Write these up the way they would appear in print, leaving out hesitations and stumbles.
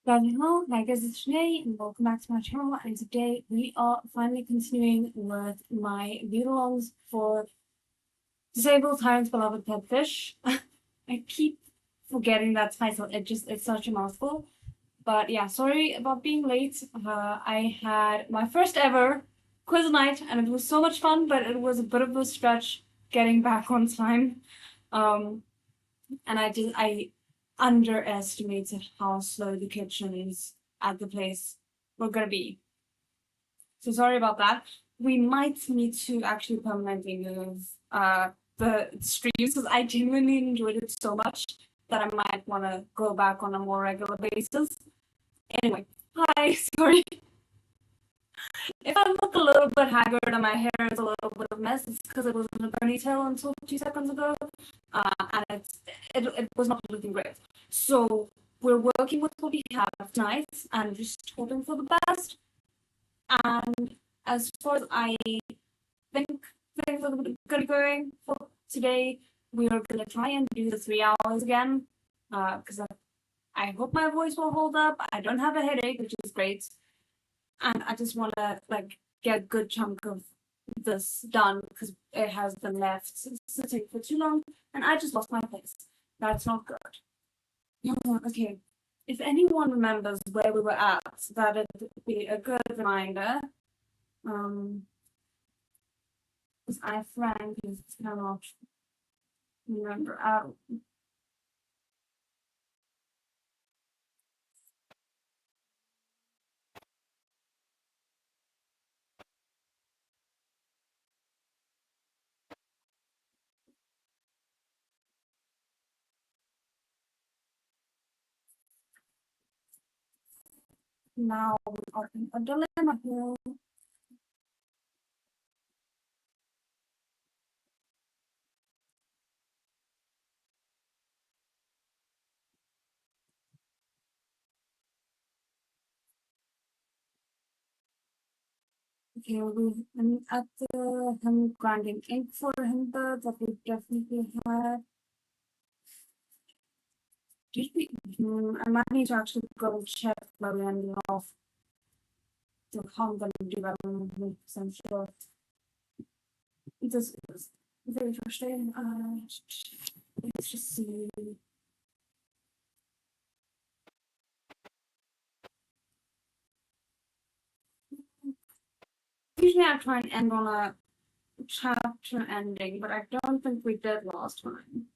Hello, my guys is today and welcome back to my channel, and today we are finally continuing with my read-alongs for Disabled Tyrant's Beloved Pet Fish. I keep forgetting that title, it's such a mouthful. But yeah, sorry about being late. I had my first ever quiz night and it was so much fun, but it was a bit of a stretch getting back on time. Um, and I underestimated how slow the kitchen is at the place we're gonna be. So sorry about that. We might need to actually permanently move the streams because I genuinely enjoyed it so much that I might want to go back on a more regular basis. Anyway, hi, sorry. If I look a little bit haggard and my hair is a little bit of a mess, it's because it was in a ponytail until 2 seconds ago, and it was not looking great. So we're working with what we have tonight and just hoping for the best. And as far as I think things are going to be going for today, we are going to try and do the 3 hours again, because I hope my voice will hold up. I don't have a headache, which is great. And I just want to like get a good chunk of this done because it has been left sitting for too long, and I just lost my place. That's not good. Okay, if anyone remembers where we were at, that'd be a good reminder. Because I frankly cannot remember out. Now we are in a dilemma here. Okay, I'm at the him grinding ink for him that we definitely had. Did we? I might need to actually go check where we ended off. So how I'm gonna do that, I'm 100% sure. This is very frustrating. Let's just see. Usually I try and end on a chapter ending, but I don't think we did last time.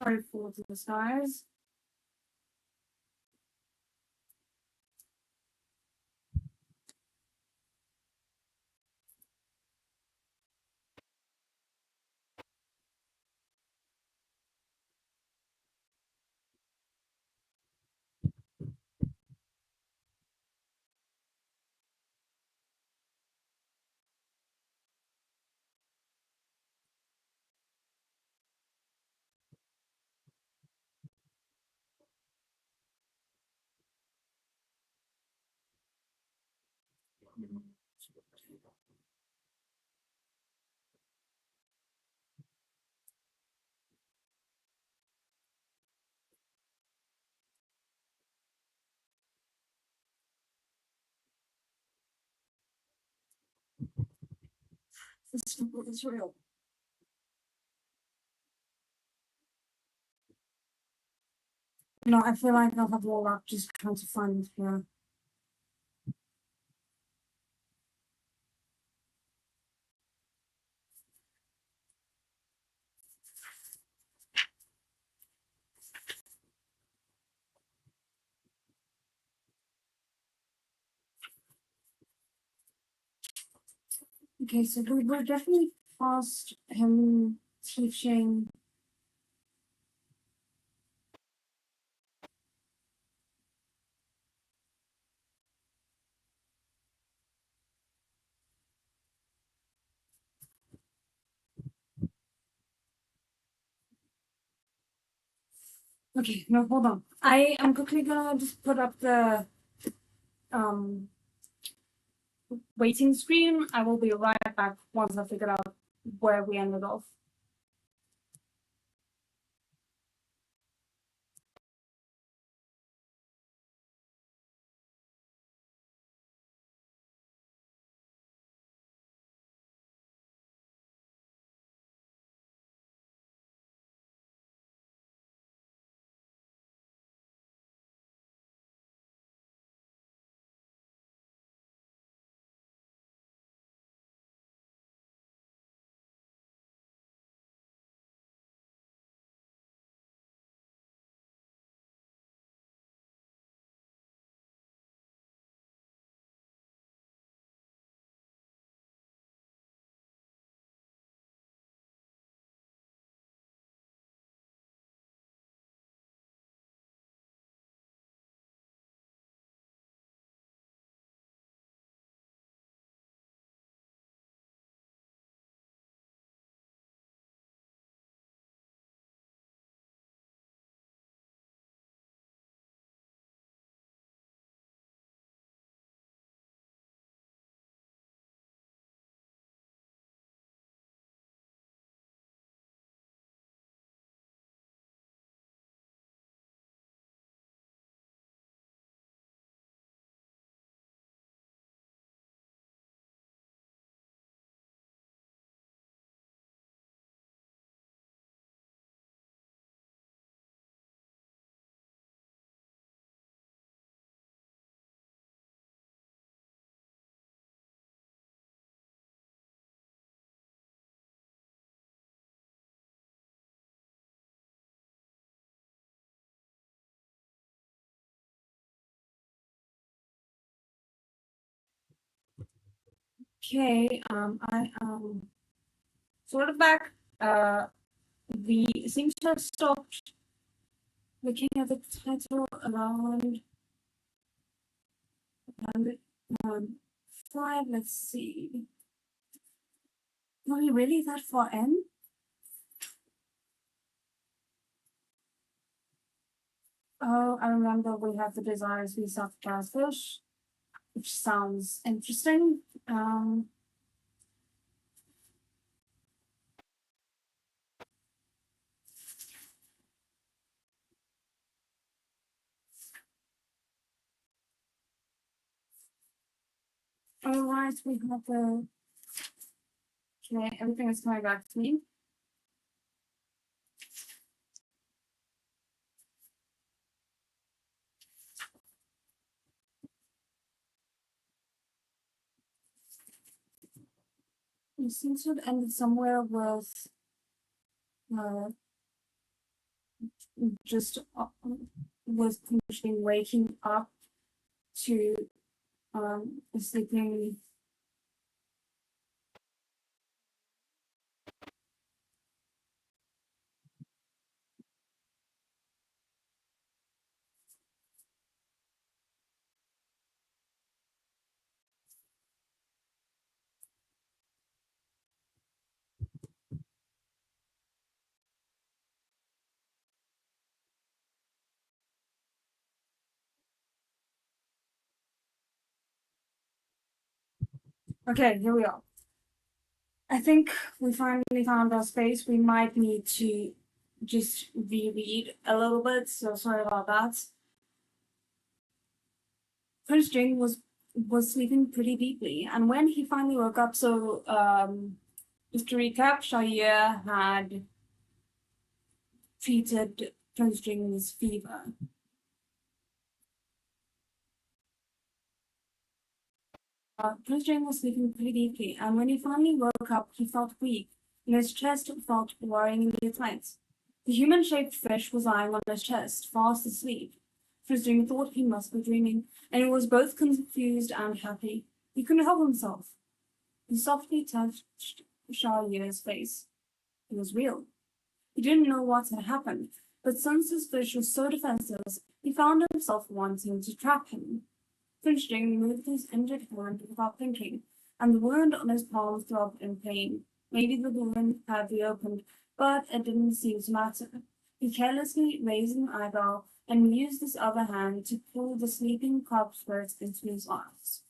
Sorry for the stars. This is real. No, I feel like I'll have all up just trying to find here. Okay, so we were definitely past him teaching. Okay, no, hold on. I am quickly gonna just put up the um waiting screen. I will be right back once I figure out where we ended off. Okay, I am sort of back. We seem to have stopped looking at the title around five. Let's see. Are we really that far in? Oh, I remember we have the desires we sacrifice fish, which sounds interesting. All right, we have the. Okay, everything is coming back to me. We seem to have ended somewhere with uh, just was potentially waking up to sleeping. Okay, here we are. I think we finally found our space. We might need to just reread a little bit, so sorry about that. Prince Jing was sleeping pretty deeply, and when he finally woke up, so just to recap, Shahir had treated Prince Jing's fever. Prince Jing was sleeping pretty deeply, and when he finally woke up, he felt weak, and his chest felt worryingly tight. The human-shaped fish was lying on his chest, fast asleep. Prince Jing thought he must be dreaming, and he was both confused and happy. He couldn't help himself. He softly touched Shahir's face. It was real. He didn't know what had happened, but since his fish was so defensive, he found himself wanting to trap him. Prince Jing moved his injured hand without thinking, and the wound on his palm throbbed in pain. Maybe the wound had reopened, but it didn't seem to matter. He carelessly raised an eyebrow and used his other hand to pull the sleeping corpse spirit into his arms.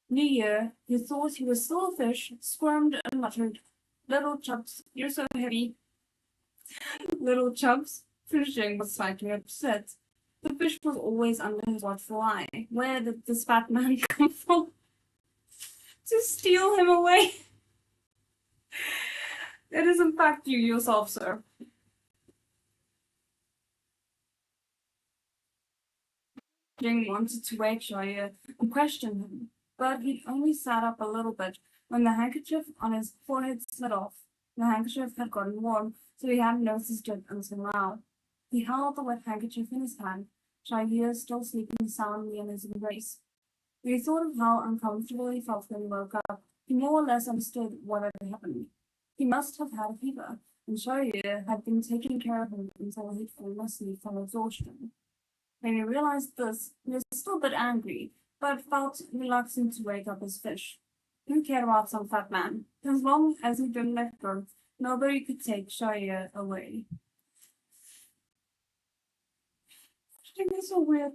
New Year, who thought he was still a fish, squirmed and muttered, "Little chubs, you're so heavy." Little chubs. Fishing was slightly upset. The fish was always under his watchful eye. Where did this fat man come from to steal him away? It is in fact you yourself, sir. Jing wanted to wake Shoya and question him, but he only sat up a little bit when the handkerchief on his forehead slid off. The handkerchief had gotten warm, so he hadn't noticed it until now. He held the wet handkerchief in his hand, Shoya still sleeping soundly in his embrace. When he thought of how uncomfortable he felt when he woke up, he more or less understood what had happened. He must have had a fever, and Shoya had been taking care of him until he'd fallen asleep from exhaustion. When he realized this, he was still a bit angry, but felt reluctant to wake up his fish. Who cared about some fat man? As long as he didn't let go, nobody could take Shoya away. I think that's so weird.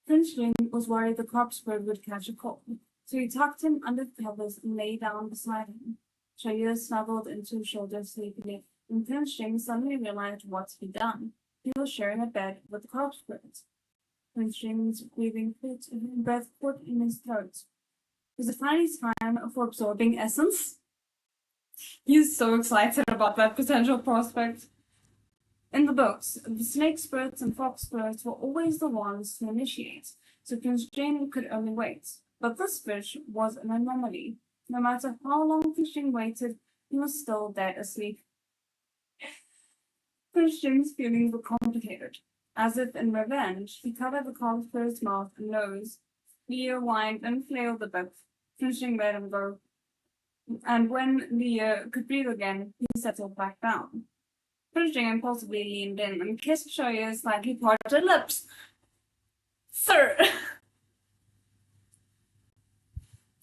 Princeling was worried the corpse bird would catch a cold, so he tucked him under the covers and lay down beside him. Shoya snuggled into his shoulder sleepily, and Princeling suddenly realized what he'd done. He was sharing a bed with the corpse birds. Princeling's breathing breath caught in his throat. Was it finally time for absorbing essence? He's so excited about that potential prospect. In the books, the snake spirits and fox spirits were always the ones to initiate, so Prince Jane could only wait. But this fish was an anomaly. No matter how long Jane waited, he was still dead asleep. Prince Jane's feelings were complicated. As if in revenge, he covered the corpse bird's mouth and nose. Leo whined and flailed a bit. Prince Jane let him go. And when Leo could breathe again, he settled back down. Princeling impulsively leaned in and kissed Shoya's slightly parted lips. Sir!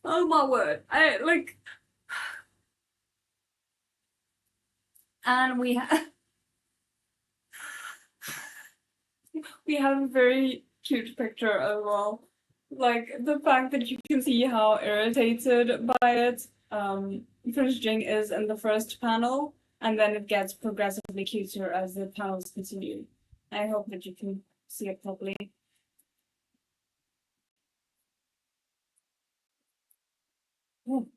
Oh my word. And we have a very cute picture as well. Like, the fact that you can see how irritated by it Prince Jing is in the first panel, and then it gets progressively cuter as the panels continue. I hope that you can see it properly. Oh.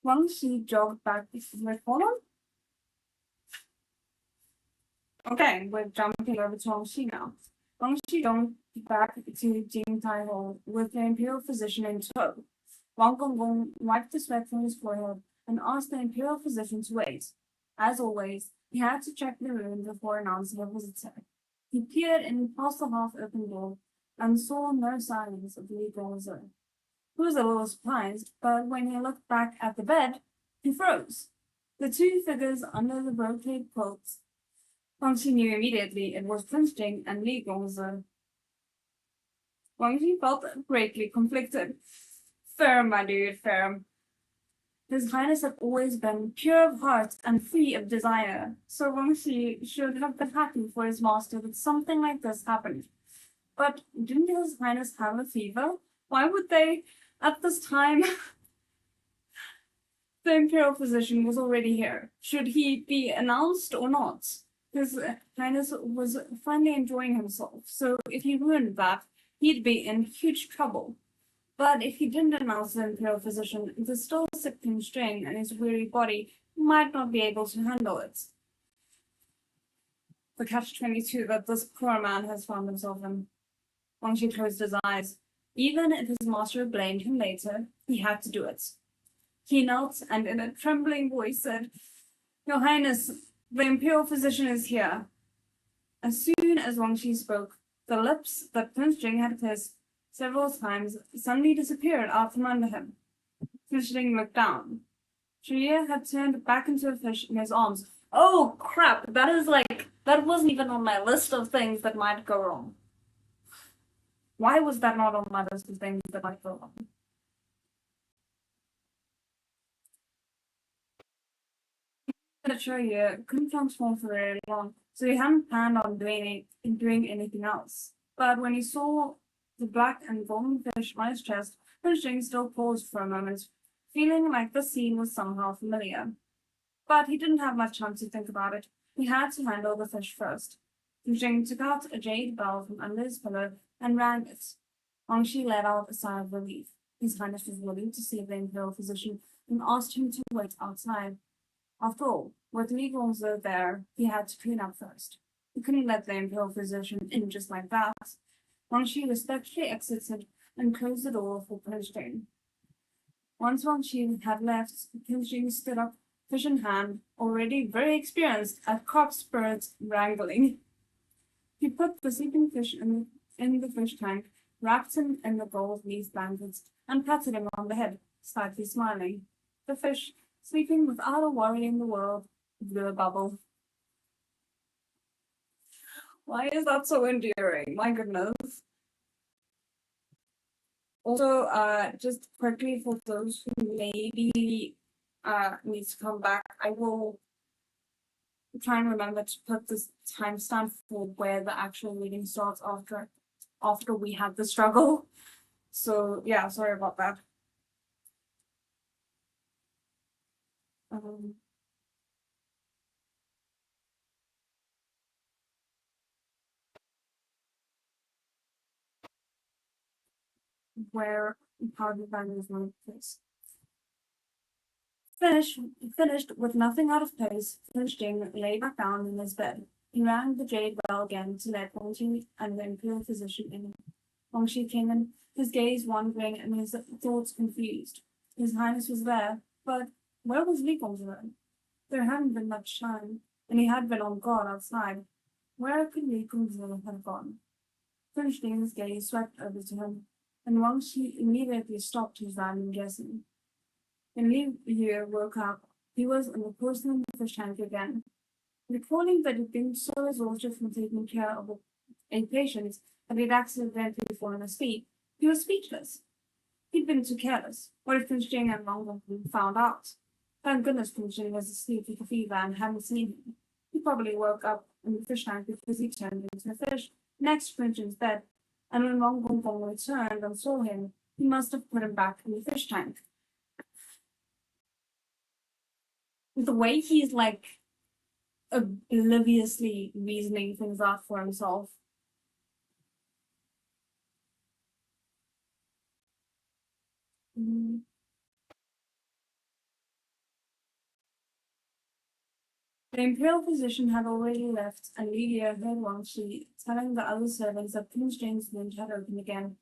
Wang Shi jogged back. Hold on. Okay, we're jumping over to Wang Shi now. Wang Shi jogged back to Jing Tai Ho with the Imperial physician in tow. Wang Gongong wiped the sweat from his forehead and asked the Imperial physician to wait. As always, he had to check the room before announcing a visitor. He peered in past the half-open door and saw no signs of Li Gongzi. He was a little surprised, but when he looked back at the bed, he froze. The two figures under the brocade quilts. Wang Xi knew immediately it was Prince Jing and Li Gongzi. Wang Xi felt greatly conflicted. Firm, my dude, firm. His Highness had always been pure of heart and free of desire, so Wang Xi should have been happy for his master that something like this happened. But didn't His Highness have a fever? Why would they, at this time? The Imperial physician was already here. Should he be announced or not? His Highness was finally enjoying himself, so if he ruined that, he'd be in huge trouble. But if he didn't announce the Imperial physician, the still sick constraint and his weary body might not be able to handle it. The catch-22 that this poor man has found himself in. Wang Shi closed his eyes. Even if his master blamed him later, he had to do it. He knelt and in a trembling voice said, "Your Highness, the Imperial physician is here." As soon as Wang Shi spoke, the lips that Prince Jing had kissed several times suddenly disappeared out from under him. Prince Jing looked down. Shuya had turned back into a fish in his arms. Oh crap, that wasn't even on my list of things that might go wrong. Why was that not on my list of things that might go wrong? Sure, yeah, couldn't transform for very long, so he hadn't planned on doing anything else. But when he saw the black and golden fish on his chest, Finching still paused for a moment, feeling like the scene was somehow familiar. But he didn't have much time to think about it. He had to handle the fish first. Finching took out a jade bell from under his pillow and rang it. Angshi let out a sigh of relief. His Highness was willing to see the Imperial physician and asked him to wait outside. After all, with legals there, he had to clean up first. He couldn't let the Imperial physician in just like that. Wangshi respectfully exited and closed the door for Pinching. Once Wangshi had left, Pinching stood up, fish in hand, already very experienced at corpse bird wrangling. He put the sleeping fish in the fish tank, wrapped him in the gold leaf blankets, and patted him on the head, slightly smiling. The fish, sleeping without a worry in the world, blew a bubble. Why is that so endearing? My goodness. Also, just quickly for those who maybe need to come back, I will try and remember to put this timestamp for where the actual reading starts after we had the struggle. So yeah, sorry about that. Um, where part of the is one place. Finished with nothing out of place, Finching lay back down in his bed. He rang the jade bell again to let Wangxi and the Imperial physician in. Wangxi came in, his gaze wandering and his thoughts confused. His Highness was there, but where was Li Gongzhen? There hadn't been much time, and he had been on guard outside. Where could Li Gongzhen have gone? Finching's gaze swept over to him, and Wangxi immediately stopped his random guessing. When Li Yue woke up, he was in the porcelain fish tank again. Recalling that he'd been so exhausted from taking care of a patient that he'd accidentally fallen asleep, he was speechless. He'd been too careless. What if Prince Jing and Long Gong found out? Thank goodness Prince Jing was asleep with a fever and hadn't seen him. He probably woke up in the fish tank because he turned into a fish next to Prince Jing's bed, and when Long Gong returned and saw him, he must have put him back in the fish tank. The way he's like obliviously reasoning things out for himself. Mm. The Imperial physician had already left, and Lydia heard Wangxi telling the other servants that Prince James' wound had opened again.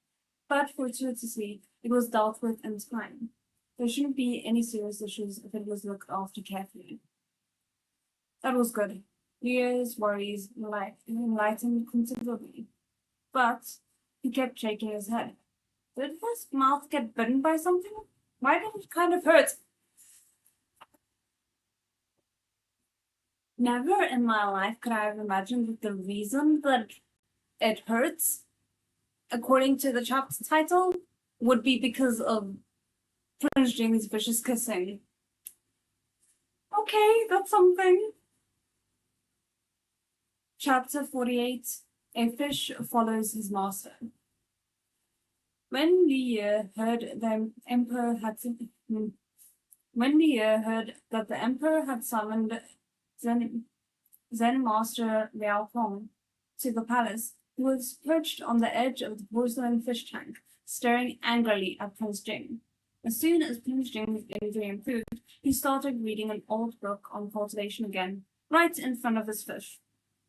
But fortuitously, it was dealt with in time. There shouldn't be any serious issues if it was looked after carefully. That was good. Lydia's worries enlightened considerably. But he kept shaking his head. Did his mouth get bitten by something? Why did it kind of hurt? Never in my life could I have imagined that the reason that it hurts, according to the chapter title, would be because of Prince Jamie's vicious kissing. Okay, that's something. Chapter 48. A fish follows his master. When Li heard the emperor had when Li heard that the emperor had summoned Zen Master Liao Peng to the palace, he was perched on the edge of the porcelain fish tank, staring angrily at Prince Jing. As soon as Prince Jing's injury improved, he started reading an old book on cultivation again, right in front of his fish.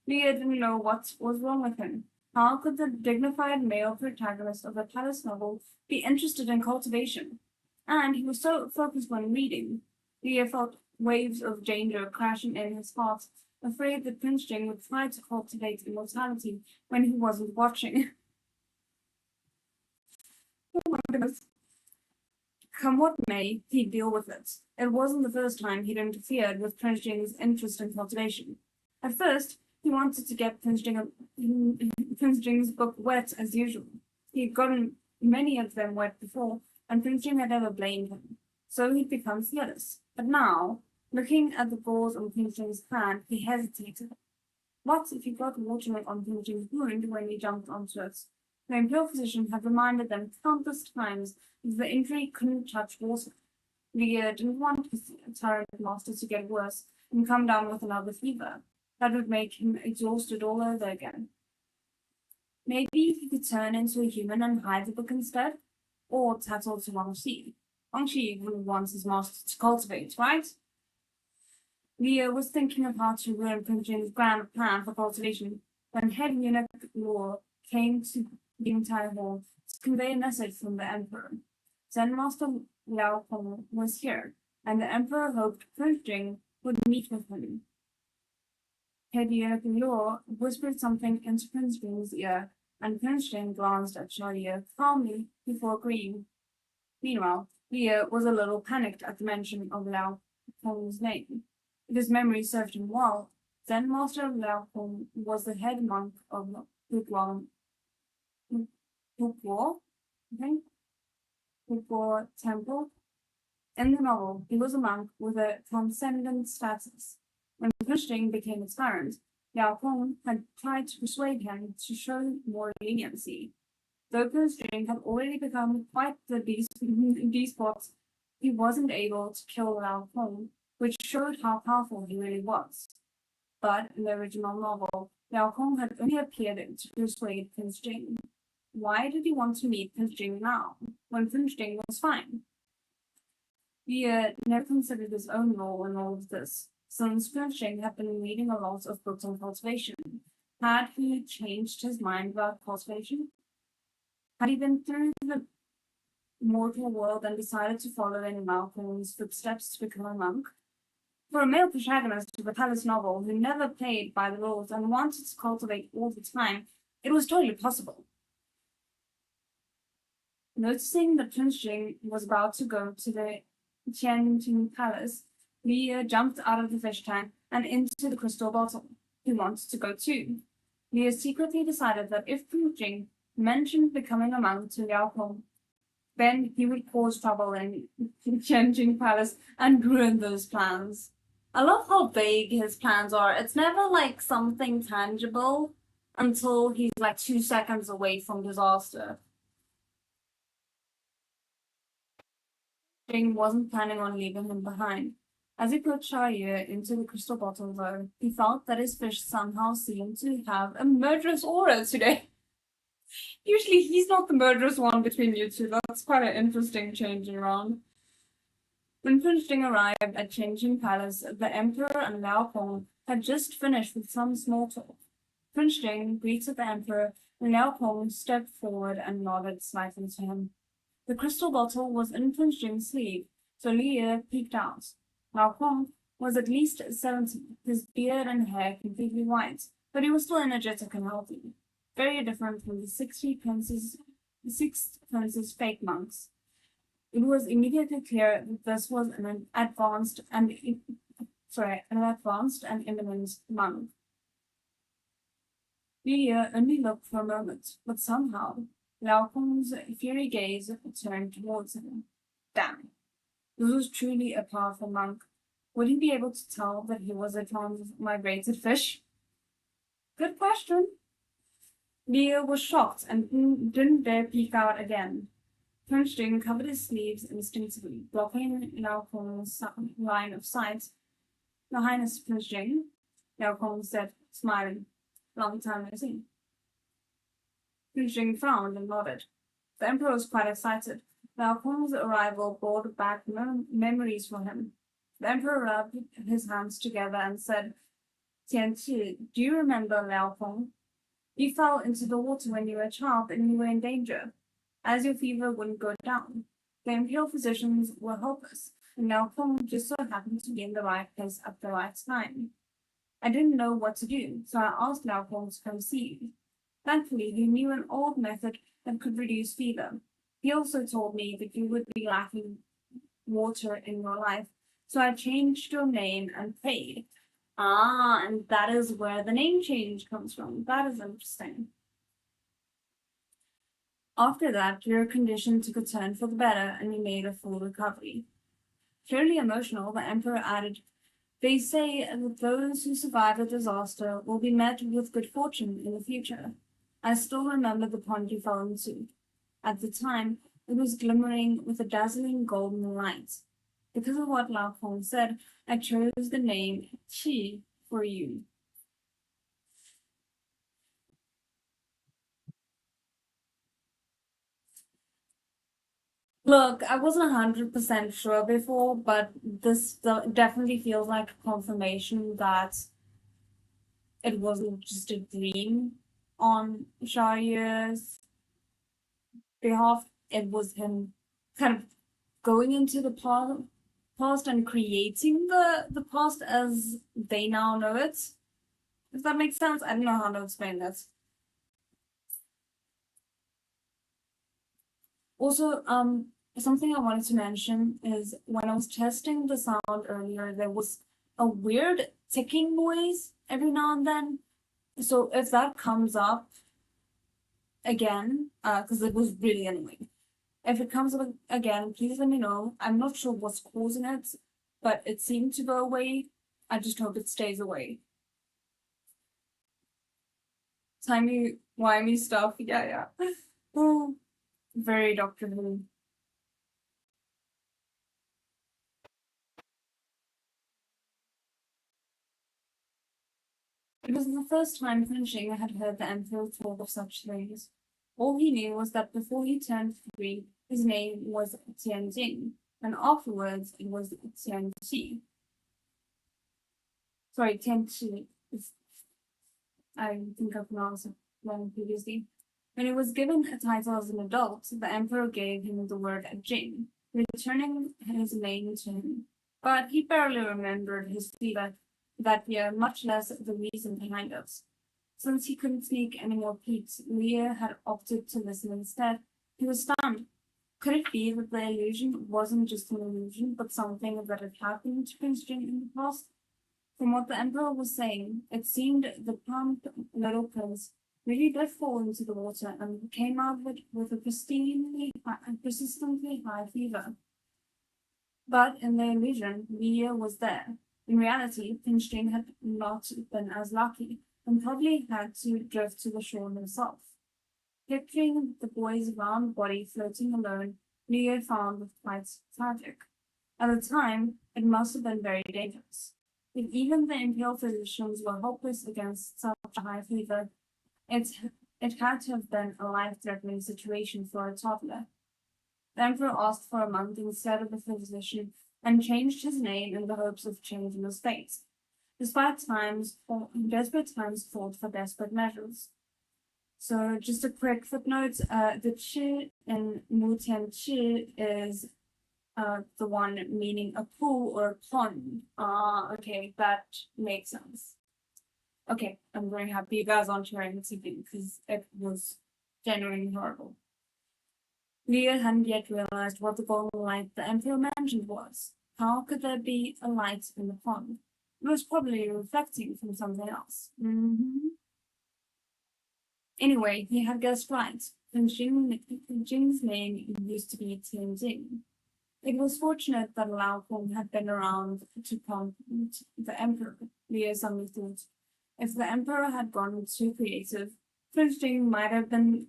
Li didn't know what was wrong with him. How could the dignified male protagonist of a palace novel be interested in cultivation? And he was so focused when reading. Li felt waves of danger crashing in his heart, afraid that Prince Jing would try to cultivate immortality when he wasn't watching. Oh my goodness. Come what may, he'd deal with it. It wasn't the first time he'd interfered with Prince Jing's interest in cultivation. At first, he wanted to get Prince Jing's book wet as usual. He'd gotten many of them wet before, and Prince Jing had never blamed him. So he'd become fearless. But now, Looking at the balls on Pinching's hand, he hesitated. What if he got water on Pinching's wound when he jumped onto it? The Imperial physician had reminded them countless times that the injury couldn't touch water. Leah didn't want his Tyrant master to get worse and come down with another fever. That would make him exhausted all over again. Maybe he could turn into a human and hide the book instead? Or tattle to Wang Xi. Wang Xi wouldn't want his master to cultivate, right? Leah was thinking of how to ruin Prince's grand plan for cultivation when head eunuch Law came to the entire hall to convey a message from the emperor. Zen Master Liao Hong was here, and the emperor hoped Prince Jing would meet with him. Head eunuch Law whispered something into Prince Jing's ear, and Prince Jing glanced at Shalia calmly before agreeing. Meanwhile, Leah was a little panicked at the mention of Liao Hong's name. If his memory served him well, Zen Master Liao Hong was the head monk of Huguo, Huguo Temple. In the novel, he was a monk with a transcendent status. When Prince Jing became a tyrant, Liao Hong had tried to persuade him to show more leniency. Though Prince Jing had already become quite the despot, he wasn't able to kill Liao Hong, which showed how powerful he really was. But in the original novel, Liao Hong had only appeared to persuade Prince Jing. Why did he want to meet Prince Jing now, when Prince Jing was fine? He never considered his own role in all of this, since Prince Jing had been reading a lot of books on cultivation. Had he changed his mind about cultivation? Had he been through the mortal world and decided to follow in Malcolm's footsteps to become a monk? For a male protagonist of a palace novel who never played by the rules and wanted to cultivate all the time, it was totally possible. Noticing that Prince Jing was about to go to the Tianjin Palace, Leah jumped out of the fish tank and into the crystal bottle. He wanted to go too. Leah secretly decided that if Prince Jing mentioned becoming a monk to Liao Hong, then he would cause trouble in Tianjin Palace and ruin those plans. I love how vague his plans are. It's never like something tangible until he's like 2 seconds away from disaster. Jing wasn't planning on leaving him behind. As he put Shaya into the crystal bottle, though, he felt that his fish somehow seemed to have a murderous aura today. Usually he's not the murderous one between you two. That's quite an interesting change around. When Prince Jing arrived at Tianjin Palace, the Emperor and Liao Hong had just finished with some small talk. Prince Jing greeted the Emperor, and Liao Hong stepped forward and nodded slightly to him. The crystal bottle was in Prince Jing's sleeve, so Leah peeked out. Liao Hong was at least 70, his beard and hair completely white, but he was still energetic and healthy. Very different from the 6 princes fake monks. It was immediately clear that this was an advanced and eminent monk. Leah only looked for a moment, but somehow Liao Hong's fiery gaze turned towards him. Damn. This was truly a powerful monk. Would he be able to tell that he was a transmigrated fish? Good question. Leah was shocked and didn't dare peek out again. Prince Jing covered his sleeves instinctively, blocking Liao Hong's line of sight. Your Highness, Prince Jing, Liao Hong said, smiling. Long time no see. Prince Jing frowned and nodded. The Emperor was quite excited. Liao Hong's arrival brought back memories for him. The Emperor rubbed his hands together and said, Tianqi, do you remember Liao Hong? You fell into the water when you were a child and you were in danger. As your fever wouldn't go down, the Imperial physicians were helpless, and Liao Hong just so happened to be in the right place at the right time. I didn't know what to do, so I asked Liao Hong to come see you. Thankfully, he knew an old method that could reduce fever. He also told me that you would be lacking water in your life, so I changed your name and prayed. Ah, and that is where the name change comes from. That is interesting. After that, your condition took a turn for the better, and you made a full recovery. Purely emotional, the Emperor added, They say that those who survive a disaster will be met with good fortune in the future. I still remember the pond you fell into. At the time, it was glimmering with a dazzling golden light. Because of what Lao Kong said, I chose the name Qi for you. Look, I wasn't 100% sure before, but this definitely feels like confirmation that it wasn't just a dream on Sharia's behalf. It was him kind of going into the past and creating the past as they now know it. Does that make sense? I don't know how to explain this. Also, something I wanted to mention is when I was testing the sound earlier, there was a weird ticking noise every now and then. So if that comes up again, because it was really annoying. If it comes up again, please let me know. I'm not sure what's causing it, but it seemed to go away. I just hope it stays away. Timey-wimey stuff. Yeah. Oh, very Doctor Who. It was the first time Finching had heard the Emperor talk of such things. All he knew was that before he turned 3, his name was Tianjing, and afterwards it was Tianqi. Sorry, Tianqi. I think I pronounced it wrong previously. When he was given a title as an adult, the Emperor gave him the word Jing, returning his name to him. But he barely remembered his fever that year, much less the reason behind it. Since he couldn't sneak any more peeks, Leah had opted to listen instead. He was stunned. Could it be that the illusion wasn't just an illusion, but something that had happened to Prince Jin in the past? From what the Emperor was saying, it seemed the plump little prince really did fall into the water and came out of it with a persistently high fever. But in the illusion, Leah was there. In reality, Pinching had not been as lucky, and probably had to drift to the shore himself. Picturing the boy's round body floating alone, Leah found it quite tragic. At the time, it must have been very dangerous. If even the Imperial physicians were hopeless against such a high fever, it had to have been a life-threatening situation for a toddler. The Emperor asked for a month instead of a physician and changed his name in the hopes of changing his fate. Desperate times called for desperate measures. So just a quick footnote, the chi in Mu Tian Chi is the one meaning a pool or a pond. Okay, that makes sense. Okay, I'm very happy you guys aren't sharing this evening because it was genuinely horrible. Leah hadn't yet realized what the golden light the Emperor mentioned was. How could there be a light in the pond? It was probably reflecting from something else. Anyway, he had guessed right, and Jing's name used to be Tianjing. It was fortunate that Lao Kong had been around to prompt the Emperor, Leah suddenly thought. If the Emperor had gone too creative, Prince Jing might have been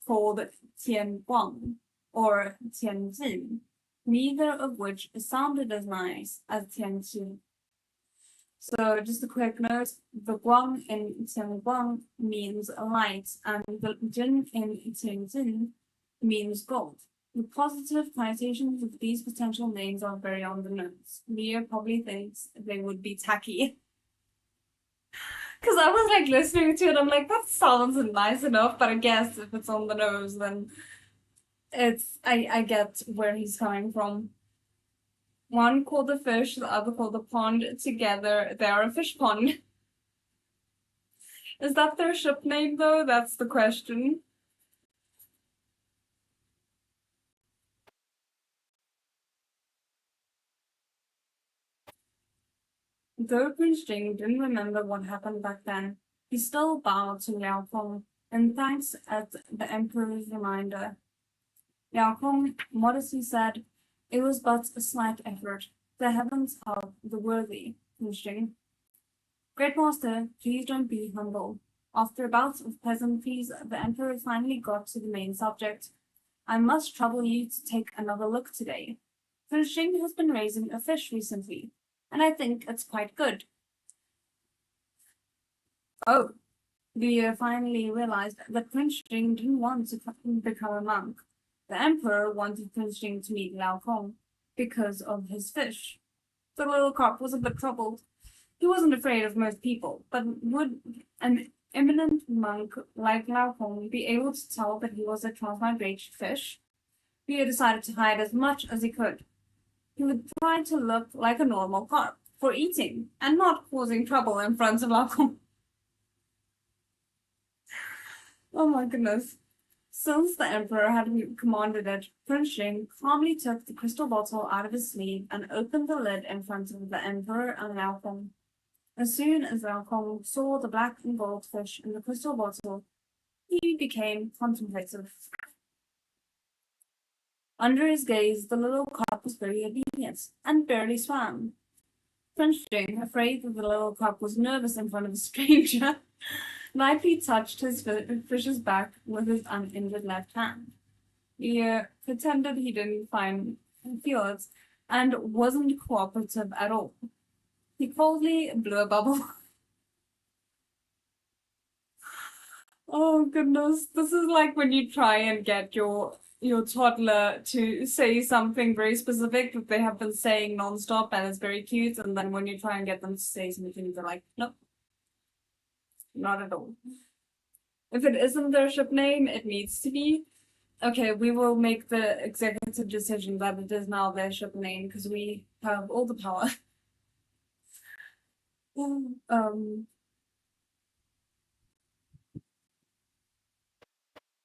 called Tian Guang or Tian Jin, neither of which sounded as nice as Tian Qi. So just a quick note, the Guang in Tian Guang means light, and the Jin in Tian Jin means gold. The positive connotations of these potential names are very on the nose. Leah probably thinks they would be tacky. Because I was like listening to it, I'm like, that sounds nice enough, but I guess if it's on the nose, then I get where he's coming from. One called the fish, the other called the pond. Together, they are a fish pond. Is that their ship name, though? That's the question. Though Prince Jing didn't remember what happened back then, he still bowed to Liao Kong and thanks at the Emperor's reminder. Liao Kong modestly said, "It was but a slight effort. The heavens help the worthy. Princeton. Great master, please don't be humble. After a bout of pleasantries, the emperor finally got to the main subject. I must trouble you to take another look today. Princeton has been raising a fish recently, and I think it's quite good. Oh, Leah finally realized that Prince Jing didn't want to become a monk. The emperor wanted Prince Jing to meet Lao Kong because of his fish. The little carp was a bit troubled. He wasn't afraid of most people, but would an eminent monk like Lao Kong be able to tell that he was a transmigratory fish? Leah decided to hide as much as he could. He would try to look like a normal carp for eating and not causing trouble in front of Lao Kong. Oh my goodness. Since the emperor had commanded it, Prince Jing calmly took the crystal bottle out of his sleeve and opened the lid in front of the emperor and Lao Kong. As soon as Lao Kong saw the black and gold fish in the crystal bottle, he became contemplative. Under his gaze, the little carp was very obedient and barely swam. Prince Jing, afraid that the little carp was nervous in front of a stranger, lightly touched his fish's back with his uninjured left hand. He pretended he didn't feel it and wasn't cooperative at all. He coldly blew a bubble. Oh goodness, this is like when you try and get your toddler to say something very specific that they have been saying nonstop and it's very cute, and then when you try and get them to say something, they're like, nope. Not at all. If it isn't their ship name, it needs to be. Okay, we will make the executive decision that it is now their ship name because we have all the power.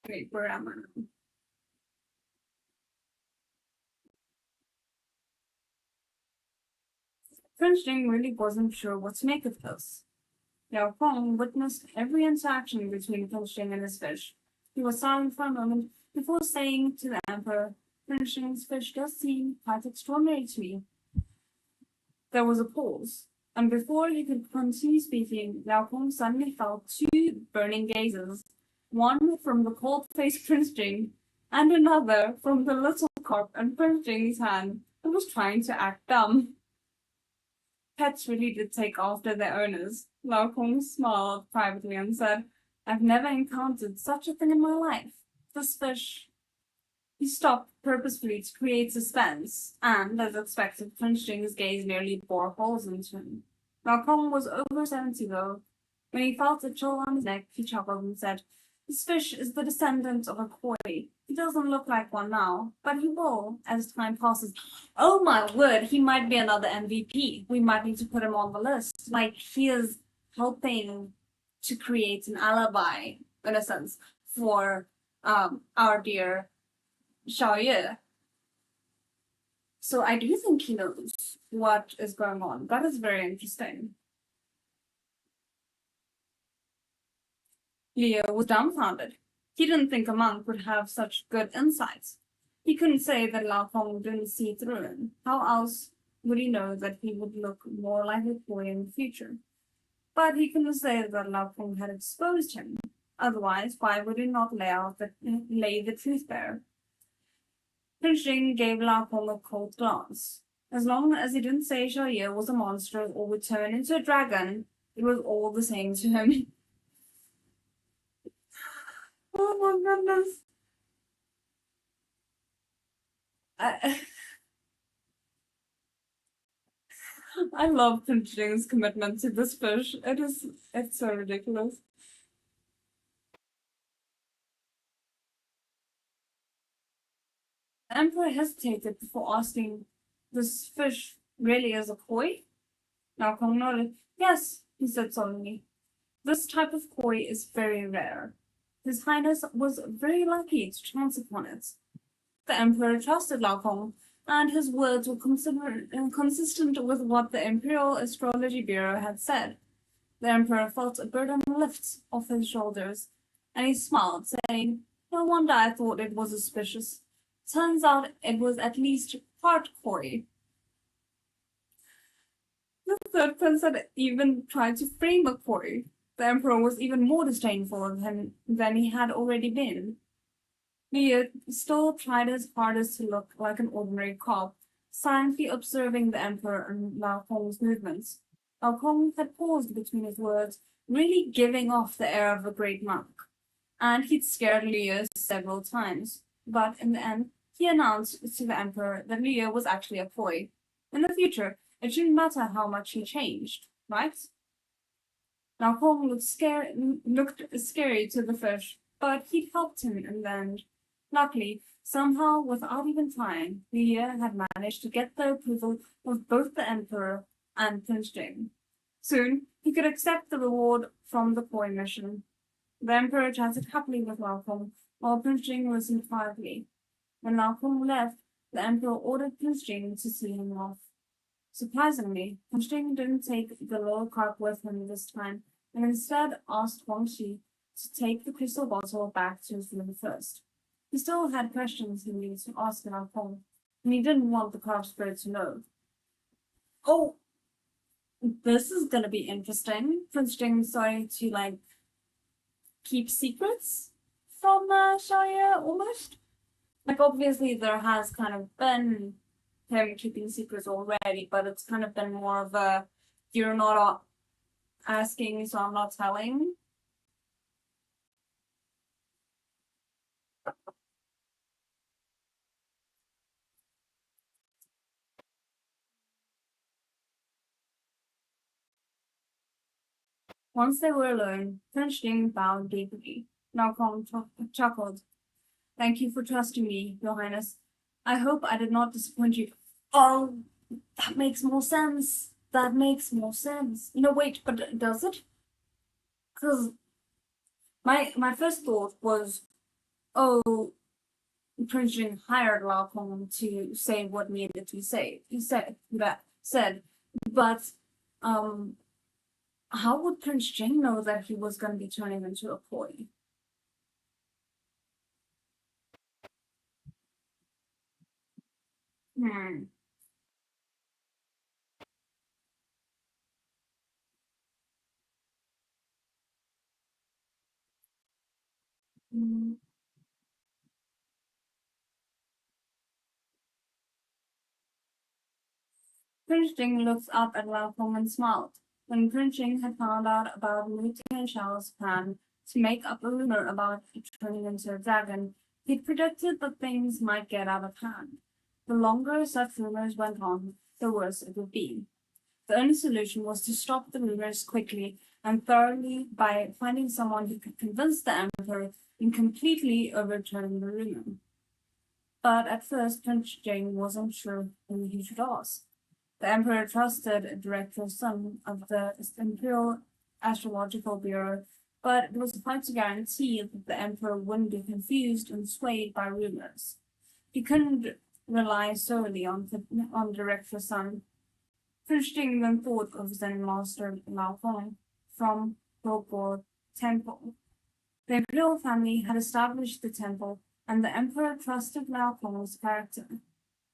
Wait, where am I? Prince Jing really wasn't sure what to make of this. Yao Feng witnessed every interaction between Prince Jing and his fish. He was silent for a moment before saying to the emperor, Prince Jing's fish does seem quite extraordinary to me. There was a pause, and before he could continue speaking, Lao Kong suddenly felt two burning gazes, one from the cold-faced Prince Jing, and another from the little carp in Prince Jing's hand that was trying to act dumb. Pets really did take after their owners. Lao Kong smiled privately and said, I've never encountered such a thing in my life. This fish. He stopped purposefully to create suspense, and, as expected, Prince Jing's gaze nearly bore holes into him. Lao Kong was over 70, though. When he felt a chill on his neck, he chuckled and said, This fish is the descendant of a koi. He doesn't look like one now, but he will as time passes. Oh my word, he might be another MVP. We might need to put him on the list. Like, he is helping to create an alibi, in a sense, for our dear Xiaoye. So I do think he knows what is going on. That is very interesting. Leo was dumbfounded. He didn't think a monk would have such good insights. He couldn't say that Lao Feng didn't see through him. How else would he know that he would look more like a boy in the future? But he couldn't say that Lao Feng had exposed him. Otherwise, why would he not lay the truth bare? Prince Jing gave Lao Feng a cold glance. As long as he didn't say Xiaoye was a monster or would turn into a dragon, it was all the same to him. Oh my goodness. I love Prince Jing's commitment to this fish. It's so ridiculous. The emperor hesitated before asking, This fish really is a koi? Lao Kong nodded. Yes, he said solemnly. This type of koi is very rare. His Highness was very lucky to chance upon it. The emperor trusted Lao Kong, and his words were consistent with what the Imperial Astrology Bureau had said. The emperor felt a burden lift off his shoulders, and he smiled, saying, No wonder I thought it was suspicious. Turns out it was at least part koi. The third prince had even tried to frame McCoy. The emperor was even more disdainful of him than he had already been. Leo still tried his hardest to look like an ordinary cop, silently observing the emperor and Lao Hong's movements. Lao Hong had paused between his words, really giving off the air of a great monk, and he'd scared Leo several times. But in the end, he announced to the emperor that Leo was actually a ploy. In the future, it shouldn't matter how much he changed, right? Now Hong looked scary to the fish, but he'd helped him in the end. Luckily, somehow, without even trying, Leo had managed to get the approval of both the emperor and Prince Jing. Soon, he could accept the reward from the coin mission. The emperor chatted happily with Lao Hong, while Prince Jing listened quietly. When Lao Hong left, the emperor ordered Prince Jing to see him off. Surprisingly, Prince Jing didn't take the little carp with him this time, and instead asked Huang Shi to take the crystal bottle back to his room first. He still had questions he needed to ask Lao Hong, and he didn't want the carp spirit to know. Oh, this is gonna be interesting. Prince Jing started to keep secrets from Xiaoye almost. Obviously there has kind of been him keeping secrets already, but it's kind of been more of a you're not asking, so I'm not telling. Once they were alone, Prince Jing bowed deeply. Now Kong chuckled. Thank you for trusting me, Your Highness. I hope I did not disappoint you. Oh, that makes more sense. That makes more sense. No, wait, but does it? Because my first thought was, oh, Prince Jing hired Lao Kong to say what needed to be said. He said, but how would Prince Jing know that he was going to be turning into a ploy? Hmm. Hmm. Prince Jing looked up at Lao Kong and smiled. When Prince Jing had found out about Mu Tianxiao's plan to make up a rumor about turning into a dragon, he'd predicted that things might get out of hand. The longer such rumors went on, the worse it would be. The only solution was to stop the rumors quickly and thoroughly by finding someone who could convince the emperor in completely overturning the rumor. But at first, Prince Jing wasn't sure who he should ask. The emperor trusted a director's son of the Imperial Astrological Bureau, but it was hard to guarantee that the emperor wouldn't be confused and swayed by rumors. He couldn't rely solely on the director's son. Prince Jing then thought of Zen master Lao Feng from Gokor Temple. The imperial family had established the temple, and the emperor trusted Lao Feng's character.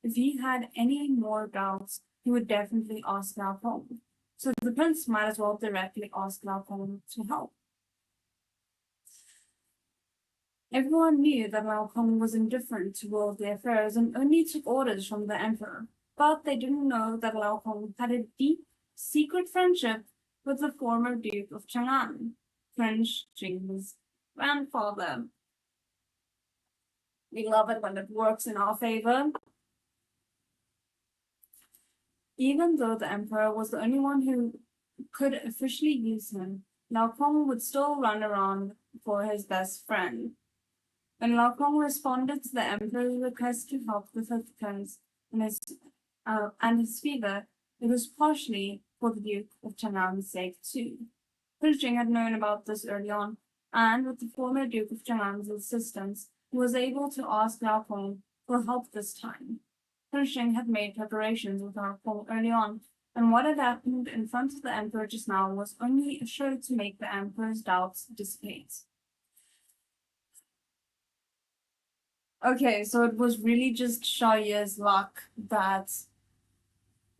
If he had any more doubts, he would definitely ask Lao Feng. So the prince might as well directly ask Lao Feng to help. Everyone knew that Lao Feng was indifferent to worldly affairs and only took orders from the emperor, but they didn't know that Lao Feng had a deep, secret friendship with the former Duke of Chang'an, Prince Jing's grandfather. We love it when it works in our favor. Even though the emperor was the only one who could officially use him, Lao Feng would still run around for his best friend. When Lao Feng responded to the emperor's request to help with his defense and his fever, it was partially for the Duke of Chang'an's sake too. Prince Jing had known about this early on, and with the former Duke of Chang'an's assistance, he was able to ask Lao Feng for help this time. Prince Jing had made preparations with Lao Feng early on, and what had happened in front of the emperor just now was only a show to make the emperor's doubts dissipate. Okay, so it was really just Xiaoye's luck that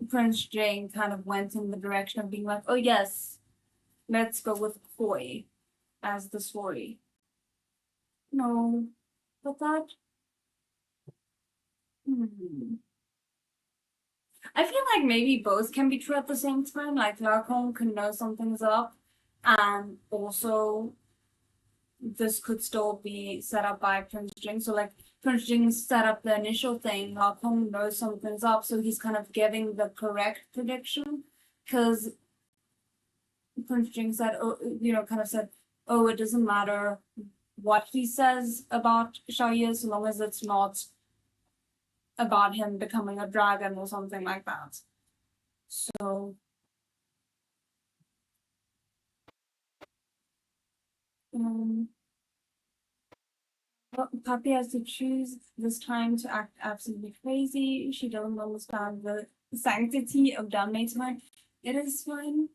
Prince Jane kind of went in the direction of being like, oh yes, let's go with Koi as the story. No, but that. I feel like maybe both can be true at the same time. Like Larcom can know something's up, and also this could still be set up by Prince Jing. So like Prince Jing set up the initial thing, Larcom knows something's up, so he's kind of giving the correct prediction because Prince Jing said, oh, kind of said, oh, it doesn't matter what he says about Xiaoye so long as it's not about him becoming a dragon or something like that. So well, Puppy has to choose this time to act absolutely crazy. She doesn't understand the sanctity of downmate time. It is fine.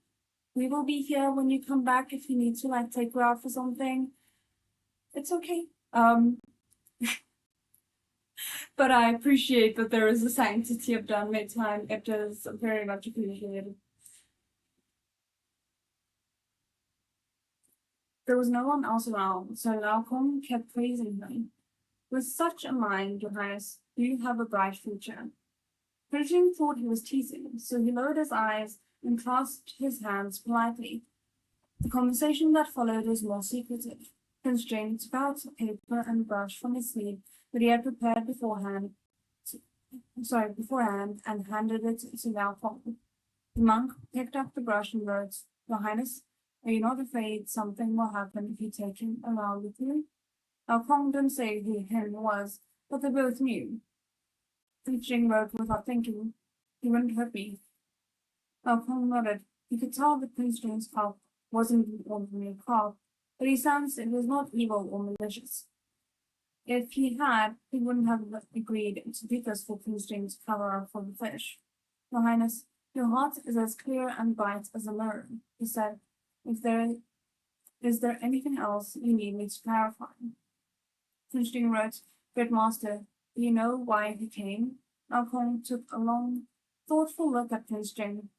We will be here when you come back if you need to like take her out for something. It's okay. But I appreciate that there is a sanctity of downmate time. It is very much appreciated. There was no one else around, so Laocoon kept praising her. With such a mind, Your Highness, you have a bright future. Pershing thought he was teasing, so he lowered his eyes and clasped his hands politely. The conversation that followed was more secretive. Prince Jane took out paper and brush from his sleeve that he had prepared beforehand, and handed it to Laocoon. The monk picked up the brush and wrote, Your Highness, are you not afraid something will happen if you take him around with you? Laocoon didn't say who him was, but they both knew. Prince Jing wrote without thinking, He wouldn't hurt me. Laocoon nodded. He could tell that Prince Jing's cough wasn't an ordinary cough, but he sensed it was not evil or malicious. If he had, he wouldn't have agreed to do this for Prince Jing to cover up for the fish. Your Highness, your heart is as clear and bright as a mirror, he said. Is there anything else you need me to clarify? Prince Jing wrote, Great Master, do you know why he came? Laocoon took a long, thoughtful look at Prince Jing.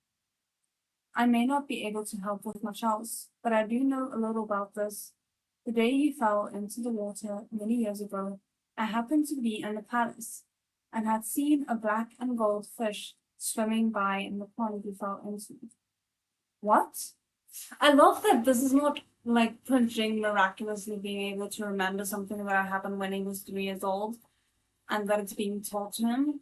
I may not be able to help with much else, but I do know a little about this. The day you fell into the water many years ago, I happened to be in the palace and had seen a black and gold fish swimming by in the pond you fell into. What? I love that this is not like Prince Jing miraculously being able to remember something that happened when he was 3 years old and that it's being taught to him.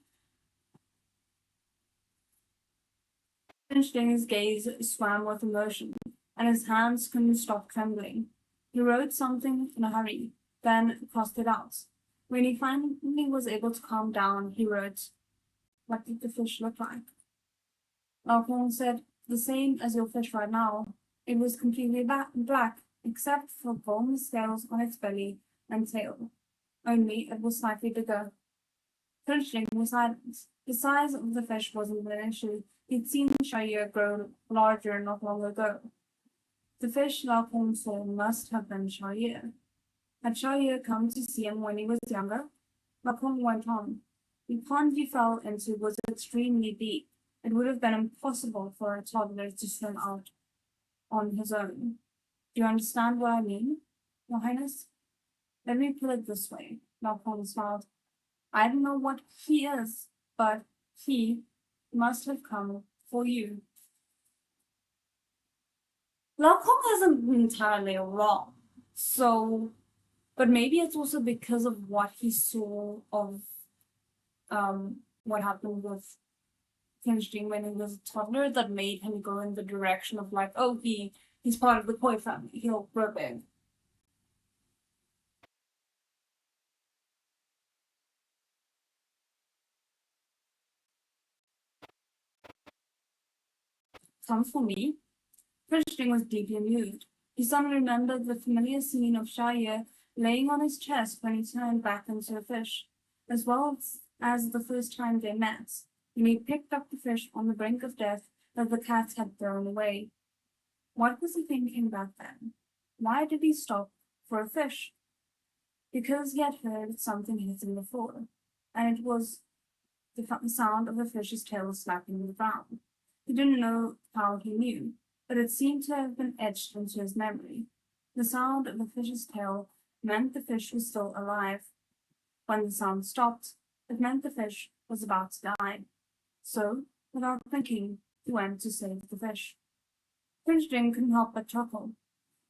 Prince Jing's gaze swam with emotion, and his hands couldn't stop trembling. He wrote something in a hurry, then crossed it out. When he finally was able to calm down, he wrote, What did the fish look like? Laocoon said, The same as your fish right now. It was completely black, except for golden scales on its belly and tail. Only it was slightly bigger. Prince Jing was silent. The size of the fish wasn't an issue. He'd seen Xiaoye grow larger not long ago. The fish Laocoon saw must have been Xiaoye. Had Xiaoye come to see him when he was younger? Laocoon went on. The pond you fell into was extremely deep. It would have been impossible for a toddler to swim out on his own. Do you understand what I mean, Your Highness? Let me put it this way, Laocoon smiled. I don't know what he is, but he must have come for you. Laocoon hasn't been entirely wrong, so, but maybe it's also because of what he saw of what happened with Prince Jing when he was a toddler that made him go in the direction of like, oh, he's part of the Koi family, he'll grow big. Come for me? Prince Jing was deeply moved. He suddenly remembered the familiar scene of Xiaoye laying on his chest when he turned back into a fish, as well as the first time they met, when he picked up the fish on the brink of death that the cat had thrown away. What was he thinking back then? Why did he stop for a fish? Because he had heard something hit him before, and it was the sound of a fish's tail slapping the ground. He didn't know how he knew, but it seemed to have been etched into his memory. The sound of the fish's tail meant the fish was still alive. When the sound stopped, it meant the fish was about to die. So, without thinking, he went to save the fish. Prince Jim couldn't help but chuckle.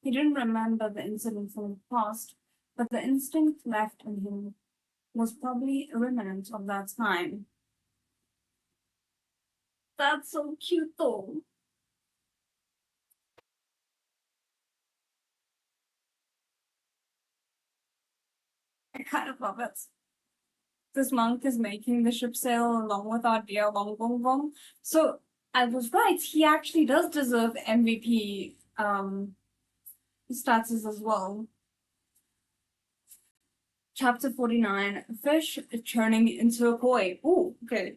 He didn't remember the incident from the past, but the instinct left in him was probably a remnant of that time. That's so cute though. I kind of love it. This monk is making the ship sail along with our dear Long Bong Bong. So I was right. He actually does deserve MVP status as well. Chapter 49, Fish Turning into a Koi. Ooh, okay.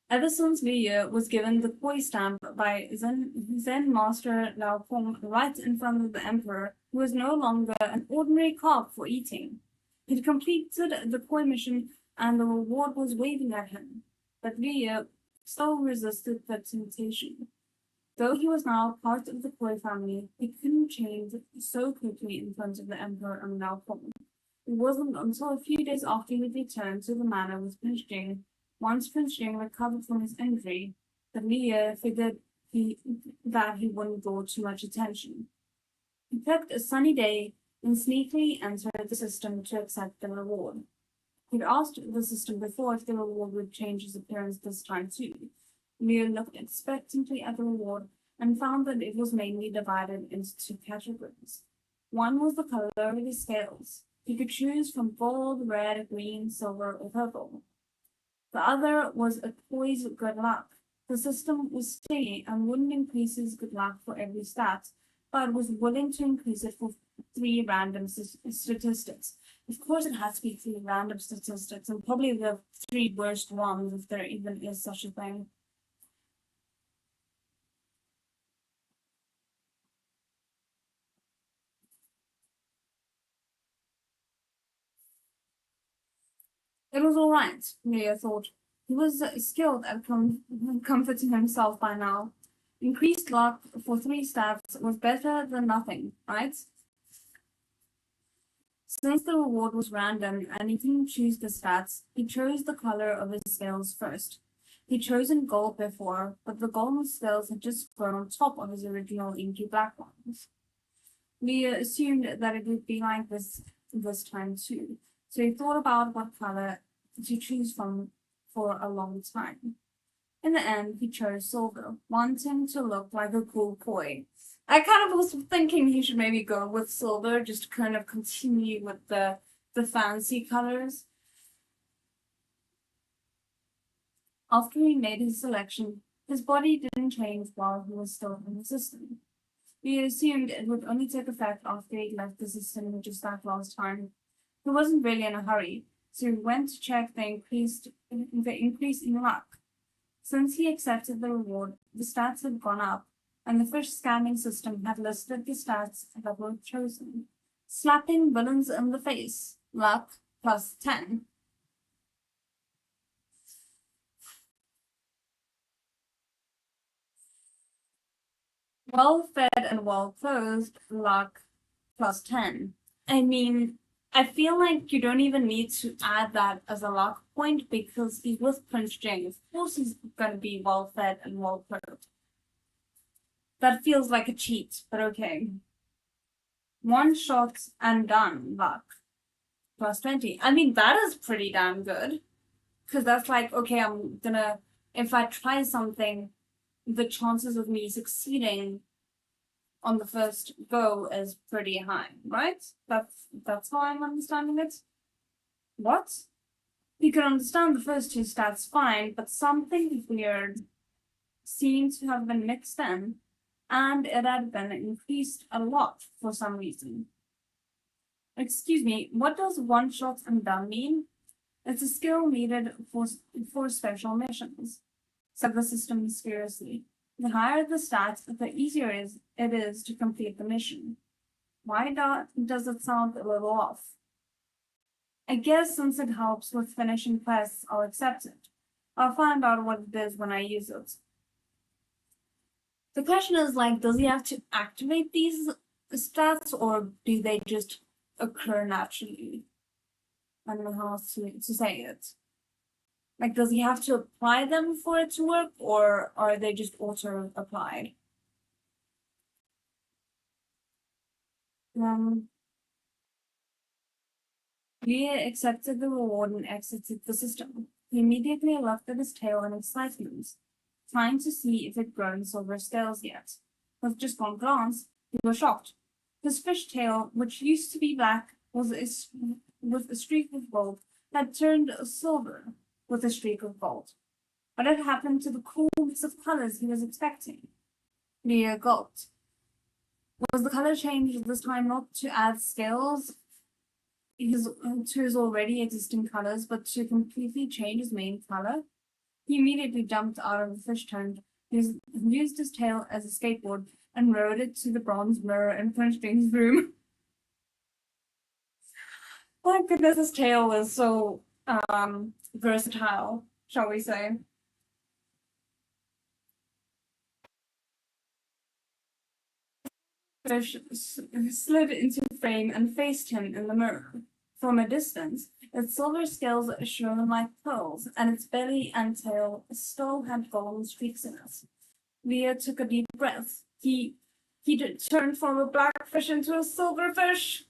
Ever since Liu was given the Koi stamp by Zen Master Lao Peng right in front of the Emperor, he was no longer an ordinary carp for eating. He'd completed the Koi mission and the reward was waving at him, but Liu still resisted the temptation. Though he was now part of the Koi family, he couldn't change so quickly in front of the Emperor and Lao Peng. It wasn't until a few days after he returned to the manor with Prince Jing, once Prince Jing recovered from his injury, that Liu figured that he wouldn't draw too much attention. He picked a sunny day and sneakily entered the system to accept the reward. He'd asked the system before if the reward would change his appearance this time too. Liu looked expectantly at the reward and found that it was mainly divided into two categories. One was the color of his scales. He could choose from gold, red, green, silver, or purple. The other was a Koi's good luck. The system was steady and wouldn't increase his good luck for every stat, but was willing to increase it for 3 random statistics. Of course, it has to be 3 random statistics, and probably the 3 worst ones, if there even is such a thing. It was all right, Leah thought. He was skilled at comforting himself by now. Increased luck for 3 stats was better than nothing, right? Since the reward was random and he couldn't choose the stats, he chose the color of his scales first. He'd chosen gold before, but the golden scales had just grown on top of his original inky black ones. Leah assumed that it would be like this time too, so he thought about what color to choose from for a long time. In the end, he chose silver, wanting to look like a cool koi. I kind of was thinking he should maybe go with silver, just to kind of continue with the fancy colors. After he made his selection, his body didn't change while he was still in the system. We assumed it would only take effect after he left the system just that last time. He wasn't really in a hurry, so he went to check the increase in luck. Since he accepted the reward, the stats had gone up, and the fish scanning system had listed the stats that were chosen. Slapping villains in the face, luck plus 10. Well fed and well clothed, luck plus 10. I mean, I feel like you don't even need to add that as a luck point because he's with Prince Jing. Of course he's gonna be well fed and well clothed. That feels like a cheat, but okay. 1 shot and done luck. Plus 20. I mean, that is pretty damn good. Because that's like, okay, I'm gonna, if I try something, the chances of me succeeding on the first go is pretty high, right? That's how I'm understanding it. What? You can understand the first 2 stats fine, but something weird seemed to have been mixed in, and it had been increased a lot for some reason. Excuse me, what does 1 shot and done mean? It's a skill needed for special missions, said the system mysteriously. The higher the stats, the easier it is to complete the mission. Why does it sound a little off? I guess since it helps with finishing quests, I'll accept it. I'll find out what it is when I use it. The question is, like, does he have to activate these stats or do they just occur naturally? I don't know how else to say it. Like, does he have to apply them for it to work, or are they just auto-applied? Leah accepted the reward and exited the system. He immediately lifted his tail in excitement, trying to see if it had grown silver scales yet. With just one glance, he was shocked. His fish tail, which used to be black, with a streak of gold, had turned silver with a streak of gold. What had happened to the cool mix of colors he was expecting? Leah gulped. Was the color change this time not to add scales to his already existing colors, but to completely change his main color? He immediately jumped out of the fish tank, used his tail as a skateboard, and rode it to the bronze mirror in French's room. My goodness, his tail was so versatile, shall we say. Fish slid into frame and faced him in the mirror. From a distance, its silver scales shone like pearls, and its belly and tail still had golden streaks in it. Leah took a deep breath. He turned from a black fish into a silver fish.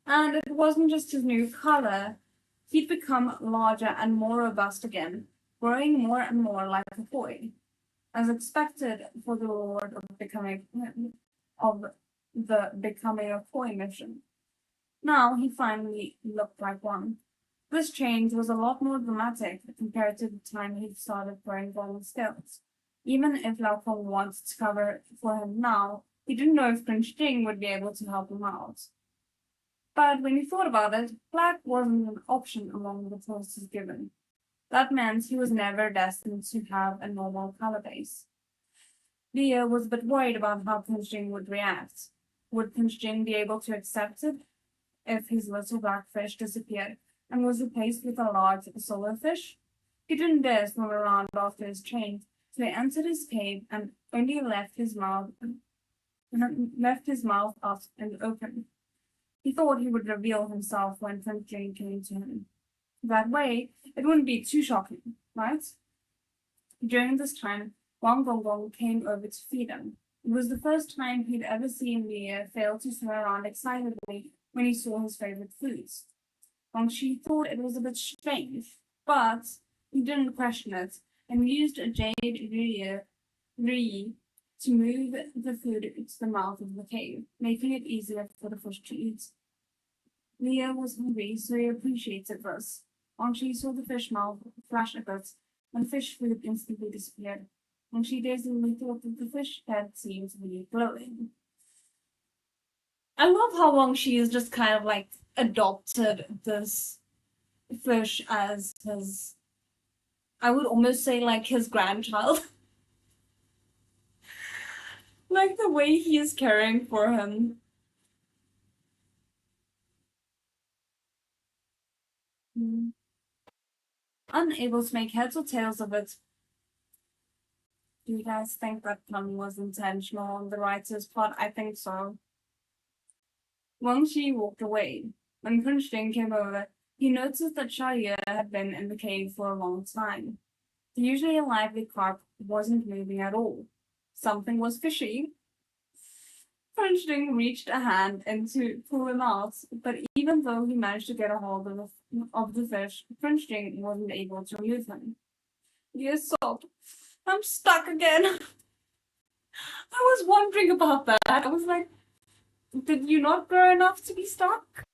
And it wasn't just his new color. He'd become larger and more robust again, growing more and more like a boy. As expected for the reward of becoming a koi mission. Now he finally looked like one. This change was a lot more dramatic compared to the time he started growing golden scales. Even if Lao Feng wanted to cover for him now, he didn't know if Prince Jing would be able to help him out. But when he thought about it, black wasn't an option among the choices given. That meant he was never destined to have a normal color base. Leah was a bit worried about how Prince Jing would react. Would Prince Jing be able to accept it if his little black fish disappeared and was replaced with a large silver fish? He didn't dare swim around after his change, so he entered his cave and only left his mouth out and open. He thought he would reveal himself when Prince Jing came to him. That way, it wouldn't be too shocking, right? During this time, Wang Gongong came over to feed him. It was the first time he'd ever seen Leah fail to swim around excitedly when he saw his favorite foods. Wang Shi thought it was a bit strange, but he didn't question it and used a jade Ri to move the food to the mouth of the cave, making it easier for the fish to eat. Leah was hungry, so he appreciated this. Wang Shi saw the fish mouth flash a bit, and fish food instantly disappeared. Wang Shi dazedly thought that the fish head seemed to be glowing. I love how Wang Shi is just kind of like adopted this fish as his, I would almost say like his grandchild. Like the way he is caring for him. Unable to make heads or tails of it. Do you guys think that pun was intentional on the writer's part? I think so. Wang Shi walked away. When Prince Jing came over, he noticed that Xia had been in the cave for a long time. The usually lively carp wasn't moving at all. Something was fishy. Prince Jing reached a hand in to pull him out, but even though he managed to get a hold of the fish, Prince Jing wasn't able to remove him. He sobbed. I'm stuck again. I was wondering about that. I was like, did you not grow enough to be stuck?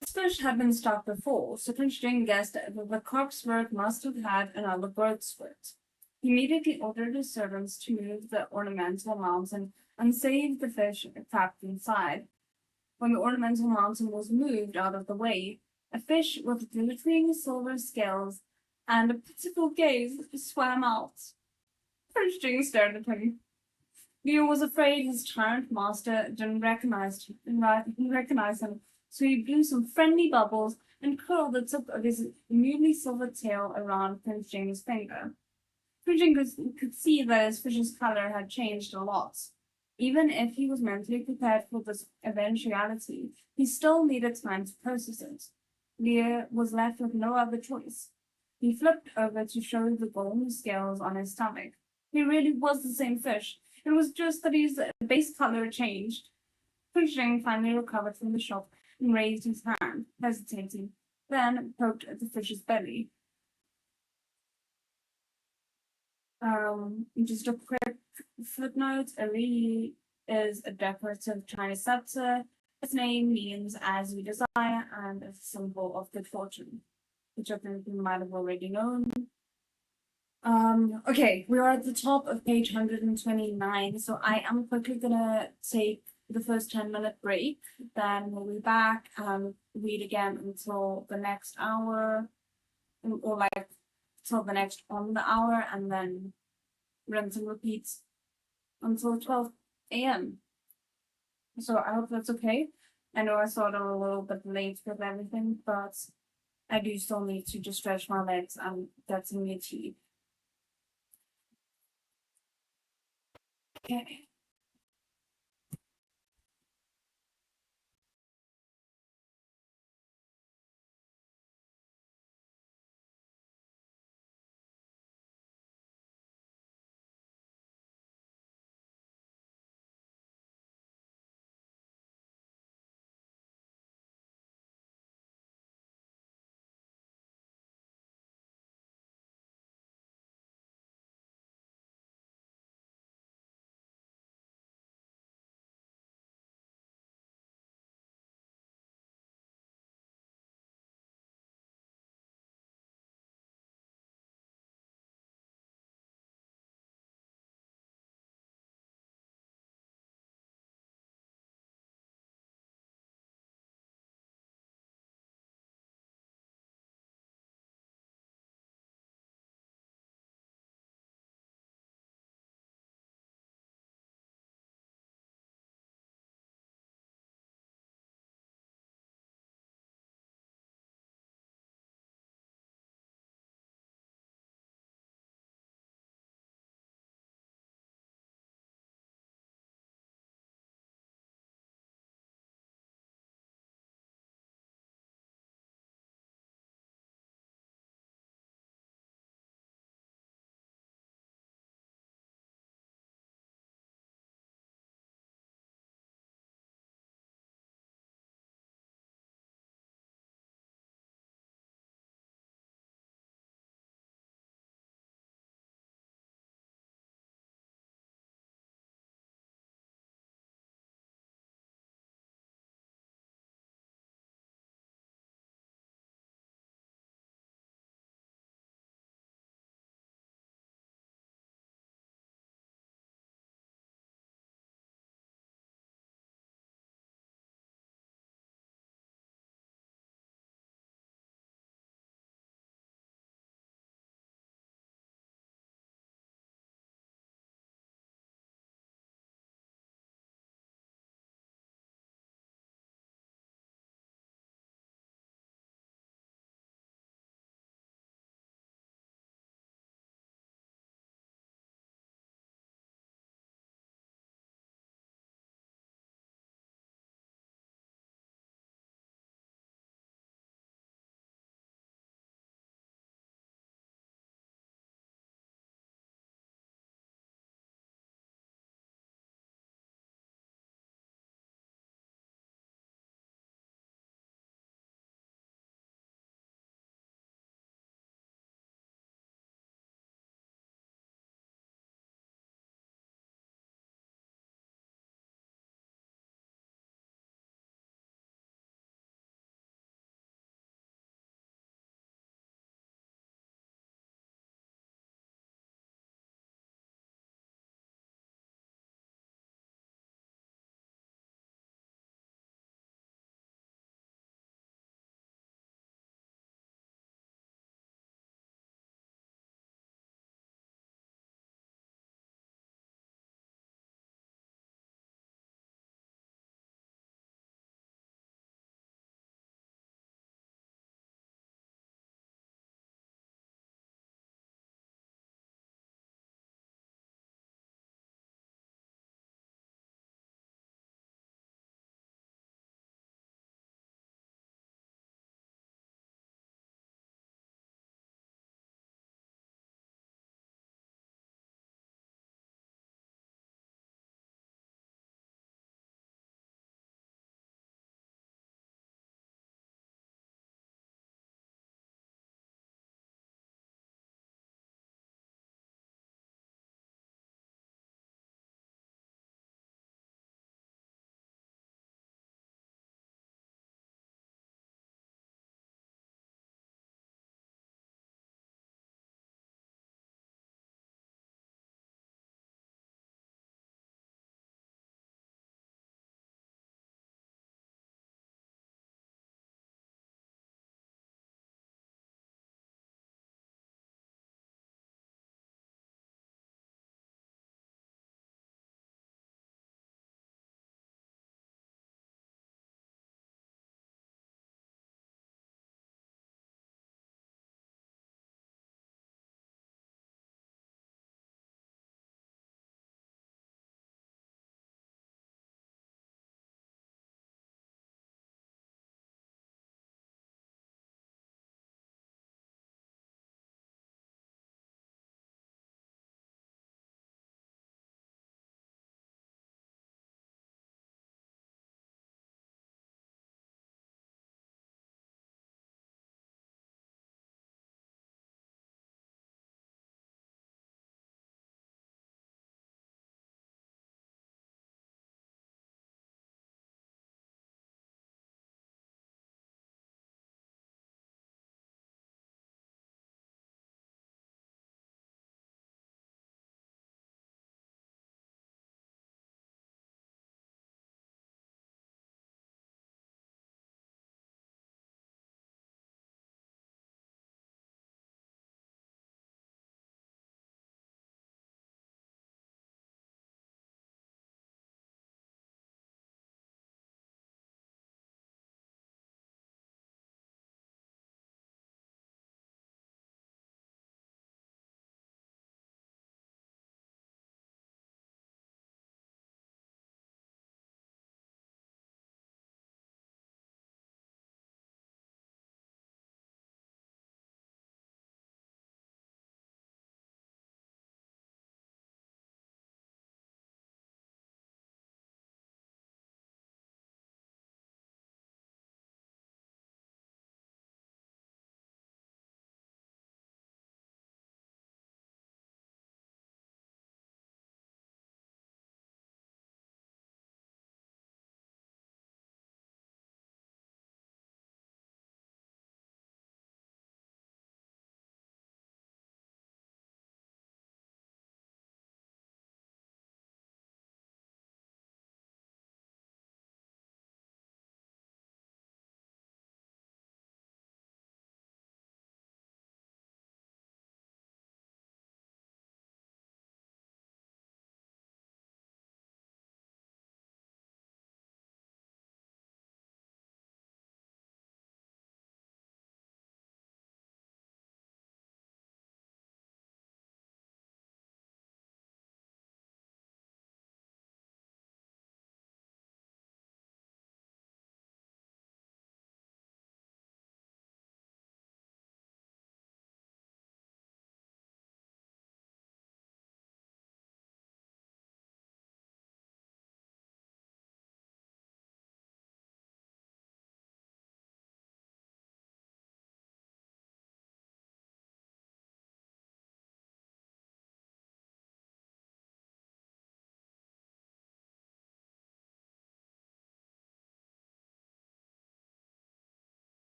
This fish had been stuck before, so Prince Jing guessed that the carp spirit must have had another bird spirit. He immediately ordered his servants to move the ornamental mountain and save the fish trapped inside. When the ornamental mountain was moved out of the way, a fish with glittering silver scales and a pitiful gaze swam out. Fidgeting stared at him. Leo was afraid his tyrant master didn't recognize him, so he blew some friendly bubbles and curled the tip of his newly silvered tail around Prince James' finger. Prince could see that his fish's color had changed a lot. Even if he was mentally prepared for this eventuality, he still needed time to process it. Leo was left with no other choice. He flipped over to show the golden scales on his stomach. He really was the same fish. It was just that his base color changed. Fishing finally recovered from the shock and raised his hand, hesitating, then poked at the fish's belly. Just a quick footnote, a reed is a decorative Chinese scepter. Its name means as we desire and is a symbol of good fortune, which I think you might have already known. Okay, we are at the top of page 129, so I am quickly gonna take the first 10-minute break, then we'll be back and read again until the next hour, or like till the next on the hour, and then rinse and repeat until 12 a.m. So I hope that's okay. I know I started a little bit late with everything, but I do still need to just stretch my legs and get some new tea. Okay.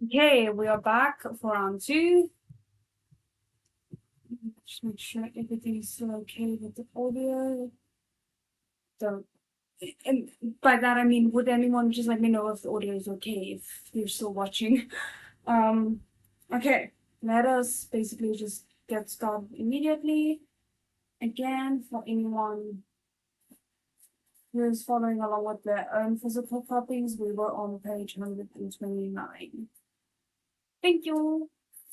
Okay, we are back for round two. Just make sure everything is still okay with the audio. So, and by that I mean, would anyone just let me know if the audio is okay, if you're still watching? Um, okay, let us basically just get started immediately. Again, for anyone who is following along with their own physical copies, we were on page 129. Thank you.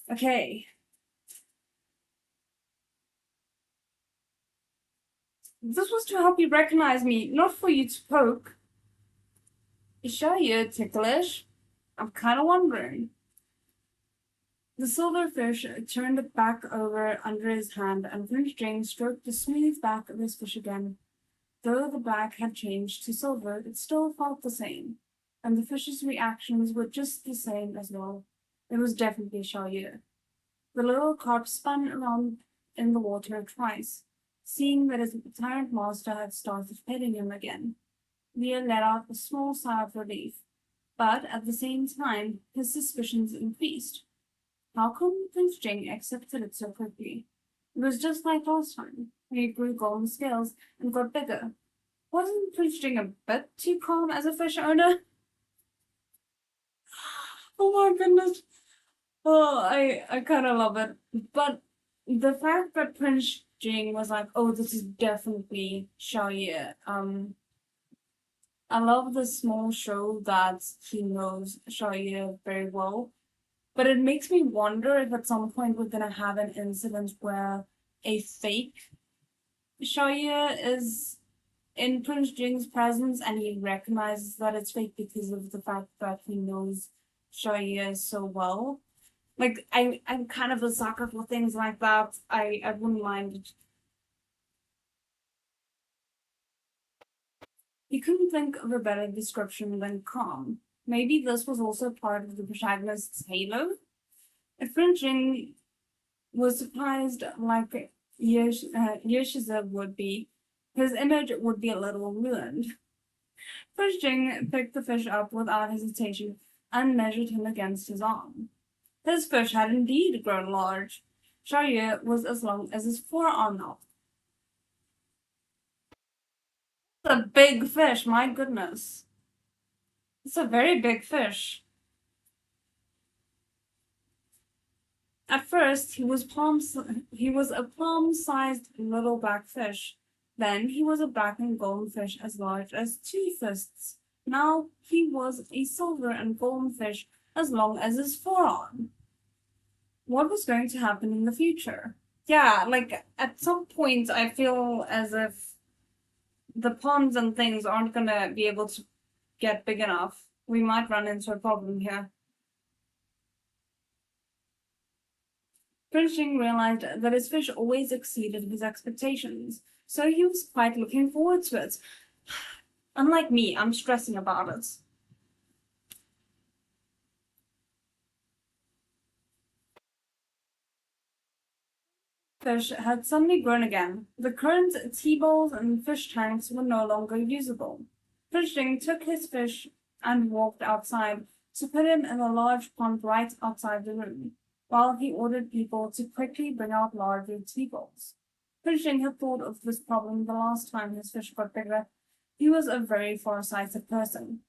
Okay. This was to help you recognize me, not for you to poke. Is Shia ticklish? I'm kind of wondering. The silverfish turned it back over under his hand, and Prince James stroked the smooth back of his fish again. Though the black had changed to silver, it still felt the same, and the fish's reactions were just the same as well. It was definitely Shia. The little carp spun around in the water twice, seeing that his tyrant master had started petting him again. Leo let out a small sigh of relief, but at the same time his suspicions increased. How come Prince Jing accepted it so quickly? It was just like last time, when he grew golden scales and got bigger. Wasn't Prince Jing a bit too calm as a fish owner? Oh my goodness. Oh, I kind of love it. But the fact that Prince Jing was like, oh, this is definitely Xiao Ye. I love the small show that he knows Xiao Ye very well. But it makes me wonder if at some point we're gonna have an incident where a fake Xiao Ye is in Prince Jing's presence and he recognizes that it's fake because of the fact that he knows Xiao Ye so well. Like I'm kind of a sucker for things like that. I wouldn't mind. He couldn't think of a better description than calm. Maybe this was also part of the protagonist's halo. If Jin was surprised like Yoshiza would be, his image would be a little ruined. Jing picked the fish up without hesitation and measured him against his arm. His fish had indeed grown large. Xiaoyu was as long as his forearm now. It's a big fish, my goodness. It's a very big fish. At first, he was a palm-sized little black fish. Then he was a black and golden fish as large as two fists. Now he was a silver and golden fish as long as his forearm. What was going to happen in the future? Yeah, like at some point, I feel as if the ponds and things aren't gonna be able to get big enough. We might run into a problem here. Pershing realized that his fish always exceeded his expectations, so he was quite looking forward to it. Unlike me, I'm stressing about it. Fish had suddenly grown again. The current tea-bowls and fish tanks were no longer usable. Pershing took his fish and walked outside to put him in a large pond right outside the room, while he ordered people to quickly bring out larger tea-bowls. Pershing had thought of this problem the last time his fish got bigger. He was a very far-sighted person.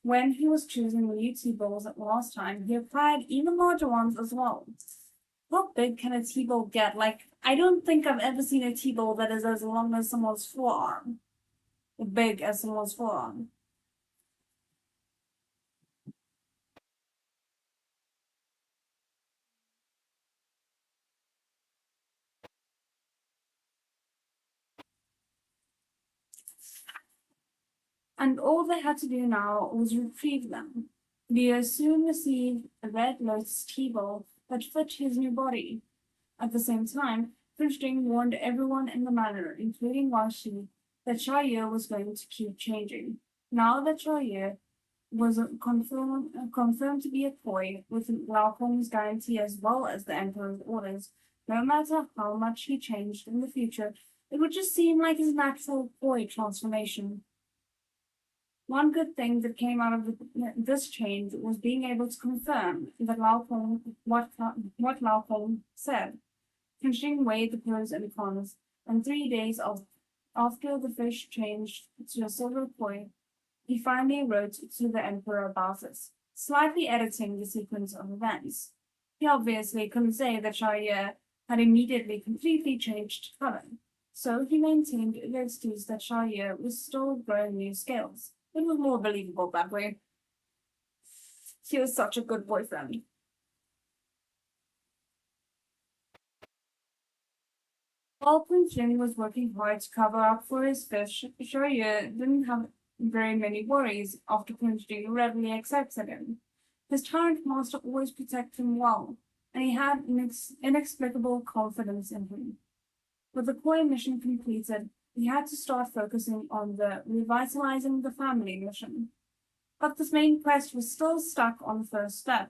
When he was choosing the new tea-bowls at last time, he acquired even larger ones as well. How big can a T-bowl get? Like, I don't think I've ever seen a T-bowl that is as long as someone's forearm. Big as someone's forearm. And all they had to do now was retrieve them. Leo soon received a red lotus T-bowl that fit his new body. At the same time, Frischting warned everyone in the manor, including Washi, that Xiaoye was going to keep changing. Now that Xiaoye was confirmed to be a toy with Laohong's guarantee as well as the Emperor's orders, no matter how much he changed in the future, it would just seem like his natural boy transformation. One good thing that came out of this change was being able to confirm that what Lao Kong said. Finishing weighed the pros and cons, and 3 days after the fish changed to a silver koi, he finally wrote to the Emperor about it, slightly editing the sequence of events. He obviously couldn't say that Shahryar had immediately completely changed color, so he maintained the excuse that Shahryar was still growing new scales. It was more believable that way. He was such a good boyfriend. While Prince Jin was working hard to cover up for his fish, Shahryar didn't have very many worries after Prince Jin readily accepted him. His tyrant master always protected him well, and he had inexplicable confidence in him. With the koi mission completed, he had to start focusing on the revitalizing the family mission. But this main quest was still stuck on the first step,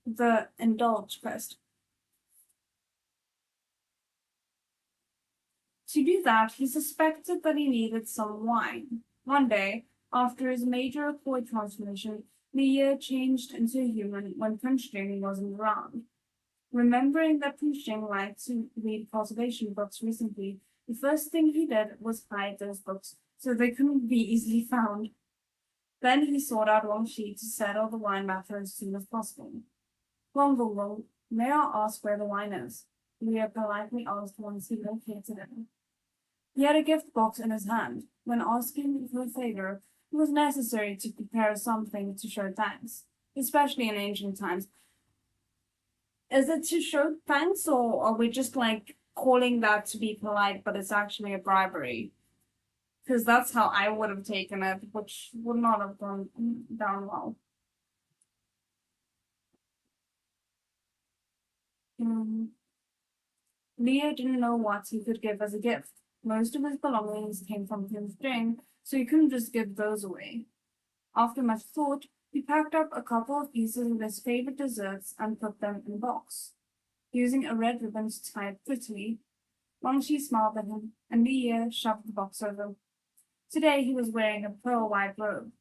the indulge quest. To do that, he suspected that he needed some wine. One day, after his major koi transformation, Mia changed into a human when Prince Jing wasn't around. Remembering that Prince Jing liked to read cultivation books recently, the first thing he did was hide those books so they couldn't be easily found. Then he sought out Wang Shi to settle the wine matter as soon as possible. Wang Gong, may I ask where the wine is? Leah politely asked once he located it. He had a gift box in his hand. When asking for a favor, it was necessary to prepare something to show thanks, especially in ancient times. Is it to show thanks, or are we just like calling that to be polite, but it's actually a bribery? Because that's how I would have taken it, which would not have gone down well. Mm. Leo didn't know what he could give as a gift. Most of his belongings came from Prince Jing, so he couldn't just give those away. After much thought, he packed up a couple of pieces of his favorite desserts and put them in a box. Using a red ribbon to tie it prettily, Wang Shi smiled at him, and Li shoved the box over. Today he was wearing a pearl-white robe.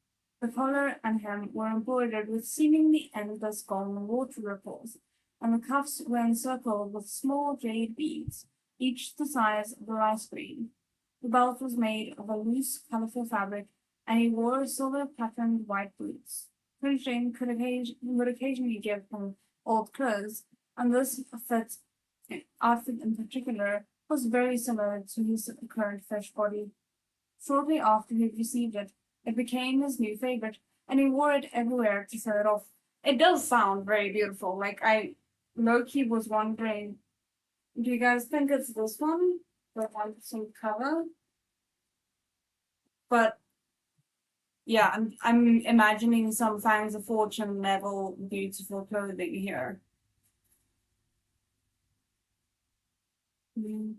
The collar and hem were embroidered with seemingly endless golden water ripples, and the cuffs were encircled with small jade beads, each the size of a rice grain. The belt was made of a loose, colorful fabric, and he wore silver-patterned white boots. Prince Jane would occasionally give him old clothes, and this outfit in particular was very similar to his current fish body. Shortly after he received it, it became his new favorite, and he wore it everywhere to show it off. It does sound very beautiful. Like, I low-key was wondering, do you guys think it's this one? The one with some color? But yeah, I'm imagining some Fangs of Fortune level beautiful clothing here. Mm.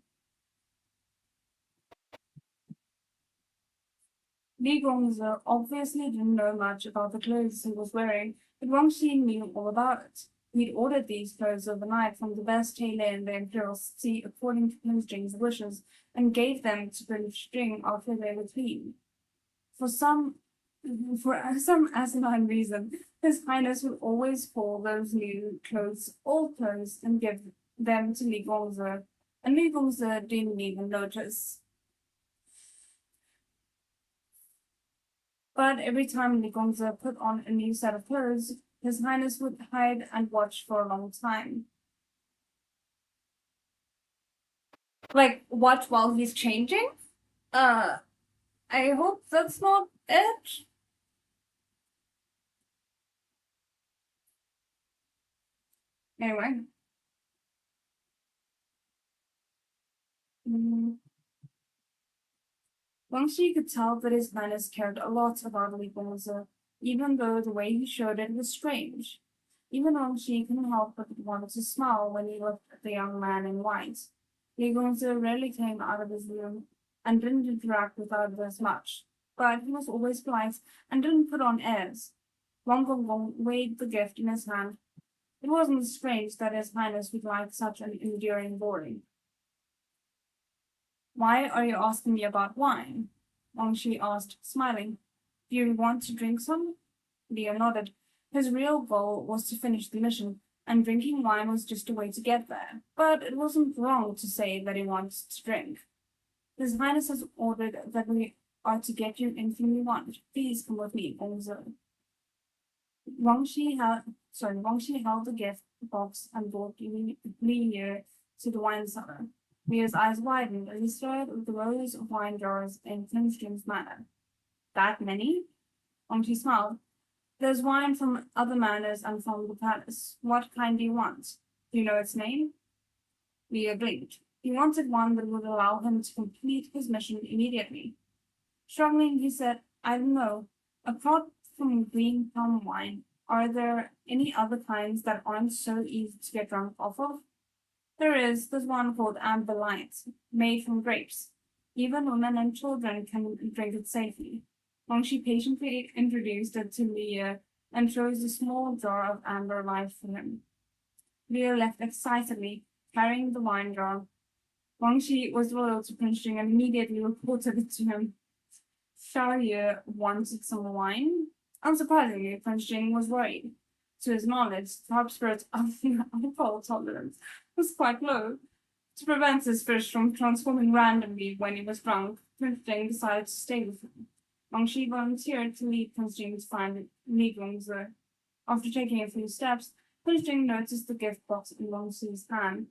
Li Gongzi obviously didn't know much about the clothes he was wearing, but Wang Xi knew all about it. He'd ordered these clothes overnight from the best tailor in the Imperial city according to Prince Jing's wishes, and gave them to Prince Jing after they were clean. For some for some asinine reason, His Highness would always call those new clothes old clothes and give them to Li Gongzi, and Li Gongzi didn't even notice. But every time Li Gongzi put on a new set of clothes, His Highness would hide and watch for a long time. Like, watch while he's changing? Uh, I hope that's not it. Anyway. Mm. Wang Shi could tell that His Highness cared a lot about Li Gongzi, even though the way he showed it was strange. Even Wang Shi couldn't help but want to smile when he looked at the young man in white. Li Gongzi rarely came out of his room and didn't interact with others much, but he was always polite and didn't put on airs. Wang Gong weighed the gift in his hand. It wasn't strange that His Highness would like such an enduring boy. Why are you asking me about wine? Wang Shi asked, smiling. Do you want to drink some? Leo nodded. His real goal was to finish the mission, and drinking wine was just a way to get there. But it wasn't wrong to say that he wanted to drink. His Highness has ordered that we are to get you anything you want. Please come with me, Gongzo. Wang Shi held the gift box and brought Liu to the wine cellar. Liu's eyes widened as he stared at the rows of wine jars in Finstream's manor. That many? Wang Shi smiled. There's wine from other manors and from the palace. What kind do you want? Do you know its name? Liu blinked. He wanted one that would allow him to complete his mission immediately. Struggling, he said, I don't know. Apart from green palm wine, are there any other kinds that aren't so easy to get drunk off of? There's one called Amber Light, made from grapes. Even women and children can drink it safely. Wangshi patiently introduced it to Liu and chose a small jar of Amber Light for him. Liu left excitedly, carrying the wine jar. Wangshi was loyal to Prince Jing and immediately reported it to him. Xiaoyu wanted some wine. Unsurprisingly, Prince Jing was worried. To his knowledge, the top spirit's alcohol tolerance was quite low. To prevent his fish from transforming randomly when he was drunk, Prince Jing decided to stay with him. Wangshi volunteered to lead Prince Jing to find Nigongzi. After taking a few steps, Prince Jing noticed the gift box in Wangxi's hand.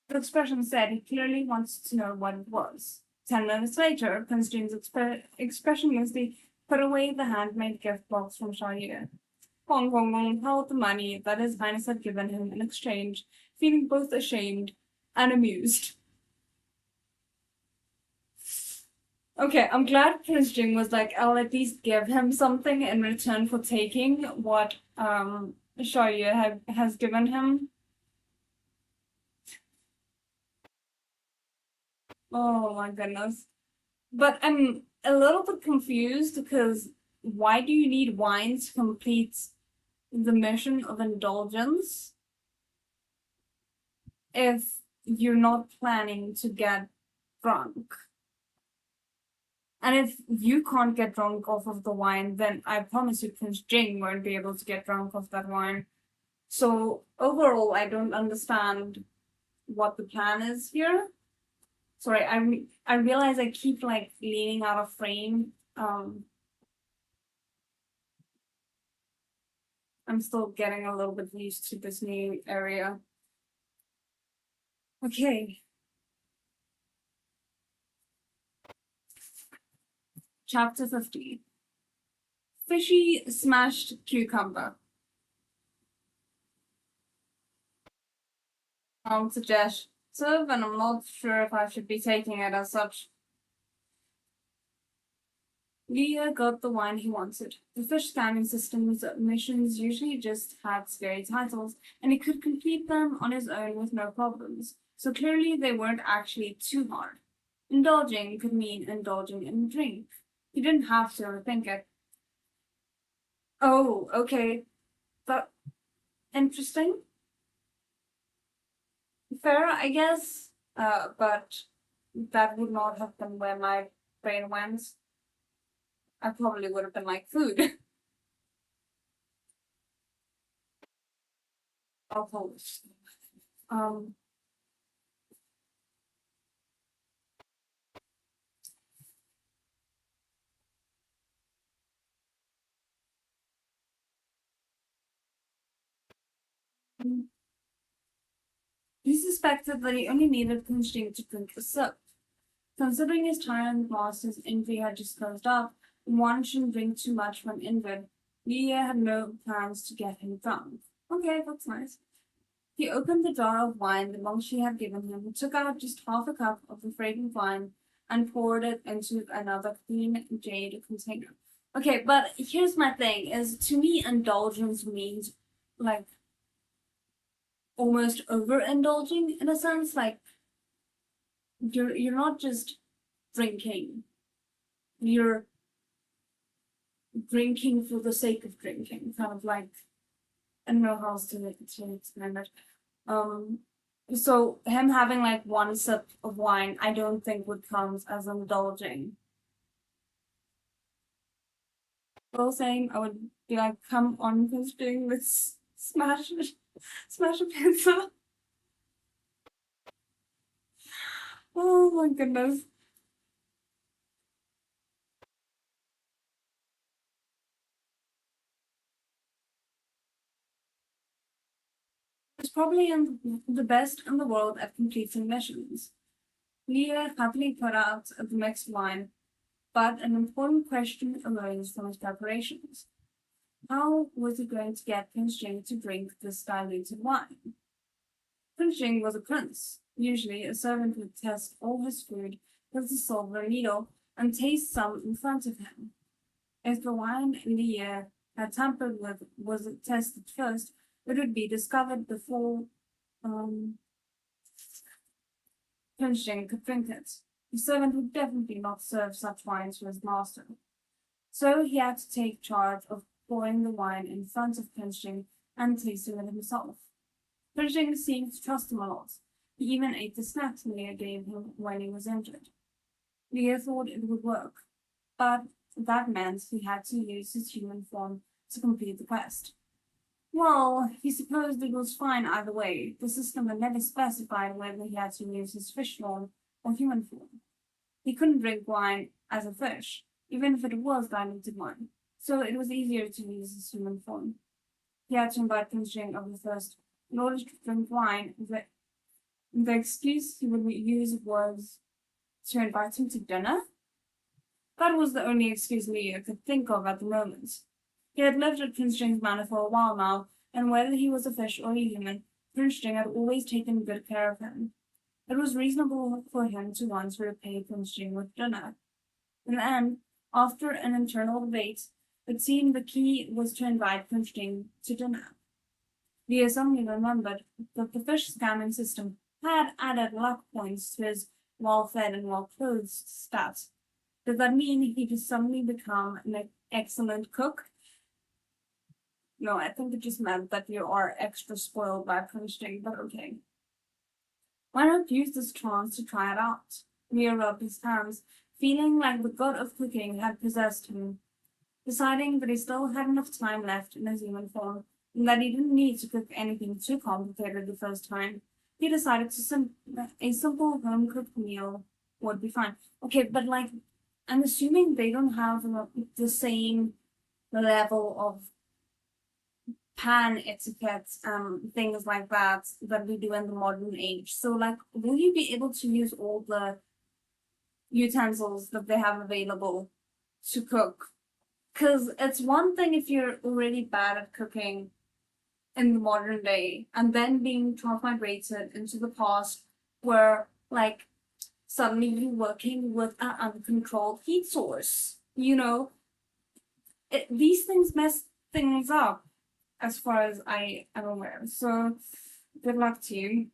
The expression said he clearly wanted to know what it was. 10 minutes later, Prince Jing's expressionlessly put away the handmade gift box from Xiaoyu. Hong Kong held the money that His Highness had given him in exchange, feeling both ashamed and amused. Okay, I'm glad Prince Jing was like, I'll at least give him something in return for taking what Xiaoyu has given him. Oh my goodness. But I'm a little bit confused because why do you need wine to complete the mission of indulgence if you're not planning to get drunk? And if you can't get drunk off of the wine, then I promise you Prince Jing won't be able to get drunk off that wine. So overall, I don't understand what the plan is here. Sorry, I realize I keep like leaning out of frame. I'm still getting a little bit used to this new area. Okay. Chapter 50. Fishy smashed cucumber. Suggestive, and I'm not sure if I should be taking it as such. Leah got the wine he wanted. The fish scanning system's missions usually just had scary titles, and he could complete them on his own with no problems. So clearly they weren't actually too hard. Indulging could mean indulging in drink. You didn't have to overthink it. Oh, okay. But interesting. Fair, I guess. But that would not have been where my brain went. I probably would have been like food. Alcohol. Um. He suspected that he only needed Kunstring to drink the sip. Considering his Tyrant master's envy had just closed up, one shouldn't drink too much when injured. Leah had no plans to get him drunk. Okay, that's nice. He opened the jar of wine the monk she had given him, took out just half a cup of the fragrant wine, and poured it into another clean jade container. Okay, but here's my thing, is to me indulgence means like almost overindulging in a sense, like you're not just drinking. You're drinking for the sake of drinking, kind of like I don't know how else to explain it. So him having like one sip of wine, I don't think would count as indulging. All saying I would be like, come on, considering this smash a pizza. Oh my goodness. It's probably the best in the world at completing missions. Leah happily put out the mixed wine, but an important question arose from his preparations. How was he going to get Prince Jing to drink this diluted wine? Prince Jing was a prince. Usually, a servant would test all his food with a silver needle and taste some in front of him. If the wine Leah had tampered with was tested first, it would be discovered before um, Prince Jing could drink it. The servant would definitely not serve such wine to his master. So he had to take charge of pouring the wine in front of Prince Jing and tasting it himself. Prince Jing seemed to trust him a lot. He even ate the snacks Leah gave him when he was injured. Leah thought it would work, but that meant he had to use his human form to complete the quest. Well, he supposed it was fine either way. The system had never specified whether he had to use his fish form or human form. He couldn't drink wine as a fish, even if it was diluted wine, so it was easier to use his human form. He had to invite Prince Jing of the First in order to drink wine. The excuse he would use was to invite him to dinner. That was the only excuse Leah could think of at the moment. He had lived at Prince Jing's manor for a while now, and whether he was a fish or a human, Prince Jing had always taken good care of him. It was reasonable for him to want to repay Prince Jing with dinner. In the end, after an internal debate, it seemed the key was to invite Prince Jing to dinner. Leah suddenly remembered that the fish scamming system had added luck points to his well-fed and well-clothed stats. Does that mean he just suddenly become an excellent cook? No, I think it just meant that you are extra spoiled by Prince Jing, but okay. Why not use this chance to try it out? Leah rubbed his hands, feeling like the god of cooking had possessed him. Deciding that he still had enough time left in his human form, and that he didn't need to cook anything too complicated the first time, he decided a simple home-cooked meal would be fine. Okay, but like, I'm assuming they don't have the same level of pan etiquette, things like that we do in the modern age. So, like, will you be able to use all the utensils that they have available to cook? Because it's one thing if you're already bad at cooking in the modern day and then being migrated into the past where, like, suddenly you're working with an uncontrolled heat source. These things mess things up as far as I am aware. So, good luck to you.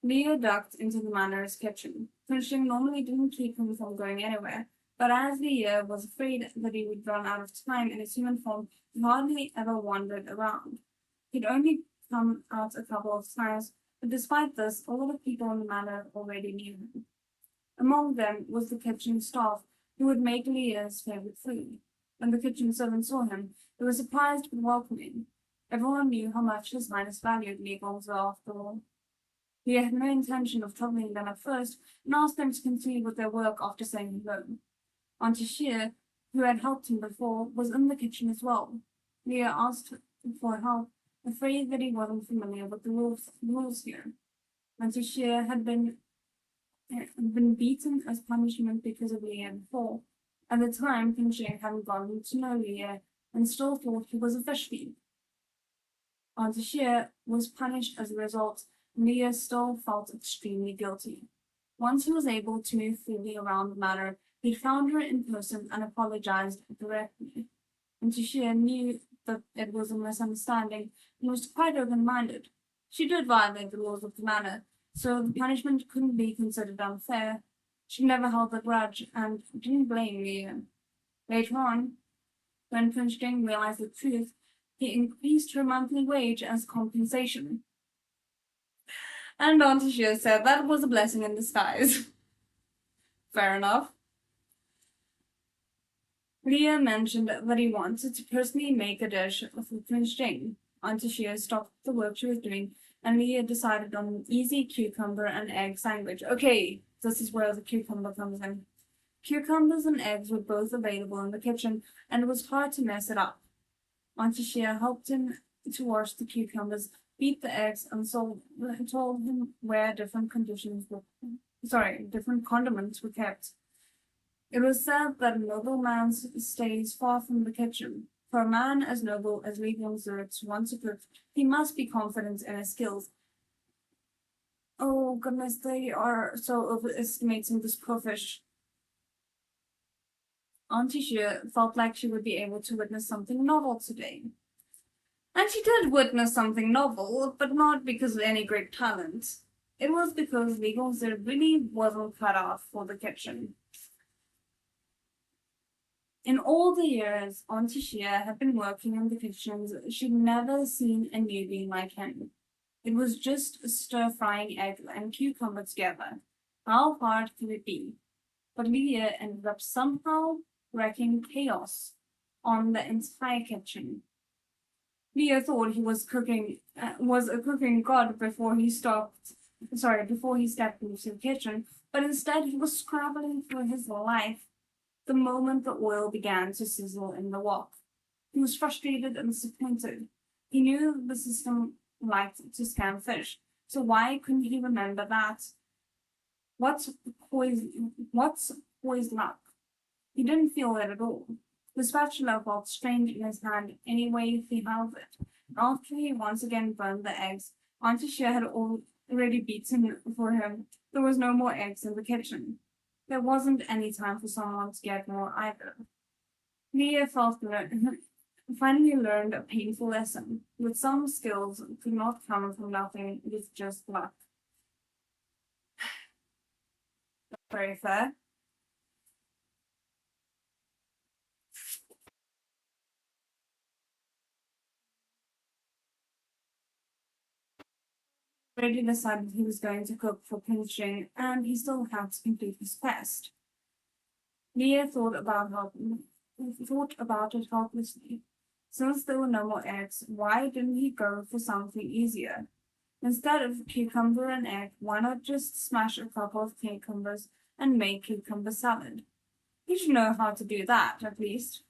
Leo ducked into the manor's kitchen. Finishing normally didn't keep him from going anywhere, but as Leo was afraid that he would run out of time in his human form, he hardly ever wandered around. He'd only come out a couple of times, but despite this, all the people in the manor already knew him. Among them was the kitchen staff, who would make Leo's favorite food. When the kitchen servants saw him, they were surprised but welcoming. Everyone knew how much His Highness valued Legals after all. He had no intention of troubling them at first, and asked them to continue with their work after saying hello. Auntie Shear, who had helped him before, was in the kitchen as well. Leah asked for help, afraid that he wasn't familiar with the rules here. Auntie Shear had been beaten as punishment because of Leah before. At the time, Pincher hadn't gotten to know Leah and still thought he was a fish thief. Auntie Shear was punished as a result, and Leah still felt extremely guilty. Once he was able to move freely around the manor, he found her in person and apologized directly. Auntie Shear knew that it was a misunderstanding and was quite open-minded. She did violate the laws of the manor, so the punishment couldn't be considered unfair. She never held a grudge and didn't blame Leah. Later on, when Prince Jing realized the truth, he increased her monthly wage as compensation. And Auntie Shia said that was a blessing in disguise. Fair enough. Leah mentioned that he wanted to personally make a dish for Prince Jane. Auntie Shia stopped the work she was doing, and Leah decided on an easy cucumber and egg sandwich. Okay, this is where the cucumber comes in. Cucumbers and eggs were both available in the kitchen, and it was hard to mess it up. Auntie Shia helped him to wash the cucumbers, beat the eggs, and told him where different condiments were kept. It was said that a nobleman stays far from the kitchen. For a man as noble as Regan Zertz once a cook, he must be confident in his skills. Oh goodness, they are so overestimating this poor fish. Auntie Shia felt like she would be able to witness something novel today. And she did witness something novel, but not because of any great talent. It was because Regan Zert really wasn't cut out for the kitchen. In all the years Auntie Shia had been working in the kitchens, she'd never seen a newbie like him. It was just stir-frying egg and cucumber together. How hard could it be? But Leah ended up somehow wreaking chaos on the entire kitchen. Leah thought he was a cooking god before he stepped into the kitchen, but instead he was scrabbling for his life the moment the oil began to sizzle in the wok. He was frustrated and disappointed. He knew the system liked to scan fish, so why couldn't he remember that? What's poised luck? He didn't feel it at all. The spatula felt strange in his hand anyway he held it. After he once again burned the eggs, Auntie Shea had already beaten for him. There was no more eggs in the kitchen. There wasn't any time for someone to get more either. Leah finally learned a painful lesson. With some skills could not come from nothing, it is just luck. Very fair. Already decided he was going to cook for pinching, and he still had to complete his quest. Leah thought about it helplessly. Since there were no more eggs, why didn't he go for something easier? Instead of cucumber and egg, why not just smash a couple of cucumbers and make cucumber salad? He should know how to do that, at least.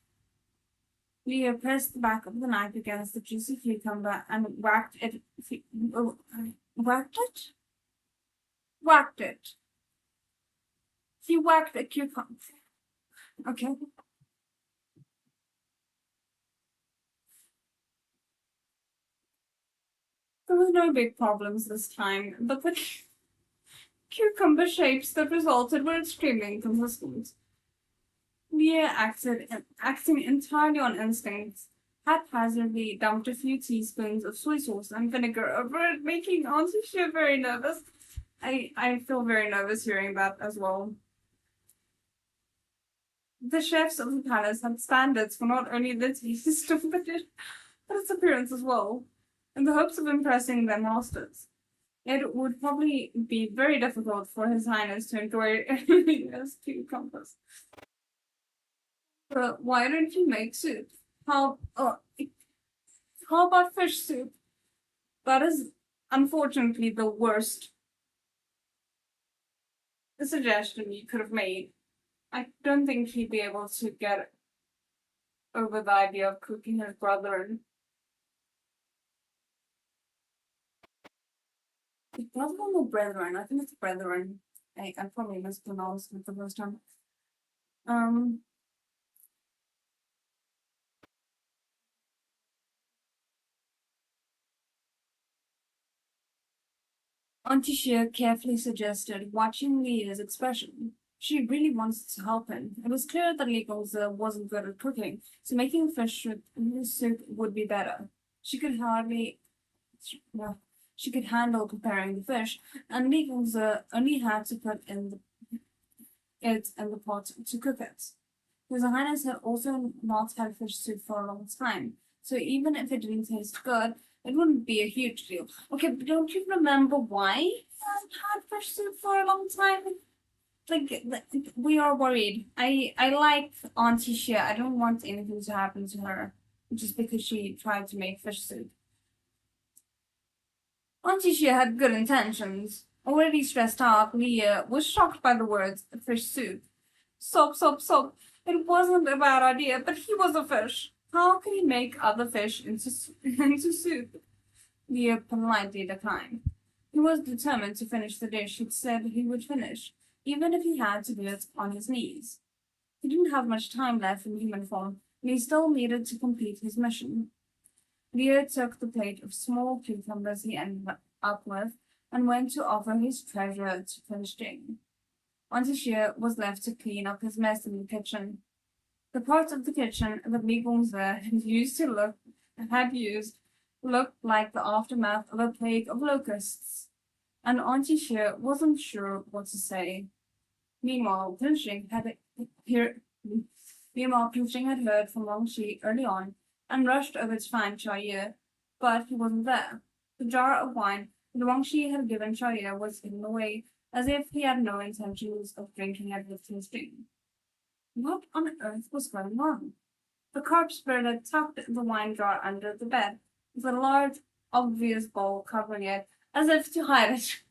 Leah pressed the back of the knife against the juicy cucumber and whacked it. Whacked it? Whacked it. He whacked a cucumber. Okay. There were no big problems this time, but the cucumber shapes that resulted were extremely inconsistent. Leah acting entirely on instincts, haphazardly dumped a few teaspoons of soy sauce and vinegar over it, making Auntie Shea very nervous. I feel very nervous hearing that as well. The chefs of the palace had standards for not only the taste of the dish, but its appearance as well, in the hopes of impressing their masters. It would probably be very difficult for His Highness to enjoy Leah's cucumbers. But why don't you make soup? How about fish soup? That is unfortunately the worst suggestion you could have made. I don't think he'd be able to get over the idea of cooking his brother. His brother or brethren? I think it's brethren. I probably mispronounced it the first time. Um, Auntie Shea carefully suggested watching Leah's expression. She really wanted to help him. It was clear that Lego's wasn't good at cooking, so making fish soup would be better. She could hardly, well, she could handle preparing the fish, and Lego's only had to put it in the pot to cook it. His Highness had also not had fish soup for a long time, so even if it didn't taste good, it wouldn't be a huge deal. Okay, but don't you remember why he hadn't had fish soup for a long time? We are worried. I like Auntie Shia. I don't want anything to happen to her just because she tried to make fish soup. Auntie Shia had good intentions. Already stressed out, Leah was shocked by the words fish soup. Soap, soap, soap. It wasn't a bad idea, but he was a fish. How could he make other fish into, into soup? Leah politely declined. He was determined to finish the dish he'd said he would finish, even if he had to do it on his knees. He didn't have much time left in human form, and he still needed to complete his mission. Leah took the plate of small cucumbers he ended up with and went to offer his treasure to Prince Jing. Auntie Shia was left to clean up his mess in the kitchen. The part of the kitchen that Li Gongzi had used looked like the aftermath of a plague of locusts, and Auntie Shia wasn't sure what to say. Meanwhile, Prince Jing had heard from Wang Shi early on and rushed over to find Chao Ye, but he wasn't there. The jar of wine that Wang Shi had given Chao Ye was hidden away, as if he had no intentions of drinking it with his drink. What on earth was going on? The corpse bird had tucked the wine jar under the bed, with a large, obvious bowl covering it, as if to hide it.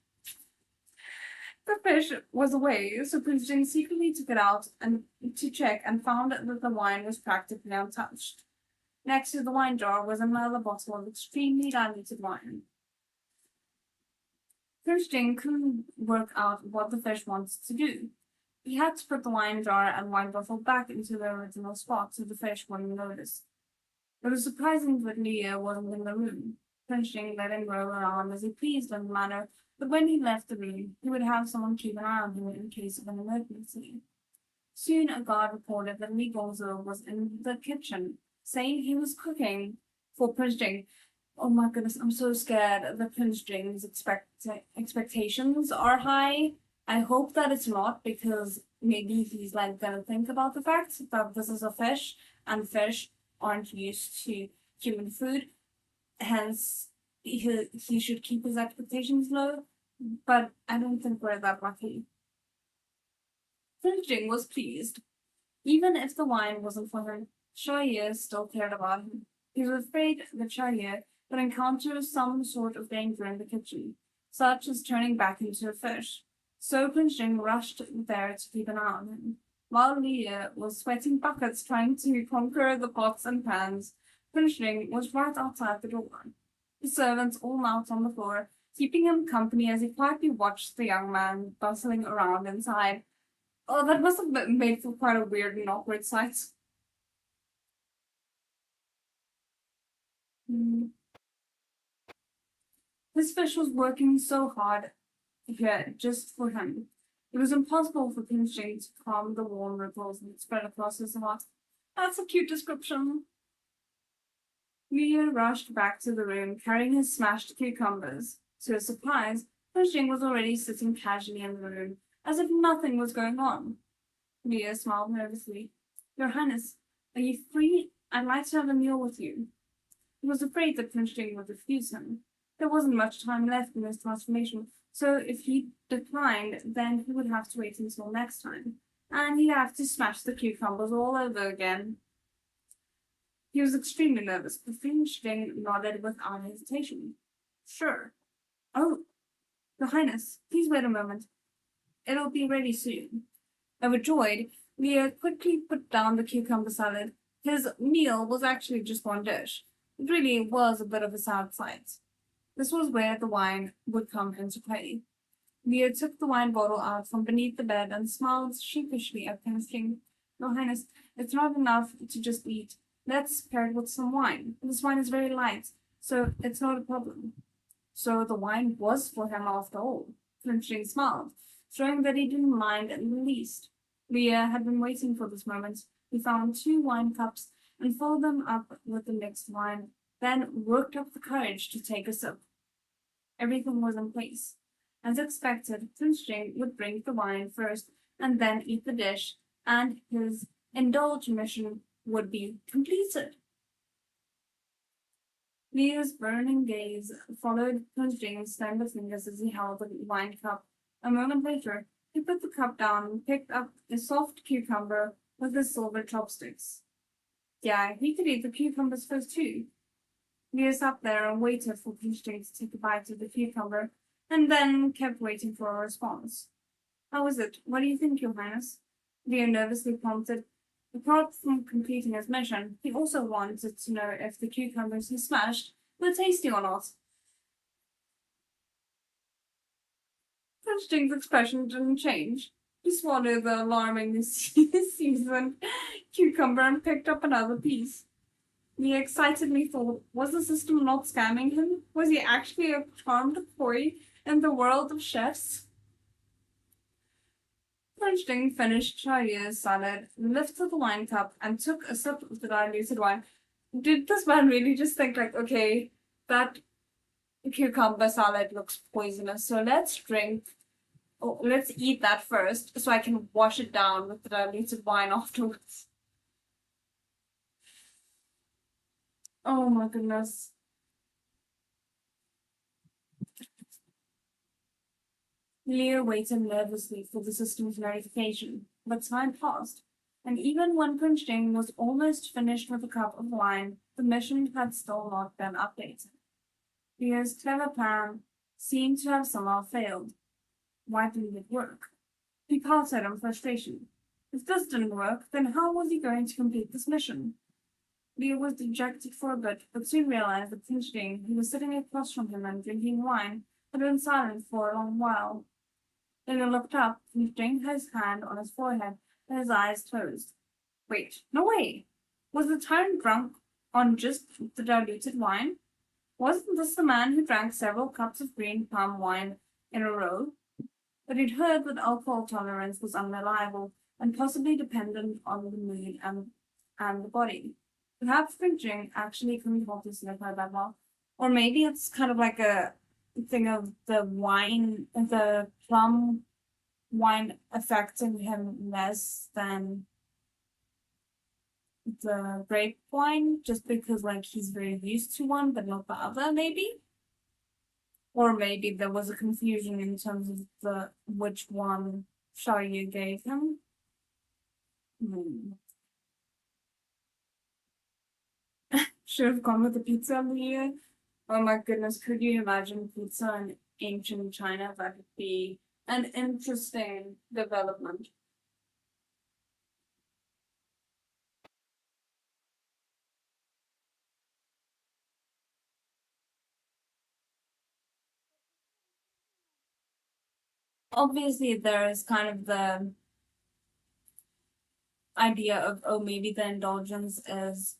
The fish was away, so Prince Jing secretly took it out and to check and found that the wine was practically untouched. Next to the wine jar was another bottle of extremely diluted wine. Prince Jing couldn't work out what the fish wanted to do. He had to put the wine jar and wine bottle back into their original spot so the fish wouldn't notice. It was surprising that Leah wasn't in the room. Prince Jing let him roll around as he pleased in the manner that when he left the room, he would have someone keep an eye on him in case of an emergency. Soon a guard reported that Li Gongzi was in the kitchen, saying he was cooking for Prince Jing. Oh my goodness, I'm so scared that Prince Jing's expectations are high. I hope that it's not, because maybe he's gonna think about the fact that this is a fish and fish aren't used to human food. Hence, he should keep his expectations low, but I don't think we're that lucky. Prince Jing was pleased. Even if the wine wasn't for him, Xiaoye still cared about him. He was afraid that Xiaoye would encounter some sort of danger in the kitchen, such as turning back into a fish. So Prince Jing rushed there to keep an eye on him. While Leah was sweating buckets trying to conquer the pots and pans, Prince Jing was right outside the door. The servants all knelt on the floor, keeping him company as he quietly watched the young man bustling around inside. Oh, that must have made for quite a weird and awkward sight. This fish was working so hard here just for him. It was impossible for Prince Jing to calm the warm ripples that spread across his heart. That's a cute description. Leah rushed back to the room, carrying his smashed cucumbers. To his surprise, Prince Jing was already sitting casually in the room, as if nothing was going on. Leah smiled nervously. Your Highness, are you free? I'd like to have a meal with you. He was afraid that Prince Jing would refuse him. There wasn't much time left in his transformation, so if he declined, then he would have to wait until next time, and he'd have to smash the cucumbers all over again. He was extremely nervous, but Prince Jing nodded without hesitation. Sure. Oh, Your Highness, please wait a moment. It'll be ready soon. Overjoyed, Leah quickly put down the cucumber salad. His meal was actually just one dish. It really was a bit of a sad sight. This was where the wine would come into play. Leah took the wine bottle out from beneath the bed and smiled sheepishly at Prince Jing. Your Highness, it's not enough to just eat. Let's pair it with some wine. This wine is very light, so it's not a problem. So the wine was for him after all. Prince Jing smiled, showing that he didn't mind in the least. Leah had been waiting for this moment. He found 2 wine cups and filled them up with the mixed wine, then worked up the courage to take a sip. Everything was in place. As expected, Prince Jing would drink the wine first and then eat the dish, and his indulge mission would be completed. Leah's burning gaze followed Prince Jing's slender fingers as he held the wine cup. A moment later, He put the cup down and picked up a soft cucumber with his silver chopsticks. Yeah, he could eat the cucumbers first too. Leo sat there and waited for Pinchling to take a bite of the cucumber, and then kept waiting for a response. How is it? What do you think, Your Highness? Leo nervously prompted. Apart from completing his mission, he also wanted to know if the cucumbers he smashed were tasty or not. Pinchling's expression didn't change. He swallowed the alarmingly seasoned cucumber and picked up another piece. He excitedly thought, was the system not scamming him? Was he actually a charmed boy in the world of chefs? Pinchling finished Charlier's salad, lifted the wine cup, and took a sip of the diluted wine. Did this man really just think, like, okay, that cucumber salad looks poisonous, so let's eat that first so I can wash it down with the diluted wine afterwards. Oh my goodness. Leo waited nervously for the system's notification, but time passed, and even when Pinchling was almost finished with a cup of wine, the mission had still not been updated. Leo's clever plan seemed to have somehow failed. Why didn't it work? He pouted in frustration. If this didn't work, then how was he going to complete this mission? Leo was dejected for a bit, but soon realized that Pinchling, who was sitting across from him and drinking wine, had been silent for a long while. Leo looked up, Pinchling had his hand on his forehead and his eyes closed. Wait, no way! Was the Tyrant drunk on just the diluted wine? Wasn't this the man who drank several cups of green palm wine in a row? But he'd heard that alcohol tolerance was unreliable and possibly dependent on the mood and the body. Perhaps Pinchling actually couldn't hold his liquor that well. Or maybe it's kind of like a thing of the wine, the plum wine affecting him less than the grape wine, just because like he's very used to one but not the other, maybe. Or maybe there was a confusion in terms of which one Xiaoyu gave him. Should have gone with the pizza Leo. Oh my goodness, could you imagine pizza in ancient China? That would be an interesting development. Obviously, there is kind of the idea of, oh, maybe the indulgence is,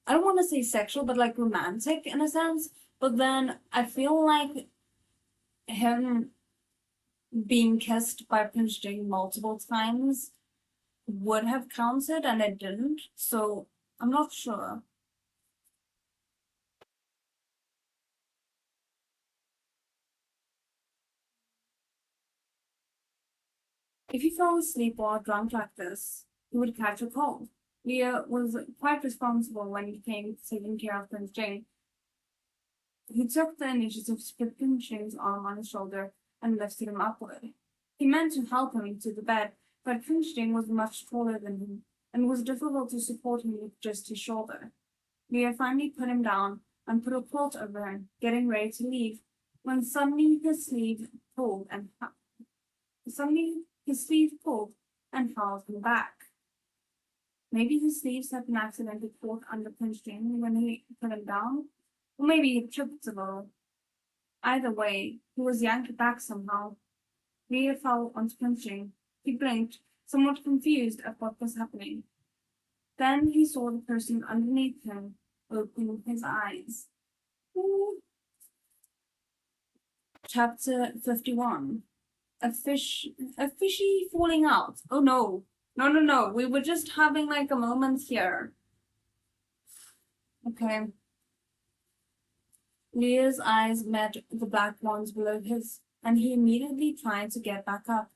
I don't want to say sexual, but like romantic in a sense. But then I feel like him being kissed by Prince Jing multiple times would have counted, and it didn't. So I'm not sure. If you fell asleep or drunk like this, you would catch a cold. Leah was quite responsible when it came to taking care of Prince Jing. He took the initiative to put Prince Jing's arm on his shoulder and lifted him upward. He meant to help him into the bed, but Prince Jing was much taller than him, and it was difficult to support him with just his shoulder. Leah finally put him down and put a quilt over him, getting ready to leave, when suddenly his sleeve pulled and held him back. Maybe his sleeves had been accidentally caught under Pinchlin when he put him down, or maybe he tripped a little. Either way, he was yanked back somehow. Leah fell onto Pinchlin. He blinked, somewhat confused at what was happening. Then he saw the person underneath him open his eyes. Ooh. Chapter 51. A fishy falling out. Oh no. No. We were just having like a moment here. Okay. Leah's eyes met the black ones below his, and he immediately tried to get back up.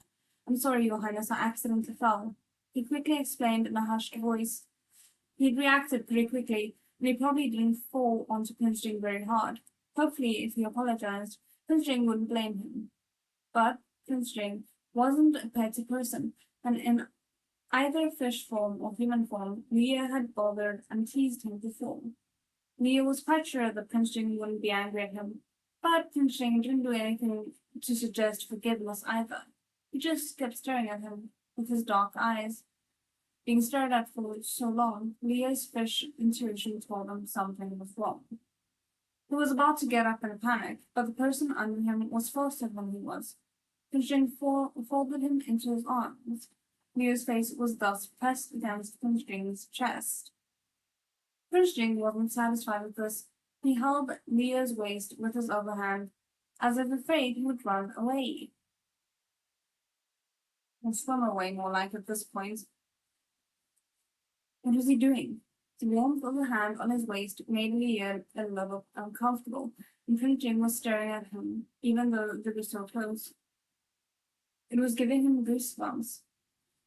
I'm sorry, Your Highness, I accidentally fell. He quickly explained in a hushed voice. He'd reacted pretty quickly, and he probably didn't fall onto Pinchlin very hard. Hopefully, if he apologized, Pinchlin wouldn't blame him. But Prince Jane wasn't a petty person, and in either fish form or human form, Leah had bothered and teased him before. Leah was quite sure that Prince Jane wouldn't be angry at him, but Prince Jane didn't do anything to suggest forgiveness either. He just kept staring at him with his dark eyes. Being stared at for so long, Leah's fish intuition told him something was wrong. He was about to get up in a panic, but the person under him was faster than he was. Prince folded him into his arms. Leo's face was thus pressed against Prince chest. Prince wasn't satisfied with this. He held Leo's waist with his other hand, as if afraid he would run away. Or swim away, more like at this point. What was he doing? The warmth of the hand on his waist made Leo a little uncomfortable, and Prince was staring at him, even though they were so close. It was giving him goosebumps.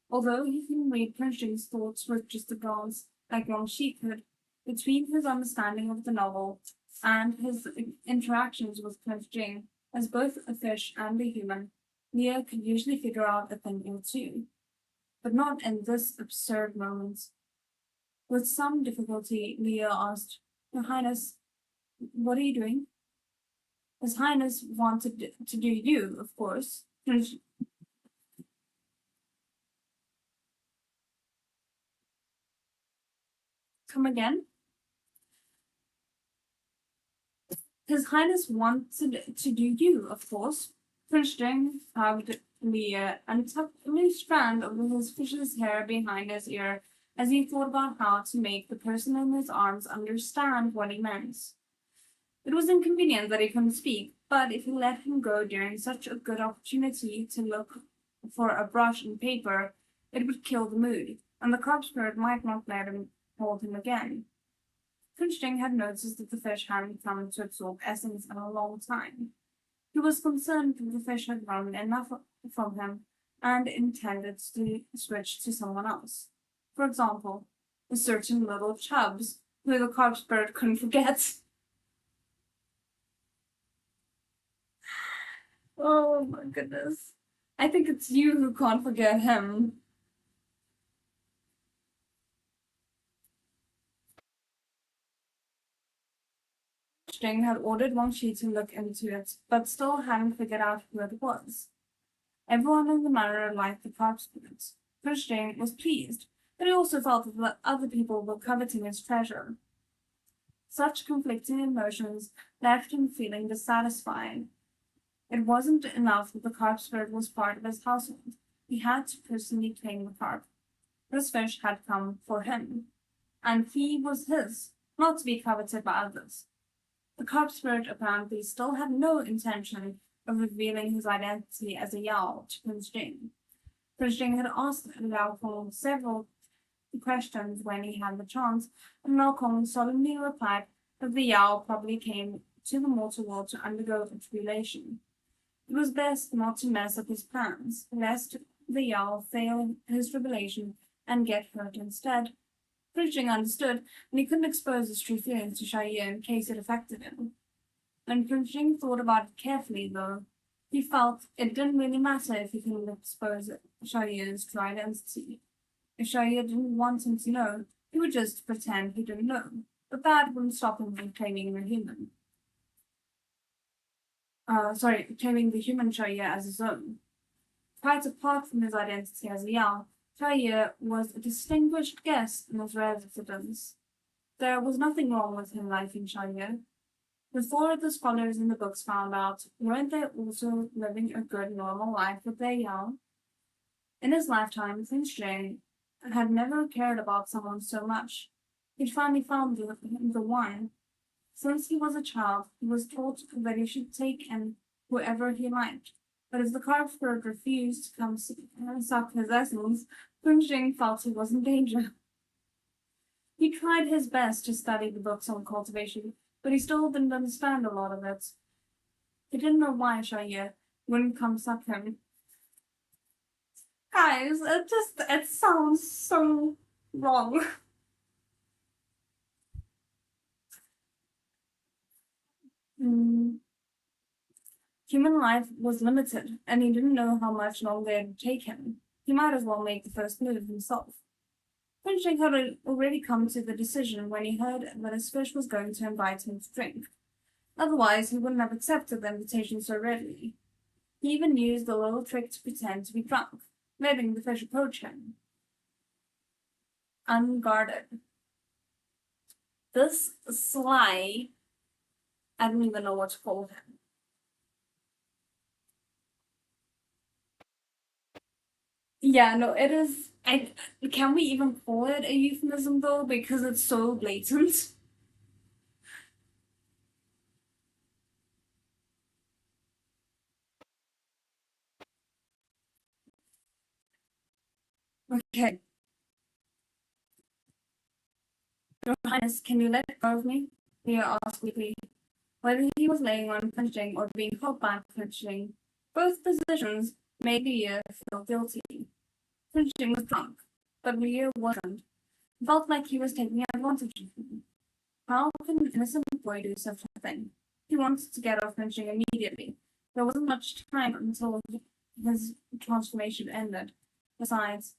Although he couldn't read Prince's thoughts with just a glance, like Long Sheep could, between his understanding of the novel and his interactions with Prince Jing, as both a fish and a human, Leo could usually figure out a thing or two. But not in this absurd moment. With some difficulty, Leo asked, Your Highness, what are you doing? His Highness wanted to do you, of course. Come again? His Highness wanted to do you, of course. Prince Jing hugged Leah and tucked a loose strand of his fish's hair behind his ear as he thought about how to make the person in his arms understand what he meant. It was inconvenient that he couldn't speak, but if he let him go during such a good opportunity to look for a brush and paper, it would kill the mood, and the carp spirit might not let him hold him again. Prince Jing had noticed that the fish hadn't come to absorb essence in a long time. He was concerned that the fish had run enough from him and intended to switch to someone else. For example, a certain little Chubbs, who the carp spirit couldn't forget. Oh my goodness. I think it's you who can't forget him. Jing had ordered Wang Shi to look into it, but still hadn't figured out who it was. Everyone in the manor liked the carp spirit. Prince Jing was pleased, but he also felt that other people were coveting his treasure. Such conflicting emotions left him feeling dissatisfied. It wasn't enough that the carp spirit was part of his household. He had to personally claim the carp. This fish had come for him, and he was his, not to be coveted by others. The carp spirit apparently still had no intention of revealing his identity as a Yao to Prince Jing. Prince Jing had asked Lao Kong several questions when he had the chance, and Lao Kong solemnly replied that the Yao probably came to the mortal world to undergo a tribulation. It was best not to mess up his plans, lest the Yao fail his tribulation and get hurt instead. Prince Jing understood, and he couldn't expose his true feelings to Shai in case it affected him. When Prince Jing thought about it carefully, though, he felt it didn't really matter if he couldn't expose Shai's true identity. If Shai didn't want him to know, he would just pretend he didn't know, but that wouldn't stop him from claiming the human. Claiming the human Shai as his own. Quite apart from his identity as a Yao, Shai was a distinguished guest in his residence. There was nothing wrong with him liking Shai. Before the scholars in the books found out, weren't they also living a good, normal life with their Yao? In his lifetime, Prince Jing had never cared about someone so much. He'd finally found the one. Since he was a child, he was taught that he should take in whoever he liked. But if the carp spirit refused to come suck his essence, Prince Jing felt he was in danger. He tried his best to study the books on cultivation, but he still didn't understand a lot of it. He didn't know why Shai wouldn't come suck him. Guys, it sounds so wrong. Human life was limited, and he didn't know how much longer it would take him. He might as well make the first move himself. Finching had already come to the decision when he heard that his fish was going to invite him to drink. Otherwise, he wouldn't have accepted the invitation so readily. He even used a little trick to pretend to be drunk, letting the fish approach him. Unguarded. This sly, I don't even know what to call him. Yeah, no, it is. Can we even call it a euphemism though? Because it's so blatant. Okay. Your Highness, can you let go of me? Leah asked quickly. Whether he was laying on punching or being held back punching, both positions made Leah feel guilty. Punching was drunk, but Leah wasn't. He felt like he was taking advantage of him. How could an innocent boy do such a thing? He wanted to get off punching immediately. There wasn't much time until his transformation ended. Besides,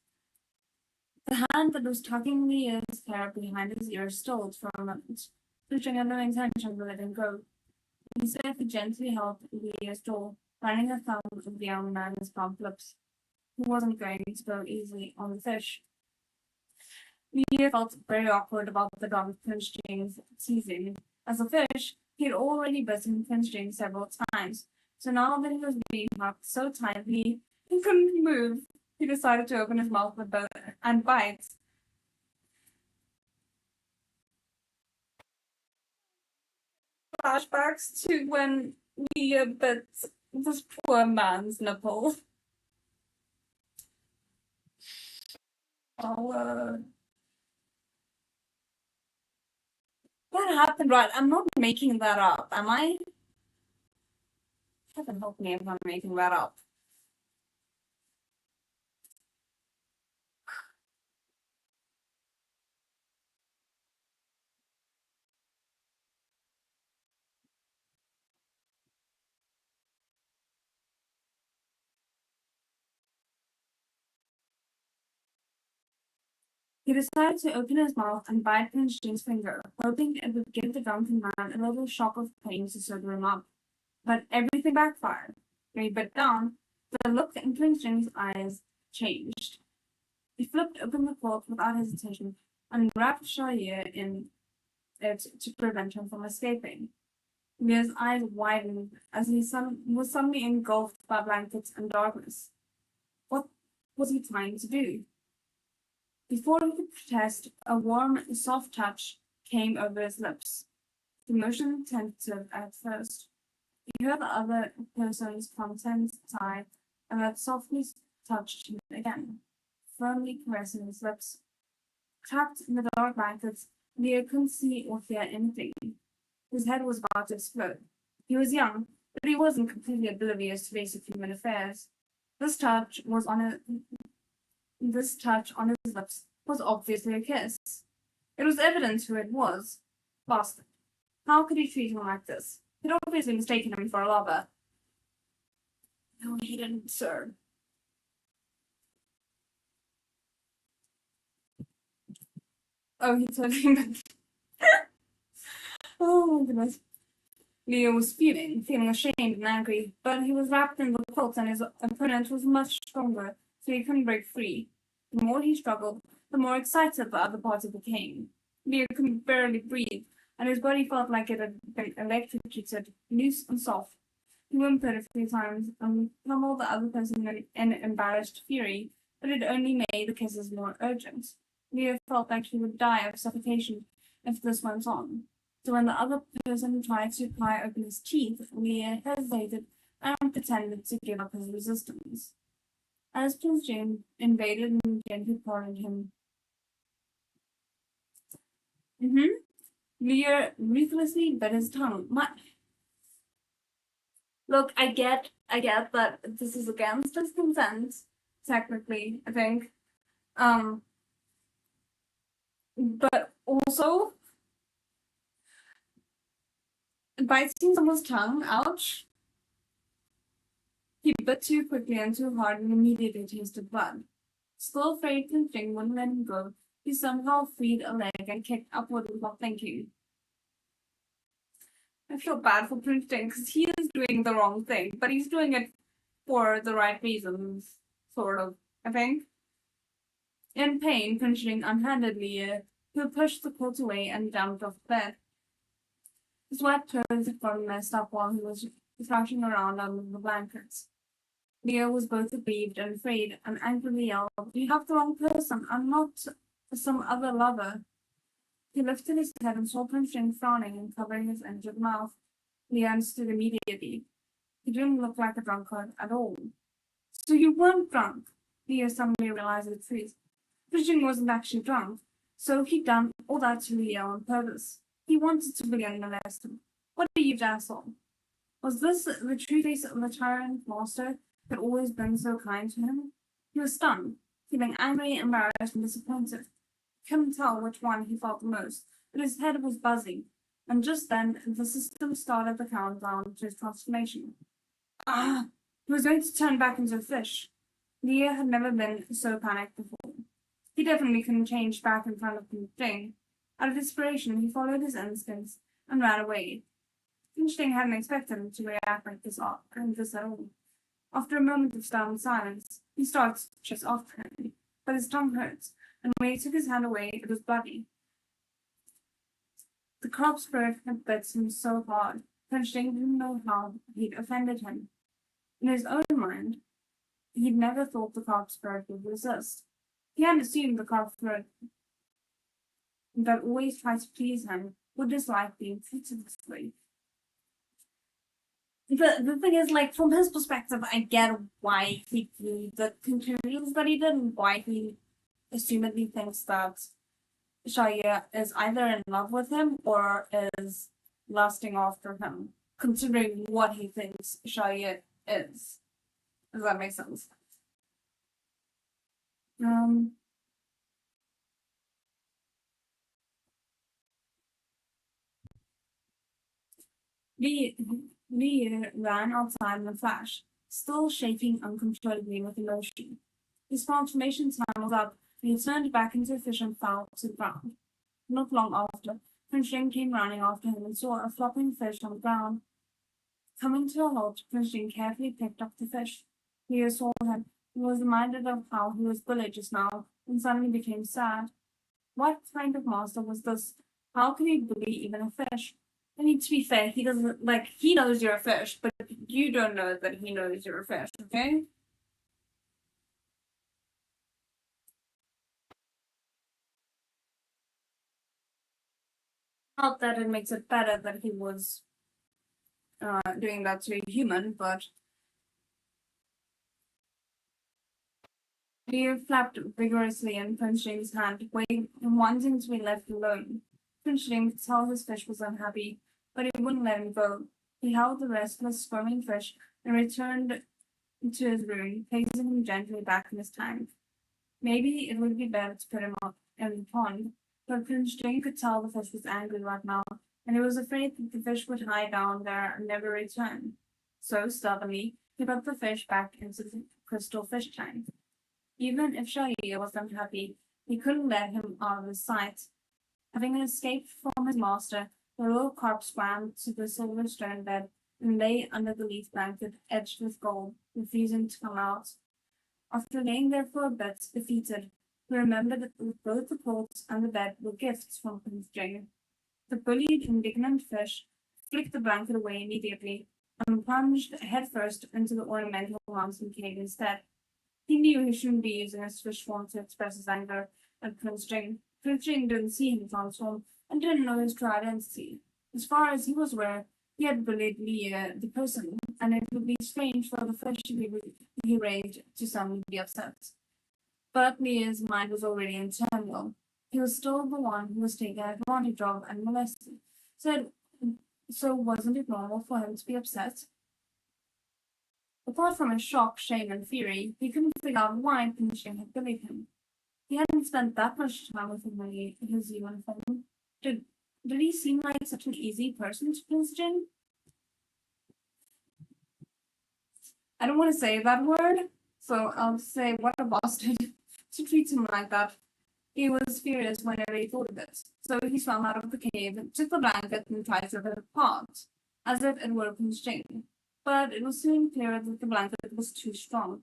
the hand that was tugging Leah's hair behind his ear stalled for a moment. Punching had no intention of letting go. Instead, he gently held Leah's jaw, running a thumb over the young man's plump lips. He wasn't going to go easily on the fish. Leah felt very awkward about the dog Finching's teasing. As a fish, he had already bitten Finching several times, so now that he was being hugged so tightly he couldn't move, he decided to open his mouth and bite. Flashbacks to when Leah bit this poor man's nipple. Oh, that happened, right? I'm not making that up, am I? Heaven help me if I'm making that up. He decided to open his mouth and bite Finching's finger, hoping it would give the drunken man a little shock of pain to sober him up. But everything backfired. When he bit down, the look in Finching's eyes changed. He flipped open the cork without hesitation and wrapped Shahir in it to prevent him from escaping. Mir's eyes widened as he was suddenly engulfed by blankets and darkness. What was he trying to do? Before he could protest, a warm, soft touch came over his lips. The motion tentative at first. He heard the other person's content sigh, and then softly touched him again, firmly caressing his lips. Trapped in the dark blankets, Leo couldn't see or hear anything. His head was about to explode. He was young, but he wasn't completely oblivious to basic human affairs. This touch was on a This touch on his lips was obviously a kiss. It was evident who it was. Bastard. How could he treat him like this? He'd obviously mistaken him for a lover. No, he didn't, sir. Oh, he told him. Oh, my goodness. Leo was feeling ashamed and angry, but he was wrapped in the quilt and his opponent was much stronger, so he couldn't break free. The more he struggled, the more excited the other party became. Leo could barely breathe, and his body felt like it had been electrocuted, loose and soft. He whimpered a few times and pummeled the other person in embarrassed fury, but it only made the kisses more urgent. Leo felt like he would die of suffocation if this went on. So when the other person tried to pry open his teeth, Leo hesitated and pretended to give up his resistance. As Prince James invaded and gently prodded him. Leo ruthlessly bit his tongue. Look, I get that this is against his consent, technically, I think. But also, biting someone's tongue, ouch. He bit too quickly and too hard and immediately tasted blood. Still afraid Pinching wouldn't let him go, he somehow freed a leg and kicked upward without thinking. I feel bad for Pinching because he is doing the wrong thing, but he's doing it for the right reasons, sort of, I think. In pain, Pinching unhanded Leah, who pushed the quilt away and jumped off the bed. His wet clothes had gotten messed up while he was thrashing around under the blankets. Leah was both aggrieved and afraid, and angrily yelled, "You have the wrong person. I'm not some other lover." He lifted his head and saw Pinching frowning and covering his injured mouth. Leah understood immediately. He didn't look like a drunkard at all. "So you weren't drunk?" Leah suddenly realized the truth. Pinching wasn't actually drunk, so he'd done all that to Leah on purpose. He wanted to begin molest him. What a huge asshole. Was this the true face of the Tyrant master who had always been so kind to him? He was stunned, feeling angry, embarrassed, and disappointed. He couldn't tell which one he felt the most, but his head was buzzing, and just then the system started the countdown to his transformation. Ah! He was going to turn back into a fish. Leah had never been so panicked before. He definitely couldn't change back in front of Pinching. Out of desperation, he followed his instincts and ran away. Pinching hadn't expected him to react like this at all. After a moment of stunned silence, he started to chase after him, but his tongue hurt, and when he took his hand away, it was bloody. The crop spirit had bit him so hard, Pinching didn't know how he'd offended him. In his own mind, he'd never thought the crop spirit would resist. He had assumed the crop spirit that always tried to please him would dislike being treated this way. The thing is, like, from his perspective, I get why he drew the conclusions that he did and why he assumedly thinks that Shaya is either in love with him or is lusting after him, considering what he thinks Shaya is. Does that make sense? Lee ran outside in a flash, still shaking uncontrollably with emotion. His transformation time was up, and he turned back into a fish and fell to the ground. Not long after, Prince Jing came running after him and saw a flopping fish on the ground. Coming to a halt, Prince Jing carefully picked up the fish. Leo saw him and was reminded of how he was bullied just now, and suddenly became sad. What kind of master was this? How could he bully even a fish? I mean, to be fair, he doesn't, like, he knows you're a fish, but you don't know that he knows you're a fish, okay? Not that it makes it better that he was doing that to a human, but Leo flapped vigorously in Prince Jing's hand, waiting and wanting to be left alone. Prince Jing could tell his fish was unhappy, but he wouldn't let him go. He held the restless, squirming fish and returned to his room, placing him gently back in his tank. Maybe it would be better to put him up in the pond, but Prince Jing could tell the fish was angry right now, and he was afraid that the fish would hide down there and never return. So stubbornly, he put the fish back into the crystal fish tank. Even if Shahir was unhappy, he couldn't let him out of his sight. Having escaped from his master, the little carp swam to the silver stone bed and lay under the leaf blanket edged with gold, refusing to come out. After laying there for a bit, defeated, he remembered that both the quilt and the bed were gifts from Prince Jing. The bullied, indignant fish flicked the blanket away immediately and plunged headfirst into the ornamental mountain cave instead. He knew he shouldn't be using his fish form to express his anger at Prince Jing. Prince Jing didn't see him transform and didn't know his true identity. As far as he was aware, he had bullied Leah, the person, and it would be strange for the fish he raised to suddenly be upset. But Leah's mind was already in turmoil. He was still the one who was taken advantage of and molested. So wasn't it normal for him to be upset? Apart from his shock, shame, and fury, he couldn't figure out why Prince Jing had bullied him. He hadn't spent that much time with him in his uniform. Did he seem like such an easy person to Prince Jing? I don't want to say that word, so I'll say what a bastard to treat him like that. He was furious whenever he thought of it, so he swam out of the cave, took the blanket, and tried to rip it apart, as if it were constrained. But it was soon clear that the blanket was too strong.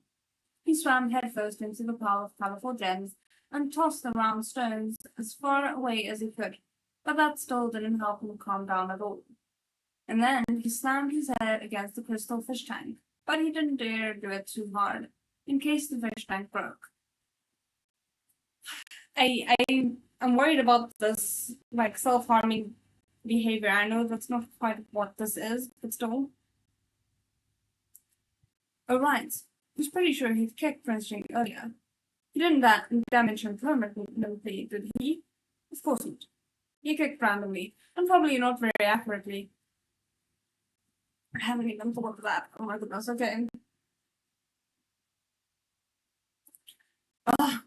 He swam headfirst into the pile of colorful gems and tossed the round stones as far away as he could, but that still didn't help him calm down at all. And then he slammed his head against the crystal fish tank, but he didn't dare do it too hard, in case the fish tank broke. I'm worried about this like self-harming behavior. I know that's not quite what this is, but still. Oh right. I was pretty sure he'd kicked Prince Jing earlier. He didn't damage him permanently, did he? Of course not. He kicked randomly, and probably not very accurately. I haven't even thought of that. Oh my goodness, okay. Ugh,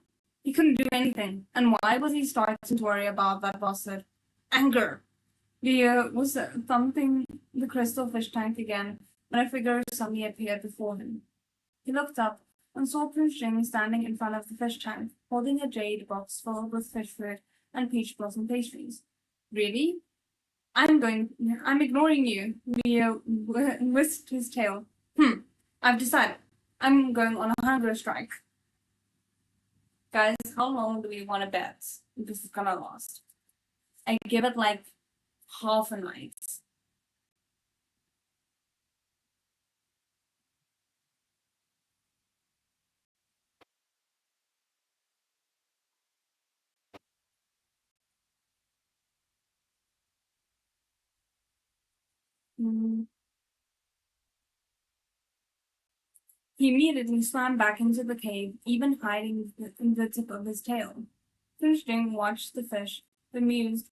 he couldn't do anything. And why was he starting to worry about that bastard? Anger. Leo was thumping the crystal fish tank again when a figure suddenly appeared before him. He looked up and saw Prince Jing standing in front of the fish tank, holding a jade box filled with fish food and peach blossom pastries. Really? I'm ignoring you. Leo whisked his tail. I've decided. I'm going on a hunger strike. Guys, how long do we want to bet this is gonna last? I give it like half a night. Mm. He immediately swam back into the cave, even hiding the tip of his tail. Fish Ding watched the fish, bemused.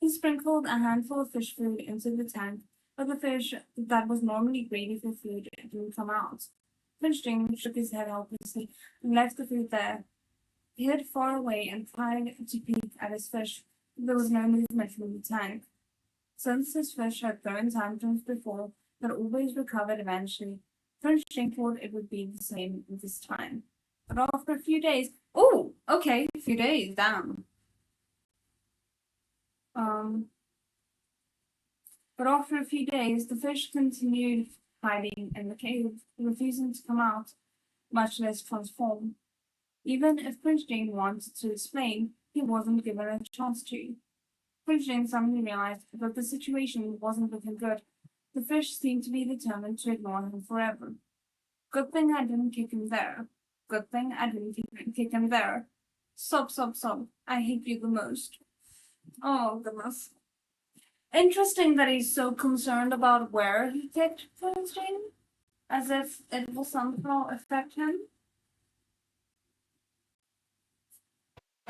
He sprinkled a handful of fish food into the tank, but the fish that was normally greedy for food didn't come out. Fish Ding shook his head helplessly and left the food there. He hid far away and tried to peek at his fish, but there was no movement from the tank. Since his fish had thrown tantrums before, but always recovered eventually, Frenching thought it would be the same this time. But after a few days, oh, okay, a few days, damn. Um, but after a few days, the fish continued hiding in the cave, refusing to come out, much less transform. Even if Prince Jane wanted to explain, he wasn't given a chance to. Prince Jane suddenly realized that the situation wasn't looking good. The fish seemed to be determined to ignore him forever. Good thing I didn't kick him there. Good thing I didn't kick him there. Sob, sob, sob. I hate you the most. Oh, goodness. Interesting that he's so concerned about where he kicked Prince Jane, as if it will somehow affect him.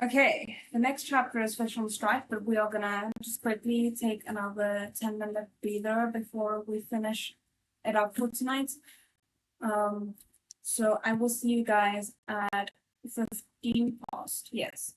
Okay, the next chapter is Fish on Strike, but we are gonna just quickly take another 10-minute breather before we finish it up for tonight. So I will see you guys at 15 past. Yes.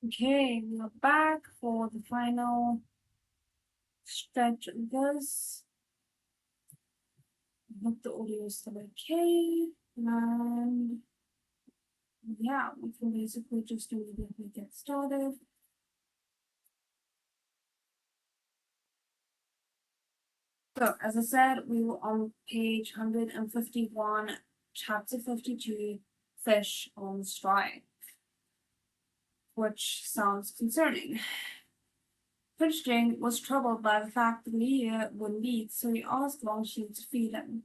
Okay, we are back for the final stretch of this. I hope the audio is still okay. And yeah, we can basically just immediately get started. So, as I said, we were on page 151, chapter 52, Fish on Strike, which sounds concerning. Fishing was troubled by the fact that Leah wouldn't eat, so he asked Longsheen to feed him.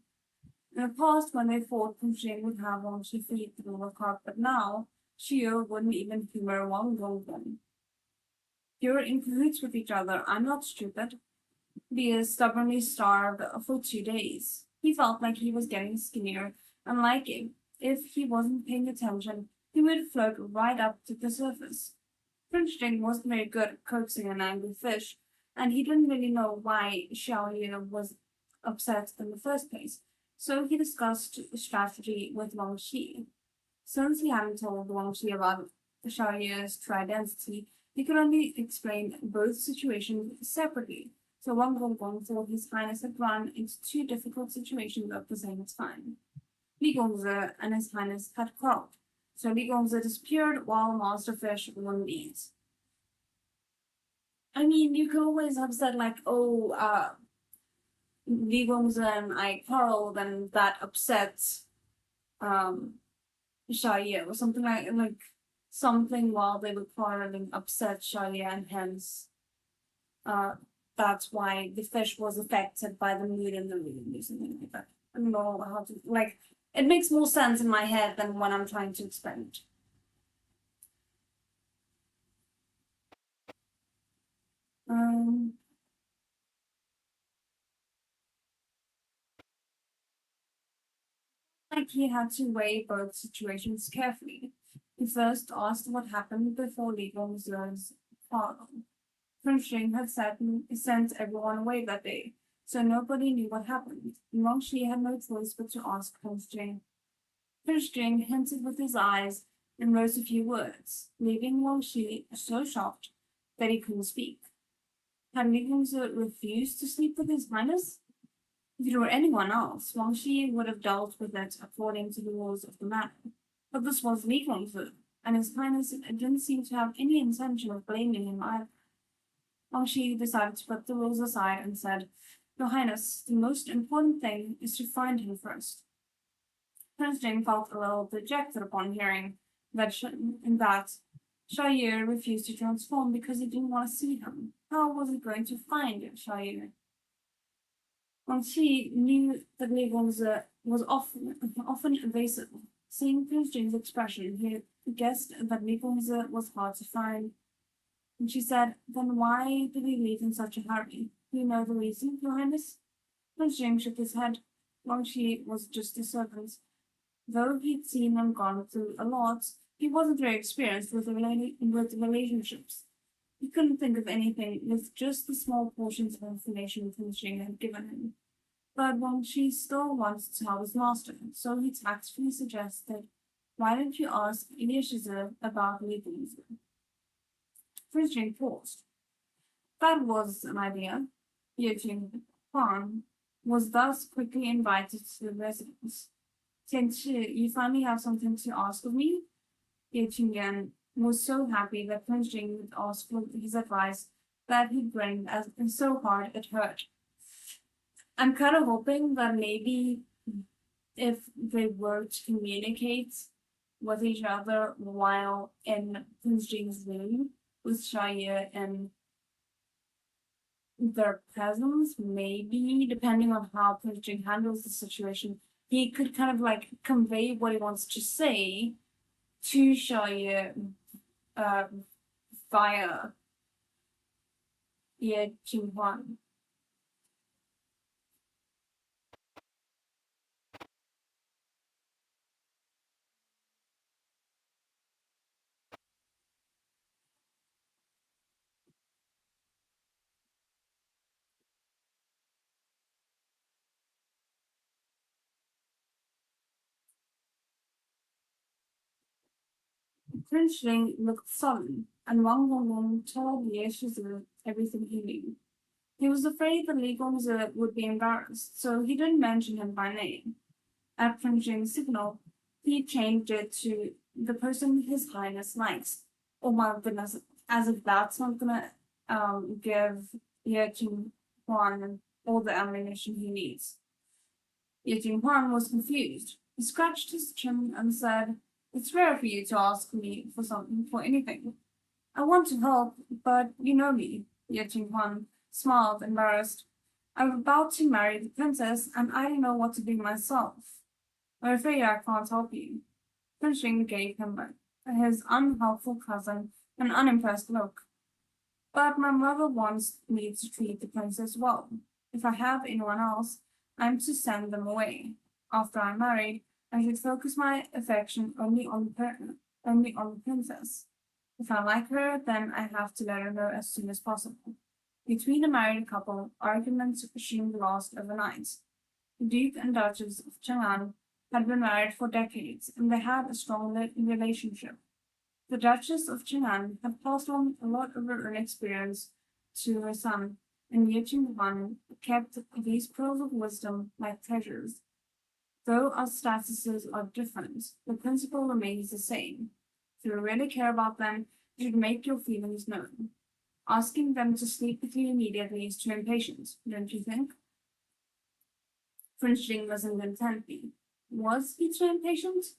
In the past, when they fought, Fishing would have Longsheen feed the little cup, but now Shio wouldn't even humor one Golden. You're in cahoots with each other. I'm not stupid. Leah stubbornly starved for 2 days. He felt like he was getting skinnier, and like if he wasn't paying attention, he would float right up to the surface. Flinching wasn't very good at coaxing an angry fish, and he didn't really know why Xiaoyu was upset in the first place, so he discussed strategy with Wang Xi. Since he hadn't told Wang Xi about Xiaoyu's true identity, he could only explain both situations separately, so Wang Gonggong thought His Highness had run into two difficult situations at the same time. Li Gongzi and His Highness had quarreled, so Li Gongzi disappeared while Master Fish wouldn't eat. I mean, you could always have said like, "Oh, Li Gongzi and I quarreled, and that upset um Xiaoye or something like something while they were quarreling upset Xiaoye, and hence uh that's why the fish was affected by the mood in the room or something like that. I don't know how to like. It makes more sense in my head than when I'm trying to explain it. Um, like he had to weigh both situations carefully. He first asked what happened before legal Missouri's father. Prince had sent everyone away that day, so nobody knew what happened. Mengshi had no choice but to ask Prince Jing. Prince Jing hinted with his eyes and wrote a few words, leaving Mengshi so shocked that he couldn't speak. Had Li Gongzi refused to sleep with his highness? If it were anyone else, Wang Shi would have dealt with it according to the rules of the manor. But this was Li Gongzi, and His Highness didn't seem to have any intention of blaming him either. Wang Shi decided to put the rules aside and said, Your Highness, the most important thing is to find him first. Prince Jing felt a little dejected upon hearing that Shire refused to transform because he didn't want to see him. How was he going to find Shire? Wang Qi knew that Li Gongzi was often evasive. Seeing Prince Jing's expression, he guessed that Li Gongzi was hard to find. And she said, Then why did he leave in such a hurry? Do you know the reason, Your Highness? Prince Jing shook his head. Wang Qi was just a servant. Though he'd seen and gone through a lot, he wasn't very experienced with relationships. He couldn't think of anything with just the small portions of information Prince Jing had given him. But Wang Qi still wanted to tell his master, so he tactfully suggested, Why don't you ask Eliashizar about Li Gongzi? Prince Jing paused. That was an idea. Yejing Huang was thus quickly invited to the residence. Tianchi, you finally have something to ask of me? Ye Qingyan was so happy that Prince Jing would ask for his advice that he grinned as so hard it hurt. I'm kind of hoping that maybe if they were to communicate with each other while in Prince Jing's room with Shaya and their presence, maybe depending on how Prince Jing handles the situation, he could kind of like convey what he wants to say to Shaya uh, via Ye Qinghuan. Prince Ling looked sullen, and Wang Dongwon told Ye Shizu everything he knew. He was afraid that Li Gongzi would be embarrassed, so he didn't mention him by name. At Prince Ling's signal, he changed it to the person His Highness likes. Oh my goodness, as if that's not gonna give Ye Jinghuan all the ammunition he needs. Ye Jinghuan was confused. He scratched his chin and said, "It's rare for you to ask me for anything. I want to help, but you know me." Ye Jinghuan smiled, embarrassed. "I'm about to marry the princess, and I don't know what to do myself. I'm afraid I can't help you." Prince Ling gave him his unhelpful cousin an unimpressed look. "But my mother wants me to treat the princess well. If I have anyone else, I'm to send them away. After I'm married, I should focus my affection only on the princess. If I like her, then I have to let her know as soon as possible." Between a married couple, arguments seemed lost overnight. The Duke and Duchess of Chang'an had been married for decades, and they had a strong relationship. The Duchess of Chang'an had passed on a lot of her own experience to her son, and Ye Jinghuan kept these pearls of wisdom like treasures. Though our statuses are different, the principle remains the same. If you really care about them, you should make your feelings known. Asking them to sleep with you immediately is too impatient, don't you think? Prince Jing listened intently. Was he too impatient?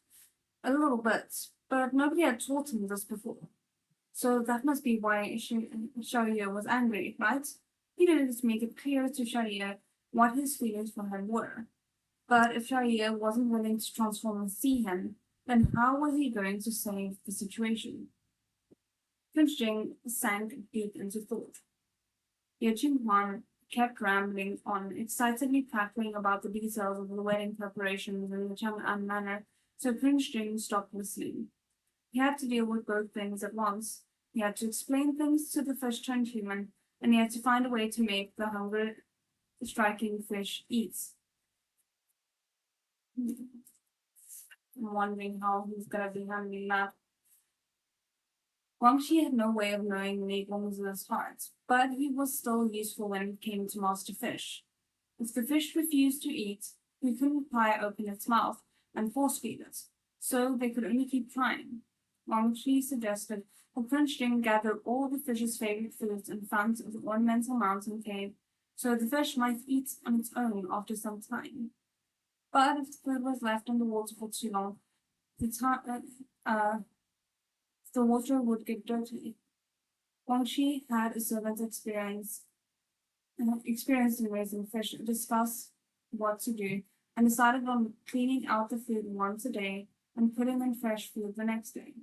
A little bit, but nobody had taught him this before. So that must be why Xiaoye was angry, right? He needed to make it clear to Xiaoye what his feelings for him were. But if Xiaoye wasn't willing to transform and see him, then how was he going to save the situation? Prince Jing sank deep into thought. Ye Jinghuan kept rambling on, excitedly prattling about the details of the wedding preparations in the Chang'an manner, so Prince Jing stopped listening. He had to deal with both things at once. He had to explain things to the fish-turned human, and he had to find a way to make the hunger-striking fish eat. I'm wondering how he's gonna be handling that. Guangxi had no way of knowing Li Gongzi's heart, but he was still useful when it came to Master Fish. If the fish refused to eat, he couldn't pry open its mouth and force-feed it, so they could only keep trying. Guangxi suggested that Prince Jing gather all the fish's favorite foods in front of the ornamental mountain cave, so the fish might eat on its own after some time. But if the food was left in the water for too long, the water would get dirty. Guangxi had a servant experienced in raising fish, discussed what to do, and decided on cleaning out the food once a day and putting in fresh food the next day.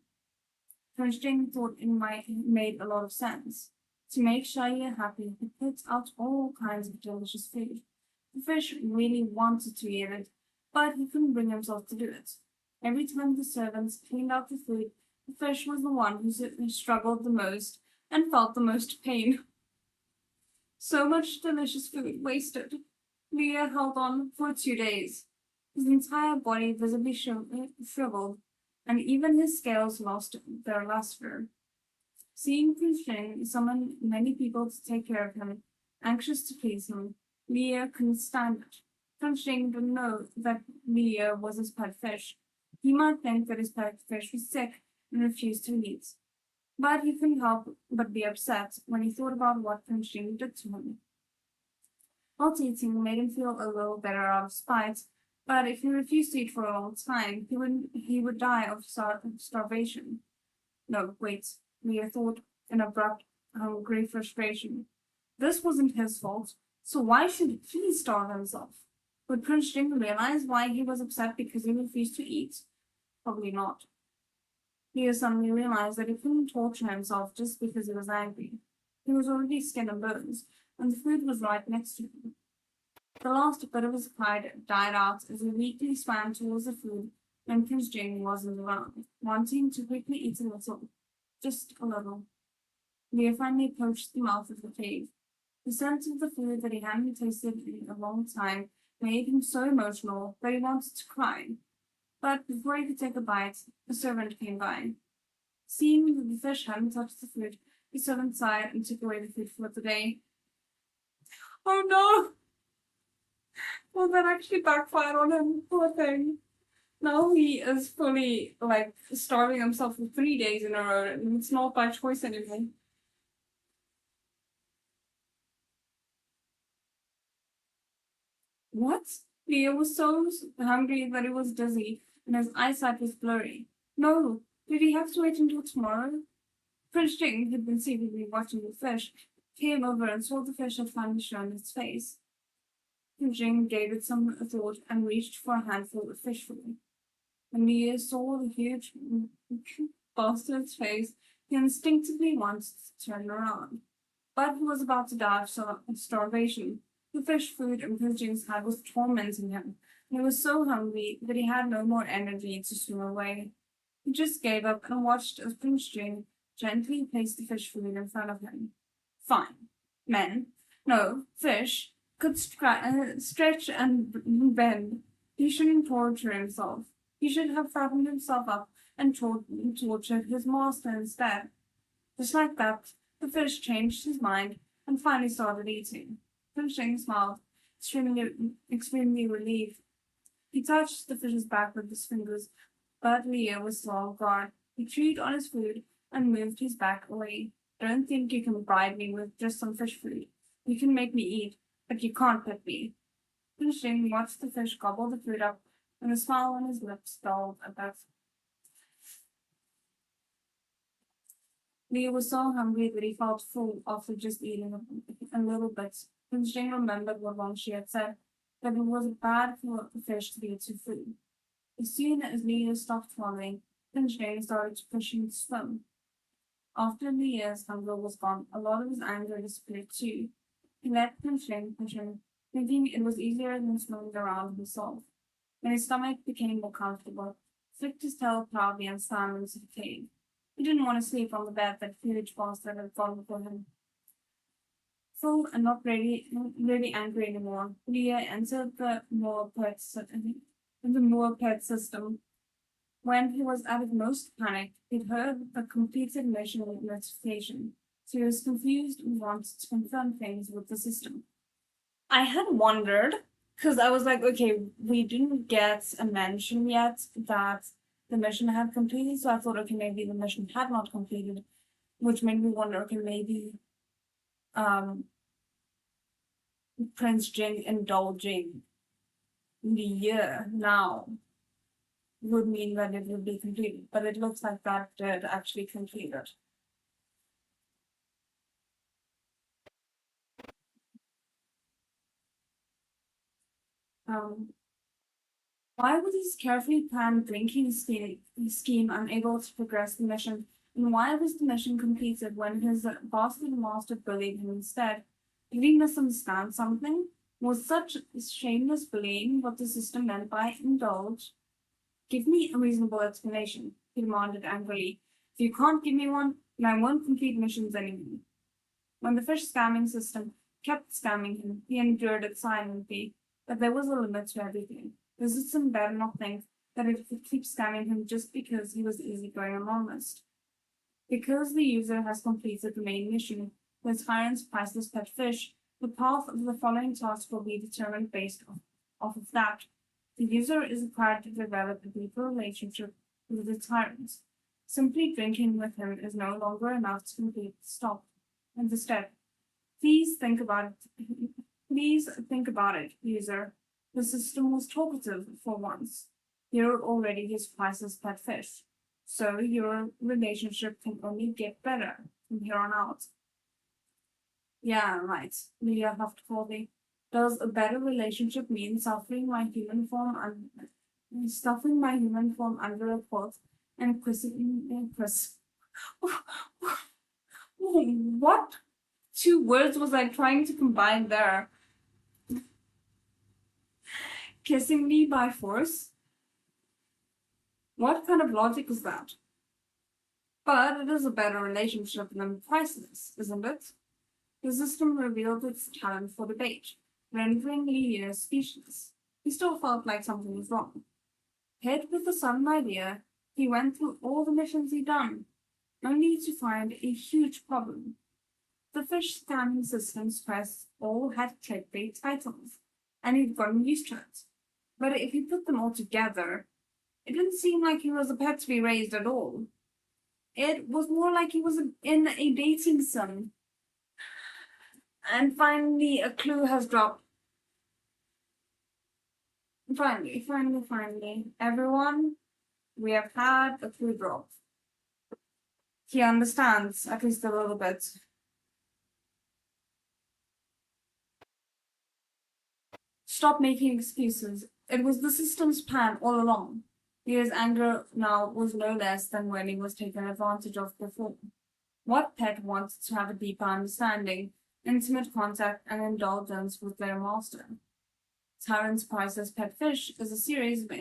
Prince Jing thought it made a lot of sense. To make Xiaoye happy, he put out all kinds of delicious food. The fish really wanted to eat it, but he couldn't bring himself to do it. Every time the servants cleaned out the food, the fish was the one who struggled the most and felt the most pain. So much delicious food wasted. Leah held on for 2 days. His entire body visibly shriveled, and even his scales lost their luster. Seeing Prince Jing summon many people to take care of him, anxious to please him, Leah couldn't stand it. Prince Jing didn't know that Leah was his pet fish. He might think that his pet fish was sick and refused to eat. But he couldn't help but be upset when he thought about what Prince Jing did to him. Not eating made him feel a little better out of spite, but if he refused to eat for a long time, he would die of starvation. No, wait, Leah thought in abrupt, hungry frustration. This wasn't his fault, so why should he starve himself? Would Prince Jing realize why he was upset because he refused to eat? Probably not. Leah suddenly realized that he couldn't torture himself just because he was angry. He was already skin and bones, and the food was right next to him. The last bit of his pride died out as he weakly swam towards the food when Prince Jing wasn't around, wanting to quickly eat a little, just a little. Leah finally approached the mouth of the cave. The scent of the food that he hadn't tasted in a long time made him so emotional that he wanted to cry. But before he could take a bite, a servant came by. Seeing that the fish hadn't touched the food, he stood inside and took away the food for the day. Oh no! Well, that actually backfired on him, poor thing. Now he is fully, like, starving himself for 3 days in a row, and it's not by choice anymore. What? Leo was so hungry that he was dizzy, and his eyesight was blurry. No! Did he have to wait until tomorrow? Prince Jing, who'd been secretly watching the fish, came over and saw the fish had finally shown its face. Prince Jing gave it some thought and reached for a handful of fish food. When Leo saw the huge bastard's face, he instinctively wanted to turn around. But he was about to die of starvation. The fish food in Prince Jing's had was tormenting him, and he was so hungry that he had no more energy to swim away. He just gave up and watched as Prince Jing gently placed the fish food in front of him. Fine. Men, no, fish, could stretch and bend. He shouldn't torture himself. He should have fattened himself up and tortured his master instead. Just like that, the fish changed his mind and finally started eating. Prince Jing smiled, extremely relieved. He touched the fish's back with his fingers, but Leo was still on guard. He chewed on his food and moved his back away. Don't think you can bribe me with just some fish food. You can make me eat, but you can't pet me. Prince Jing watched the fish gobble the food up, and a smile on his lips dulled at that. Leo was so hungry that he felt full after just eating a little bit. Prince Jing remembered what once she had said, that it was bad for the fish to be too full. As soon as Leo stopped swallowing, Prince Jing started to push him to swim. After Leo's hunger was gone, a lot of his anger disappeared too. He let Prince Jing push him, thinking it was easier than swimming around himself. When his stomach became more comfortable, he flicked his tail proudly and slammed into the cave. He didn't want to sleep on the bed that huge bastard had gone for him. Full and not really angry anymore, Leo entered the Moor pet system. When he was at his most panicked, he'd heard the completed mission notification, so he was confused and wanted to confirm things with the system. I had wondered, because I was like, okay, we didn't get a mention yet that the mission had completed, so I thought, okay, maybe the mission had not completed, which made me wonder, okay, maybe Prince Jing indulging the year now would mean that it would be completed, but it looks like that did actually complete it. Why was his carefully planned drinking scheme unable to progress the mission, and why was the mission completed when his bastard master bullied him instead? Did he misunderstand something? Was such shameless bullying what the system meant by indulge? Give me a reasonable explanation, he demanded angrily. If you can't give me one, then I won't complete missions anymore. When the fish scamming system kept scamming him, he endured it silently, but there was a limit to everything. The system better not think that it could keep scamming him just because he was easygoing and honest. Because the user has completed the main mission, the Tyrant's priceless pet fish, the path of the following task will be determined based off of that. The user is required to develop a deeper relationship with the Tyrant. Simply drinking with him is no longer enough to complete the stop. Instead, please think about it. Please think about it, user. The system was talkative for once. You're already his priceless pet fish, so your relationship can only get better from here on out. Yeah, right, Leah huffed coldly. Does a better relationship mean stuffing my human form under a quilt and kissing Chris? What two words was I trying to combine there? Kissing me by force? What kind of logic is that? But it is a better relationship than priceless, isn't it? The system revealed its talent for debate, rendering Leo speechless. He still felt like something was wrong. Hit with the sudden idea, he went through all the missions he'd done. only to find a huge problem. The fish scanning system's quests all had clickbait titles, and he'd gotten used to it. But if you put them all together, it didn't seem like he was a pet to be raised at all. It was more like he was in a dating sim. And finally, a clue has dropped. Finally. Everyone, we have had a clue drop. He understands, at least a little bit. Stop making excuses. It was the system's plan all along. Leah's anger now was no less than when he was taken advantage of before. What pet wants to have a deeper understanding, intimate contact, and indulgence with their master? Tyrant's Priceless Pet Fish is a series of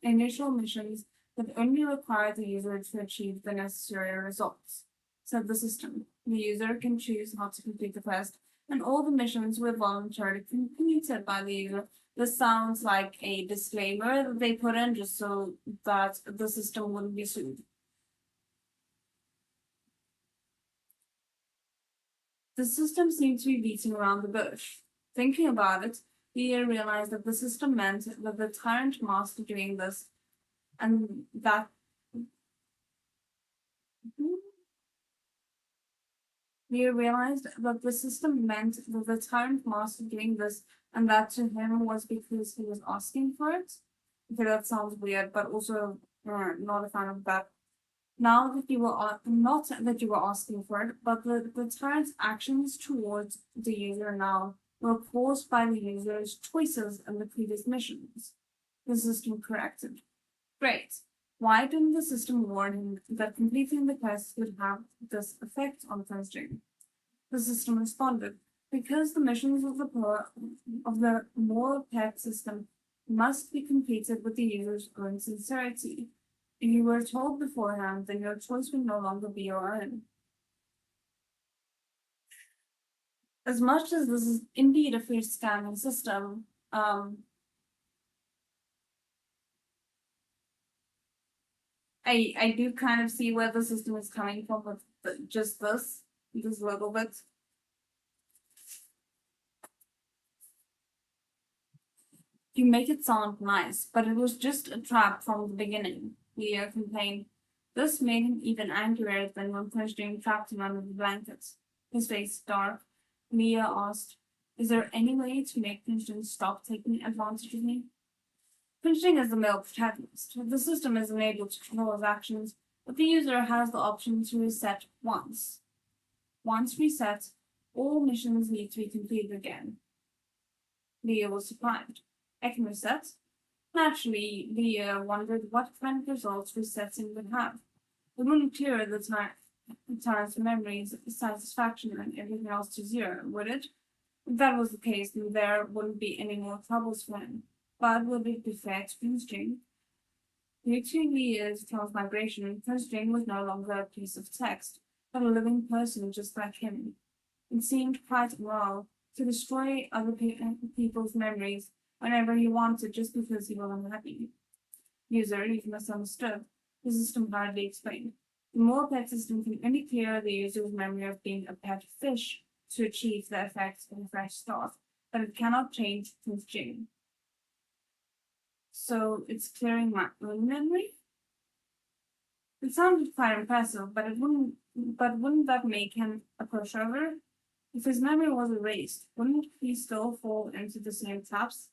initial missions that only require the user to achieve the necessary results, said the system. The user can choose how to complete the quest, and all the missions were voluntarily completed by the user. This sounds like a disclaimer that they put in just so that the system wouldn't be sued. The system seemed to be beating around the bush. Thinking about it, Leah realized that the system meant that the Tyrant master doing this, and that Leah realized that the system meant that the Tyrant master doing this, and that to him was because he was asking for it. Okay, that sounds weird, but also not a fan of that. Now that you were not that you were asking for it, but the tyrant's actions towards the user now were caused by the user's choices in the previous missions. The system corrected. Great. Why didn't the system warn him that completing the quest would have this effect on Thursday? The system responded, because the missions of the moral pet system must be completed with the user's own sincerity. If you were told beforehand, then your choice would no longer be your own. As much as this is indeed a fish scanning system, I do kind of see where the system is coming from with just this little bit. You make it sound nice, but it was just a trap from the beginning, Leo complained. This made him even angrier than when Thursday trapped him under the blankets. His face dark. Mia asked, is there any way to make Princeton stop taking advantage of me? Princeton is the male protagonist. The system is unable to control his actions, but the user has the option to reset once. Once reset, all missions need to be completed again. Leah was surprised. I can reset? Naturally, Leah wondered what kind of results resetting would have. It wouldn't clear the time's memories, satisfaction, and everything else to zero, would it? If that was the case, then there wouldn't be any more troubles for him. But would it be fair to Princeton? Due to Leah's transmigration, Princeton was no longer a piece of text, but a living person just like him. It seemed quite immoral to destroy other people's memories whenever he wanted just because he was unhappy. User, you've misunderstood. The system hardly explained. The more pet system can only clear the user's memory of being a pet fish to achieve the effect of a fresh start, but it cannot change Princeton. So it's clearing my own memory? It sounded quite impressive, but wouldn't that make him a pushover? If his memory was erased, wouldn't he still fall into the same traps?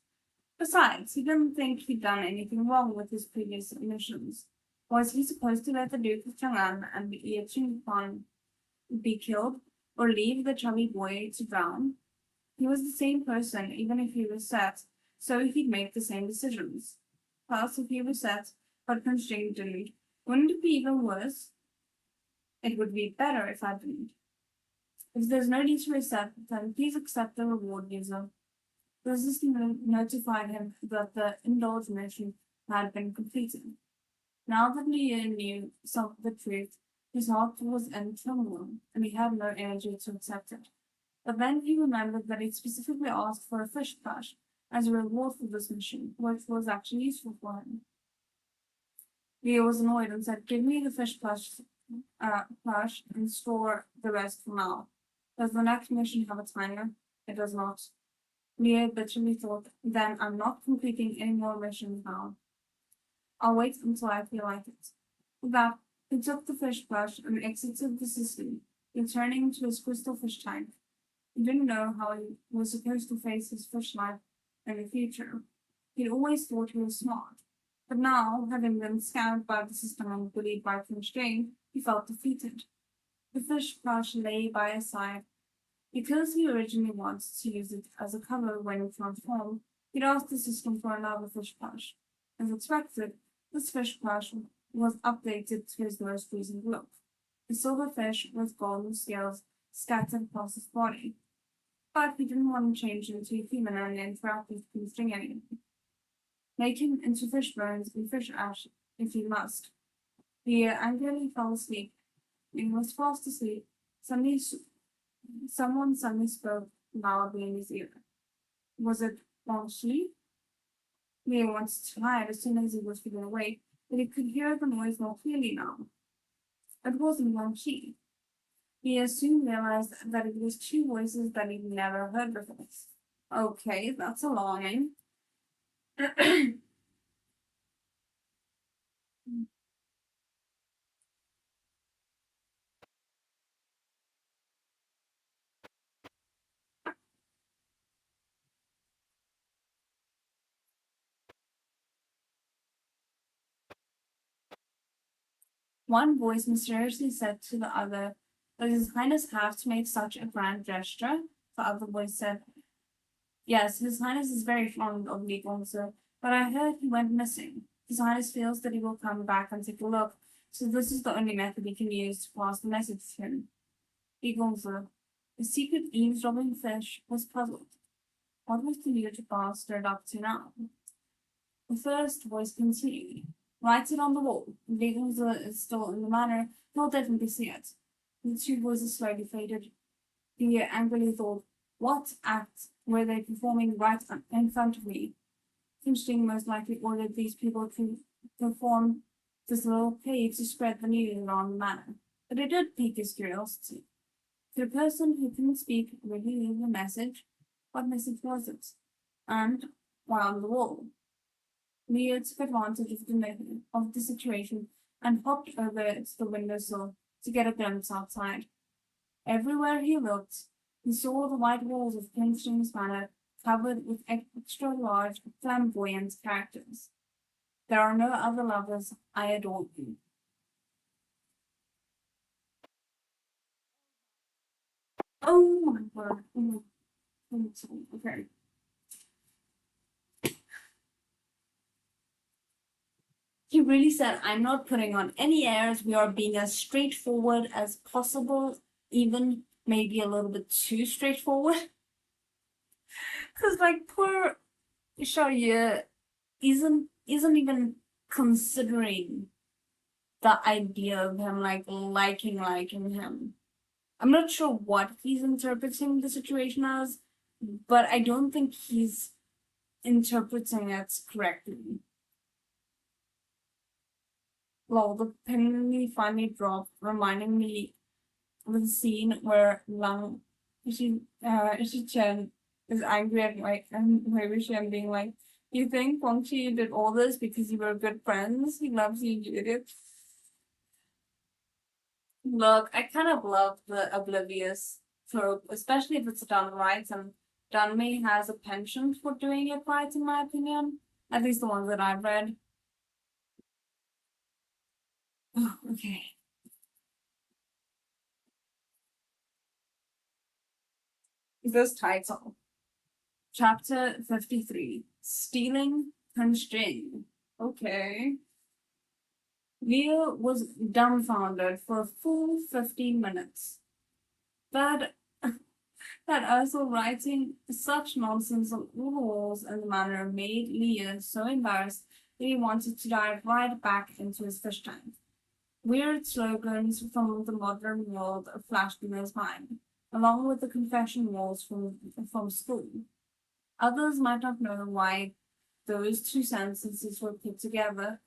Besides, he didn't think he'd done anything wrong with his previous missions. Was he supposed to let the Duke of Chang'an and Ye Qingpan be killed, or leave the chubby boy to drown? He was the same person, even if he reset, so he'd make the same decisions. Plus, if he reset, but Prince Jing didn't, wouldn't it be even worse? It would be better if I didn't. If there's no need to reset, then please accept the reward, user. The system notified him that the indulge mission had been completed. Now that Leah knew some of the truth, his heart was in turmoil, and he had no energy to accept it. But then he remembered that he'd specifically asked for a fish plush as a reward for this mission, which was actually useful for him. Leah was annoyed and said, give me the fish plush flush and store the rest for now. Does the next mission have a timer? It does not. Leah bitterly thought, then I'm not completing any more missions now. I'll wait until I feel like it. With that, he took the fish brush and exited the system, returning to his crystal fish tank. He didn't know how he was supposed to face his fish life in the future. He'd always thought he was smart. But now, having been scammed by the system and bullied by constraint, he felt defeated. The fish brush lay by his side. Because he originally wanted to use it as a cover when he transformed, he'd asked the system for another fish brush. As expected, this fish brush was updated to his most recent look. A silver fish with golden scales scattered across his body. But he didn't want to change into a human and interact with the string anymore. Make him into fish bones and fish ash if he must. He angrily fell asleep. When he was fast asleep, someone suddenly spoke loudly in his ear. Was it Wang Shi? Leo wanted to hide as soon as he was feeling awake, but he could hear the noise more clearly now. It wasn't Wang Shi. He soon realized that it was two voices that he'd never heard before. Okay, that's alarming. One voice mysteriously said to the other, does His Highness have to make such a grand gesture? The other voice said, yes, His Highness is very fond of Li Gongzi, but I heard he went missing. His Highness feels that he will come back and take a look, so this is the only method we can use to pass the message to him. Li Gongzi, the secret eavesdropping fish, was puzzled. What was the new bastard up to now? The first voice continued. Write it on the wall. Li Gongzi is still in the manor, he'll definitely see it. The two voices slowly faded. He angrily thought, what act were they performing right in front of me? Finchling most likely ordered these people to perform this little play to spread the news around the manor. But it did pique his curiosity. Could a person who couldn't speak really leave a message? What message was it? And why on the wall? Leo took advantage of the situation and hopped over to the windowsill to get a glimpse outside. Everywhere he looked, he saw the white walls of Kingston's manor covered with extra-large, flamboyant characters. There are no other lovers, I adore you. Oh my word. Okay. He really said, I'm not putting on any airs. We are being as straightforward as possible, even maybe a little bit too straightforward. Because, like, poor Xiaoye isn't even considering the idea of him, like, liking him. I'm not sure what he's interpreting the situation as, but I don't think he's interpreting it correctly. Lol, the penny finally dropped, reminding me of the scene where Ishi Chen is angry at Wei Shen being like, you think Feng Chi did all this because you were good friends? He loves you, Judith. Look, I kind of love the oblivious trope, especially if it's done right, and Dunmei has a penchant for doing it right, in my opinion. At least the ones that I've read. Oh, okay. This title. Chapter 53. Stealing Constrained. Okay. Leo was dumbfounded for a full 15 minutes. That also writing such nonsense on all the walls in the manor made Leo so embarrassed that he wanted to dive right back into his fish tank. Weird slogans from the modern world flashed in his mind, along with the confession walls from school. Others might not know why those two sentences were put together,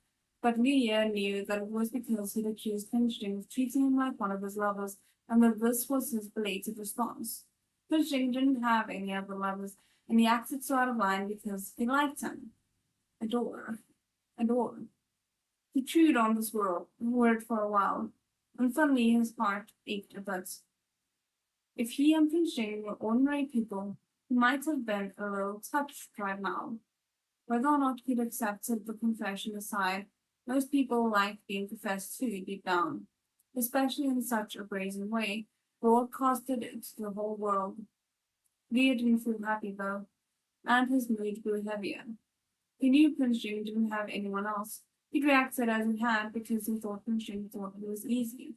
But Leah knew that it was because he'd accused Finchling of treating him like one of his lovers, and that this was his belated response. Finchling didn't have any other lovers, and he acted so out of line because he liked him. Adore. Adore. He chewed on this word for a while, and suddenly his heart ached a bit. If he and Finchling were ordinary people, he might have been a little touched right now. Whether or not he'd accepted the confession aside, most people like being confessed to deep down, especially in such a brazen way, broadcasted to the whole world. Leah didn't feel happy though, and his mood grew heavier. He knew Prince June didn't have anyone else. He'd reacted as he had because he thought Prince June thought it was easy.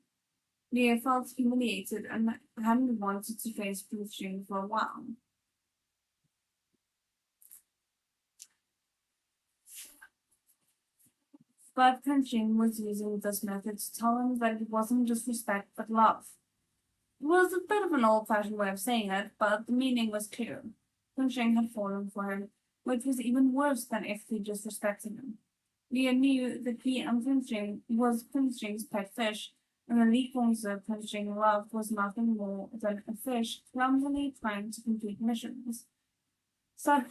Leah felt humiliated and hadn't wanted to face Prince June for a while. But Prinching was using this method to tell him that it wasn't just respect but love. It was a bit of an old-fashioned way of saying it, but the meaning was clear. Prinching had fallen for him, which was even worse than if he just respected him. Leah knew that he and Prinching was Prinching's pet fish, and the Li Gongzi Prinching loved was nothing more than a fish clumsily trying to complete missions. So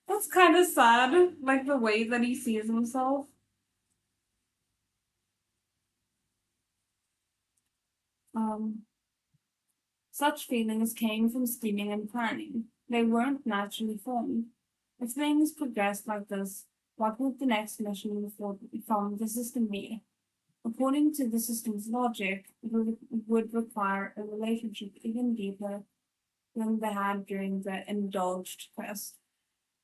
that's kind of sad, like the way that he sees himself. Um, Such feelings came from scheming and planning. They weren't naturally formed. If things progressed like this, what would the next mission from the system be? According to the system's logic, it would require a relationship even deeper than they had during the indulged quest.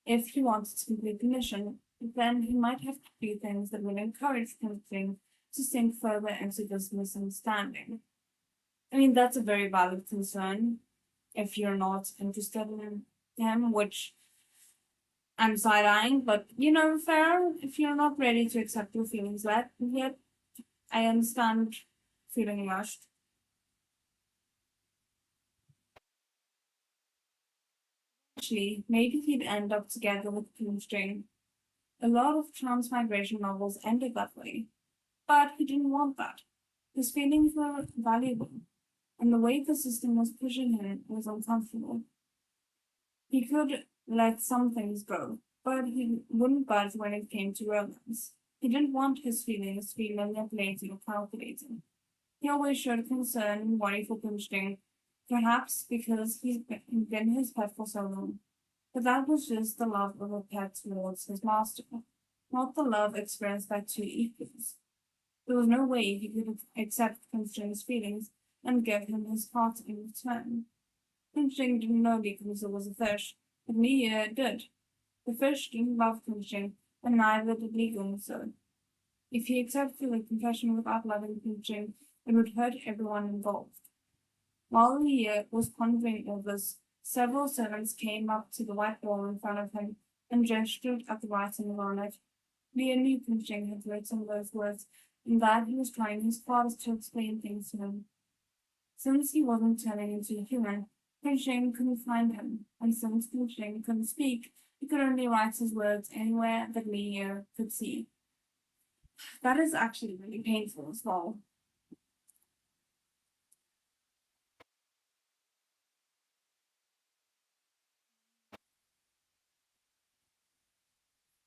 If he wanted to complete the mission, then he might have to do things that would encourage Thinking to sink further into this misunderstanding. I mean, that's a very valid concern if you're not interested in him, which I'm side eyeing, but fair. If you're not ready to accept your feelings yet, I understand feeling rushed. Actually, maybe he'd end up together with Bloomstring. A lot of transmigration novels ended that way, but he didn't want that. His feelings were valuable, and the way the system was pushing him was uncomfortable. He could let some things go, but he wouldn't budge when it came to romance. He didn't want his feelings to be manipulated or calculated. He always showed concern and worry for Pumsting, perhaps because he's been his pet for so long. But that was just the love of a pet towards his master, not the love experienced by two equals. There was no way he could accept Pumsting's feelings and give him his heart in return. Pumsting didn't know Likumsa was a fish, but Mia did. The fish didn't love Pumsting, and neither did Likumsa. If he accepted the confession without loving Pumsting, it would hurt everyone involved. While Leah was pondering all this, several servants came up to the white wall in front of him and gestured at the writing on it. Leah knew Pumsting had written those words, and that he was trying his hardest to explain things to him. Since he wasn't turning into a human, Pumsting couldn't find him, and since Pumsting couldn't speak, he could only write his words anywhere that Leah could see. That is actually really painful as well.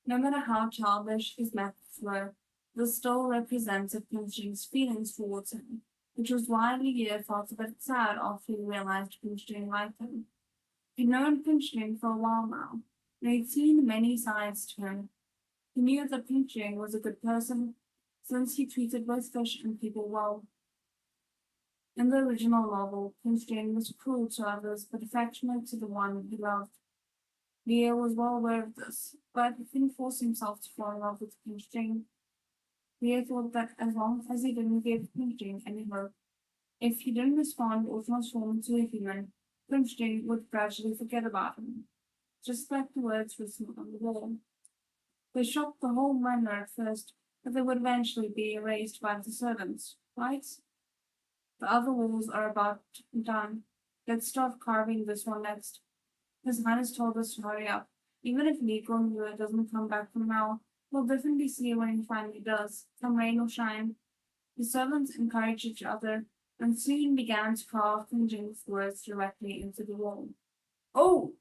No matter how childish his methods were, this still represented Pumsting's feelings towards him, which was why Leah felt a bit sad after he realized Pumsting liked him. He'd known Pumsting for a while now, and he'd seen many sides to him. He knew that Pumsting was a good person, since he treated both fish and people well. In the original novel, Pumsting was cruel to others but affectionate to the one he loved. Leo was well aware of this, but he couldn't force himself to fall in love with Pumsting. Leo thought that as long as he didn't give Pumsting any hope, if he didn't respond or transform into a human, Pumsting would gradually forget about him, just like the words written on the wall. They shocked the whole manor at first, but they would eventually be erased by the servants, right? The other walls are about done. Let's start carving this one next. His Highness told us to hurry up. Even if Nico doesn't come back from now, We'll definitely see when he finally does, come rain or shine. The servants encouraged each other and soon began to carve Finjin's words directly into the wall. Oh,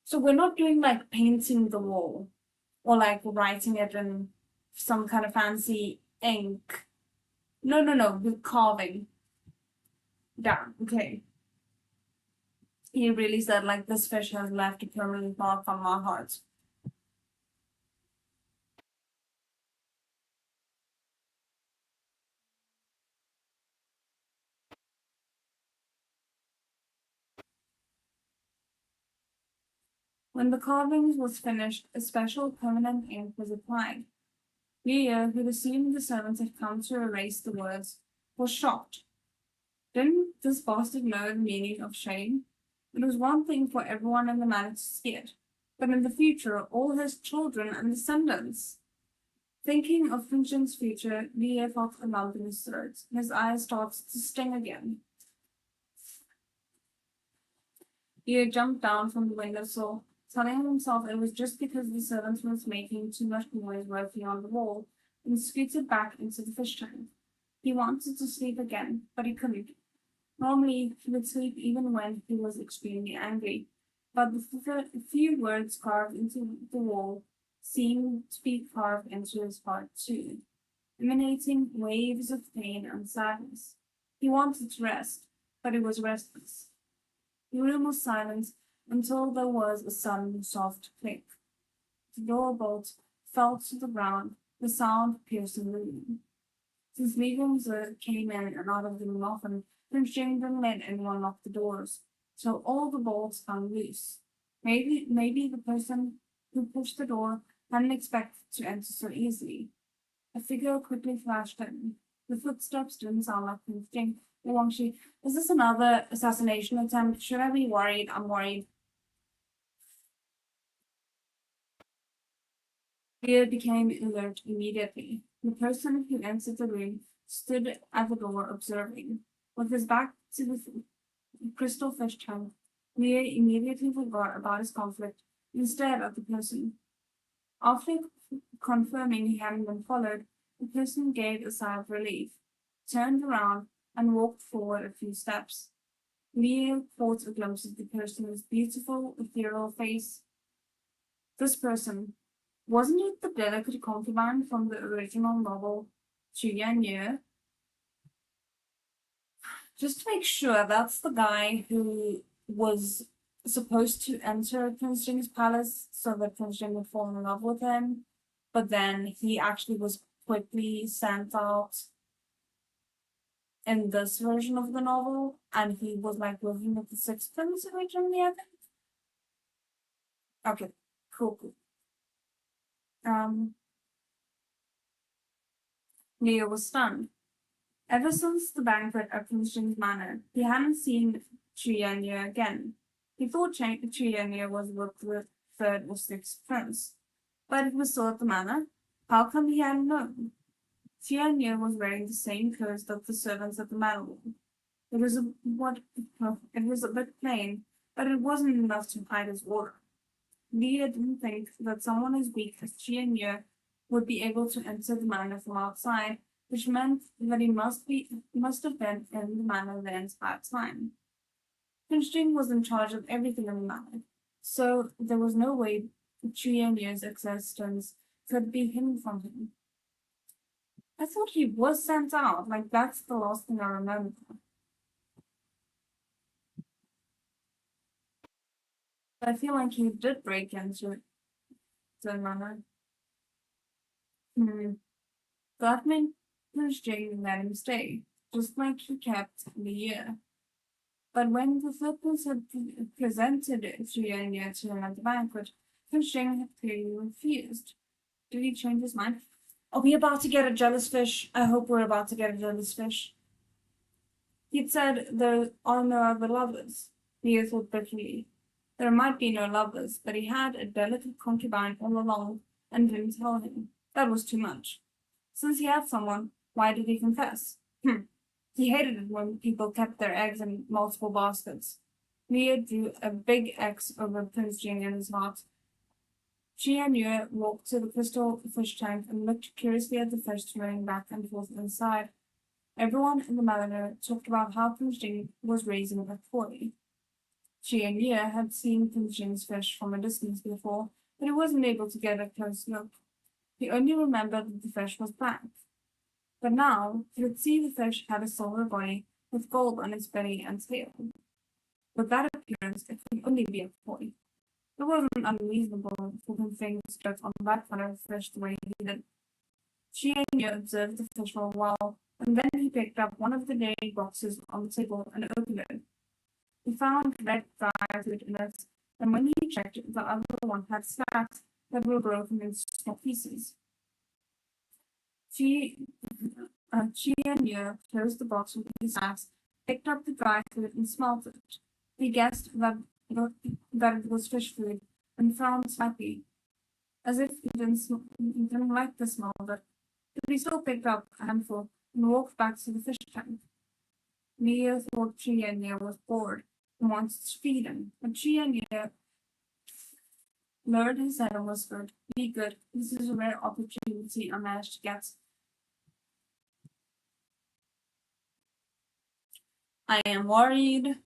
so we're not doing like painting the wall or like writing it in some kind of fancy ink. No, we're carving. Down, okay. He really said like this fish has left a permanent mark on my heart. When the carving was finished, a special permanent ink was applied. Leah, who assumed the servants had come to erase the words, was shocked. Didn't this bastard know the meaning of shame? It was one thing for everyone in the manor to see it, but in the future, all his children and descendants. Thinking of Finch's future, Leah felt a lump in his throat, and his eyes started to sting again. Leah jumped down from the windowsill, telling himself it was just because the servant was making too much noise working on the wall, and scooted back into the fish tank. He wanted to sleep again, but he couldn't. Normally, he would sleep even when he was extremely angry, but the few words carved into the wall seemed to be carved into his heart too, emanating waves of pain and sadness. He wanted to rest, but he was restless. The room was silent until there was a sudden soft click. The door bolt fell to the ground, the sound piercing the room. Since mediums came in and out of the room often, Prince James didn't let anyone lock the doors, so all the bolts hung loose. Maybe the person who pushed the door hadn't expected to enter so easily. A figure quickly flashed in. The footsteps didn't sound like Prince James. Wangshi, is this another assassination attempt? Should I be worried? I'm worried. Leah became alert immediately. The person who entered the room stood at the door observing. With his back to the crystal fish tank, Leah immediately forgot about his conflict and stared at the person. After confirming he hadn't been followed, the person gave a sigh of relief, turned around, and walked forward a few steps. Leah caught a glimpse of the person's beautiful, ethereal face. This person, wasn't it the delicate concubine from the original novel, Chu Yan? Just to make sure, that's the guy who was supposed to enter Prince Jing's palace so that Prince Jing would fall in love with him, but then he actually was quickly sent out in this version of the novel, and he was like working with the Sixth Prince originally, I think. Okay, cool. Um, Leo was stunned. Ever since the banquet at Prince Jing's manor, he hadn't seen Chianya again. He thought Chianya was with the third or sixth prince, but it was still at the manor. How come he hadn't known? Chianya was wearing the same clothes that the servants at the manor wore. It was a bit plain, but it wasn't enough to hide his aura. Leah didn't think that someone as weak as Chianya would be able to enter the manor from outside, which meant that he must have been in the manor the entire time. Prince Jing was in charge of everything in the manor, so there was no way Chianya's existence could be hidden from him. I thought he was sent out, like that's the last thing I remember. I feel like he did break into the manor. Hmm. That meant Prince Jing let him stay, just like he kept Leah. But when the Philippines had presented Triania to him at the banquet, Prince Jing had clearly refused. Did he change his mind? Are we about to get a jealous fish? I hope we're about to get a jealous fish. He'd said there are no other lovers. Leah thought bitterly. There might be no lovers, but he had a delicate concubine all along and didn't tell him. That was too much. Since he had someone, why did he confess? He hated it when people kept their eggs in multiple baskets. Leah drew a big X over Prince Jing in his heart. Qianyu walked to the crystal fish tank and looked curiously at the fish swimming back and forth inside. Everyone in the Mariner talked about how Pinching was raising a koi. Qianyu had seen Pinching's fish from a distance before, but he wasn't able to get a close look. He only remembered that the fish was black. But now he could see the fish had a silver body with gold on its belly and tail. With that appearance, it could only be a koi. It wasn't unreasonable for Pinching to judge on that kind of fish the way he did. Qianyu observed the fish for a while, and then he picked up one of the dairy boxes on the table and opened it. He found red dry food in it, and when he checked, the other one had snacks that were broken into small pieces. Qianyu closed the box with his snacks, picked up the dry food and smelled it. He guessed that it was fish food and frowned slightly, as if he didn't like the smell of it. But he still picked up a handful and walked back to the fish tank. Leo thought Qianyu was bored and wanted to feed him, but Qianyu lowered his head and whispered, "Be good. This is a rare opportunity I managed to get." I am worried.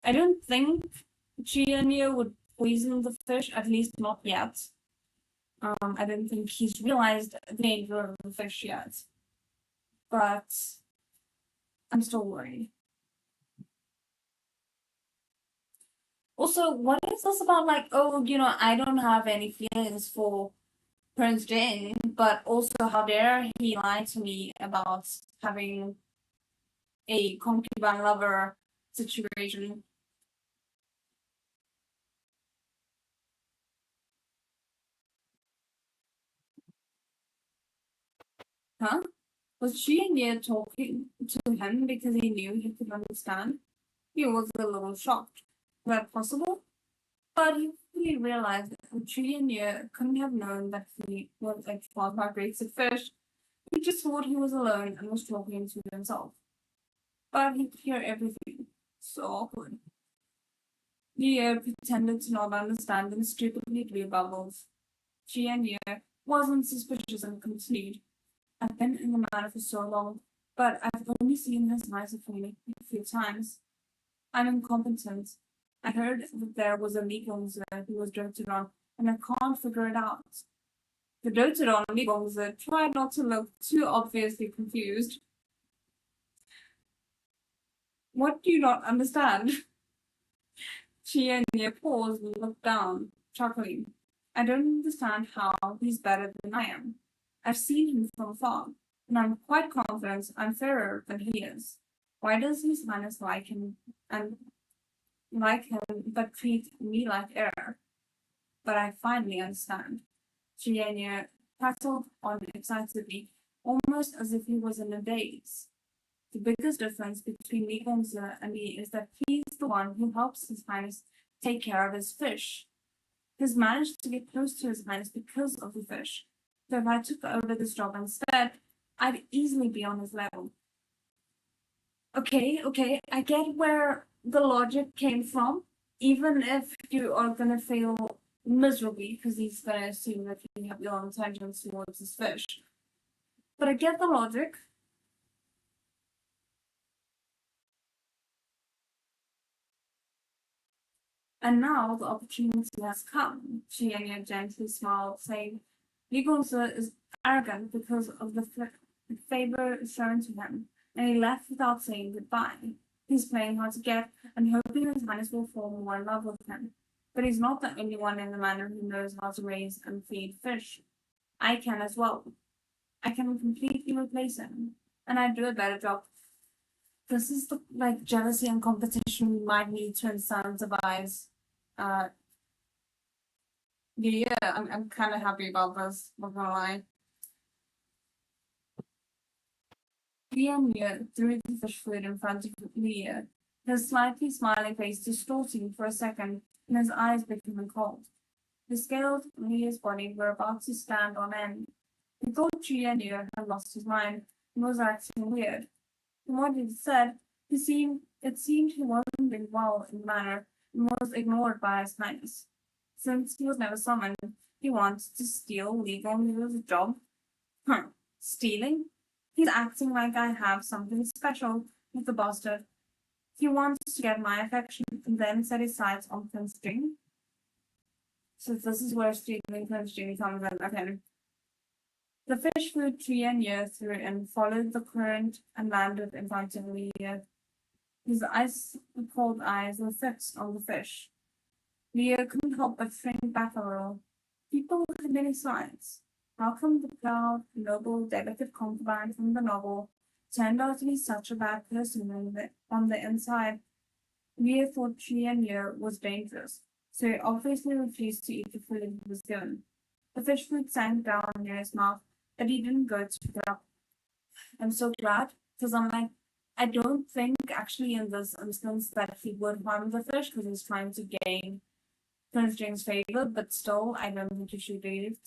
I don't think Qianyu would poison the fish, at least not yet. I don't think he's realized the danger of the fish yet. But I'm still worried. Also, what is this about, like, oh, I don't have any feelings for Prince Jane, but also how dare he lie to me about having a concubine lover situation. Huh? Was Qianyu talking to him because he knew he could understand? He was a little shocked. Was that possible? But he quickly realized that Qianyu couldn't have known that he was a transmigrated fish. He just thought he was alone and was talking to himself. But he could hear everything. So awkward. Leo pretended to not understand and stupidly blew bubbles. Qianyu wasn't suspicious and continued. I've been in the manor for so long, but I've only seen his eyes a few times. I'm incompetent. I heard that there was a Legongzer who was doted on, and I can't figure it out. The doted on Legongzer tried not to look too obviously confused. What do you not understand? Qianyu paused and looked down, chuckling. I don't understand how he's better than I am. I've seen him from afar, and I'm quite confident I'm fairer than he is. Why does His Highness like him but treat me like air? But I finally understand. Qianyu prattled on excitedly, almost as if he was in a daze. The biggest difference between Li Gongzi and me is that he's the one who helps His Highness take care of his fish. He's managed to get close to His Highness because of the fish. So if I took over this job instead, I'd easily be on his level. Okay, I get where the logic came from, even if you are gonna fail miserably, because he's gonna assume that you have your intentions towards his fish. But I get the logic. And now the opportunity has come. Qianyu gently smiled, saying, Li Gongzi is arrogant because of the favor shown to him, and he left without saying goodbye. He's playing hard to get and hoping His Highness will fall more in love with him. But he's not the only one in the manor who knows how to raise and feed fish. I can as well. I can completely replace him, and I do a better job. This is the jealousy and competition we might need to incentivize. Yeah, I'm kind of happy about this. Not gonna lie. Qianyu threw the fish food in front of Leo, his slightly smiling face distorting for a second, and his eyes becoming cold. The scales on Leo's body were about to stand on end. He thought Qianyu had lost his mind and was acting weird. From what he said, It seemed he wasn't doing well in the manner and was ignored by his highness. Since he was never summoned, he wanted to steal legal news job. Huh. Stealing? He's acting like I have something special with the bastard. He wants to get my affection and then set his sights on Prince Jing. So this is where stealing Prince Jing comes in. Okay. The fish flew 3 years through and followed the current and landed in front of me. His cold eyes were fixed on the fish. Leo couldn't help but shrink back a little. People with many sides. How come the proud, noble, delicate concubine from the novel turned out to be such a bad person on the inside? Leo thought Chien was dangerous, so he obviously refused to eat the food he was given. The fish food sank down near his mouth, but he didn't go to pick it up. I'm so glad, because I'm like, I don't think actually in this instance that he would harm the fish because he's trying to gain Prince James' favor, but still, I don't think you should eat it.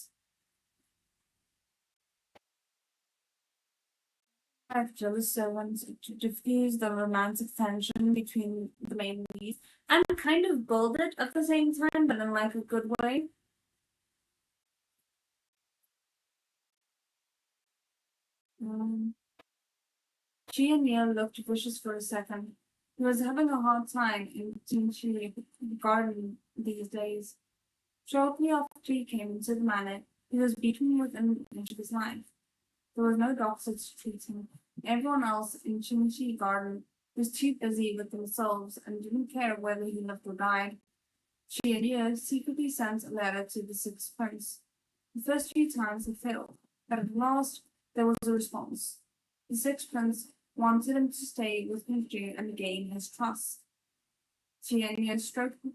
I have jealous servants to diffuse the romantic tension between the main leads and kind of build it at the same time, but in like a good way. Um, she and Neil looked vicious for a second. He was having a hard time in Tinchi Garden these days. Shortly after he came into the manor, he was beaten within an inch of his life. There was no doctor to treat him. Everyone else in Chinchi Garden was too busy with themselves and didn't care whether he lived or died. She and Yu secretly sent a letter to the sixth prince. The first few times had failed, but at last there was a response. The sixth prince wanted him to stay with Pinju and gain his trust. Yu stroked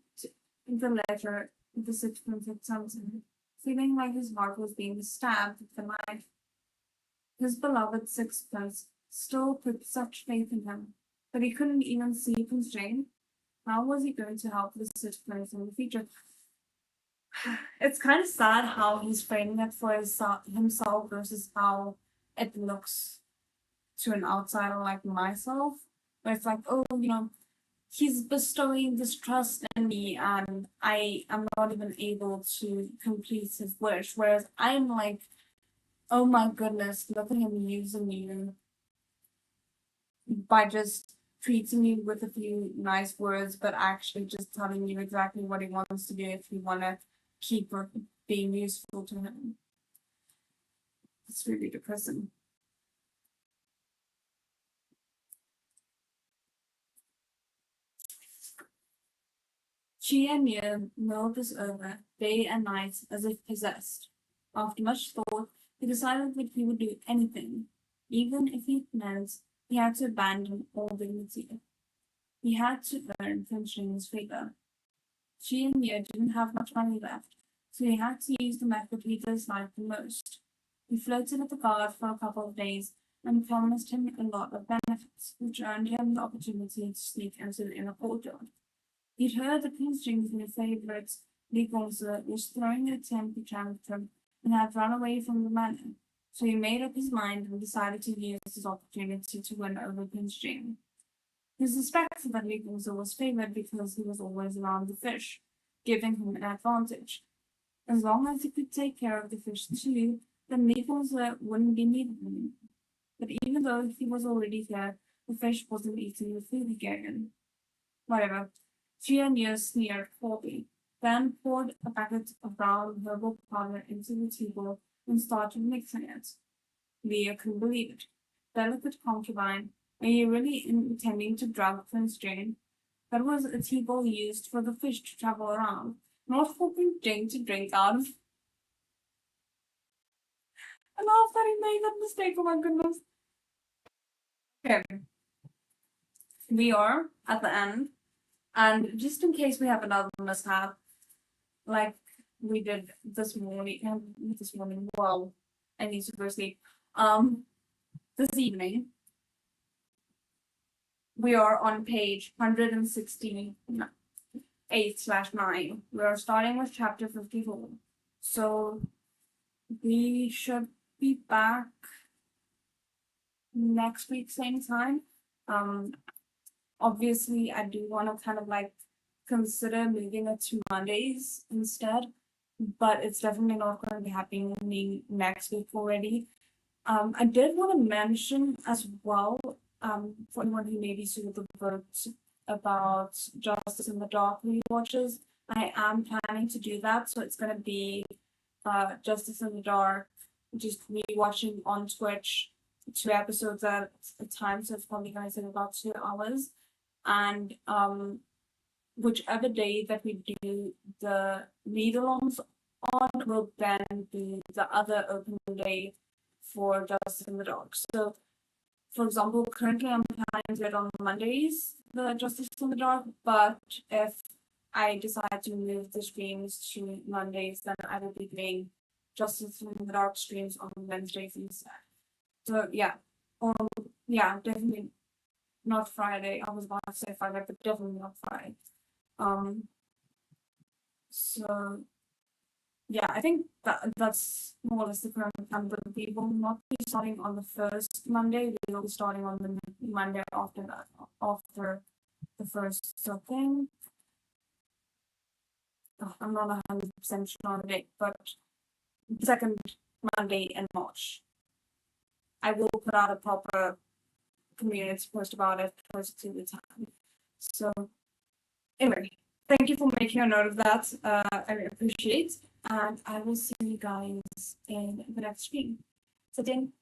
the letter the sixth prince had sent him, feeling like his heart was being stabbed with a knife. His beloved sixth prince still put such faith in him, but he couldn't even see Prince Jane. How was he going to help the sixth prince in the future? It's kind of sad how he's framing it for himself versus how it looks to an outsider like myself. Where it's like, oh, he's bestowing this trust in me and I am not even able to complete his wish. Whereas I'm like, oh my goodness, look at him using you by just treating you with a few nice words, but actually just telling you exactly what he wants to do if you want to keep being useful to him. It's really depressing. She and Yin mulled this over day and night as if possessed. After much thought, he decided that he would do anything, even if it meant he had to abandon all dignity. He had to earn Finching's favor. She and Yin didn't have much money left, so he had to use the method he disliked the most. He flirted with the guard for a couple of days and promised him a lot of benefits, which earned him the opportunity to sneak into the inner courtyard. He'd heard that Prince Jing's new favorite, Li Gongzi, was throwing a temper tantrum and had run away from the manor, so he made up his mind and decided to use this opportunity to win over Prince Jing. He suspected that Li Gongzi was favored because he was always around the fish, giving him an advantage. As long as he could take care of the fish too, then Li Gongzi wouldn't be needed anymore. But even though he was already there, the fish wasn't eating the food he gave him. Whatever. Yu sneered coldly, then poured a packet of brown herbal powder into the teabowl and started mixing it. Leah couldn't believe it. Delicate concubine, are you really intending to drug Prince Jane? That was a teabowl used for the fish to travel around, not for Prince Jane to drink out of. I love that he made that mistake, oh my goodness. Okay. We are at the end. And just in case we have another mishap, like we did this morning, well, I need to go sleep. This evening, we are on page 168/9. We are starting with chapter 54. So we should be back next week, same time. obviously I do want to kind of like consider moving it to Mondays instead, but it's definitely not going to be happening next week already. I did want to mention as well, for anyone who maybe saw the vote about Justice in the Dark rewatches, I am planning to do that. So it's going to be Justice in the Dark, just rewatching on Twitch, 2 episodes at a time. So it's probably going to take about 2 hours. And whichever day that we do the read-alongs on will then be the other open day for Justice in the Dark. So, for example, currently I'm planning to do it on Mondays, the Justice in the Dark, but if I decide to move the streams to Mondays, then I will be doing Justice in the Dark streams on Wednesdays instead. So yeah, yeah, definitely not Friday. I was about to say Friday, but definitely not Friday. So yeah, I think that's more or less the current plan, but we will not be starting on the first Monday. We will be starting on the Monday after that, after the first thing. I'm not 100% sure on the date, but the second Monday in March. I will put out a proper community post about it closer to the time. So anyway, thank you for making a note of that. I appreciate, and I will see you guys in the next stream. So then.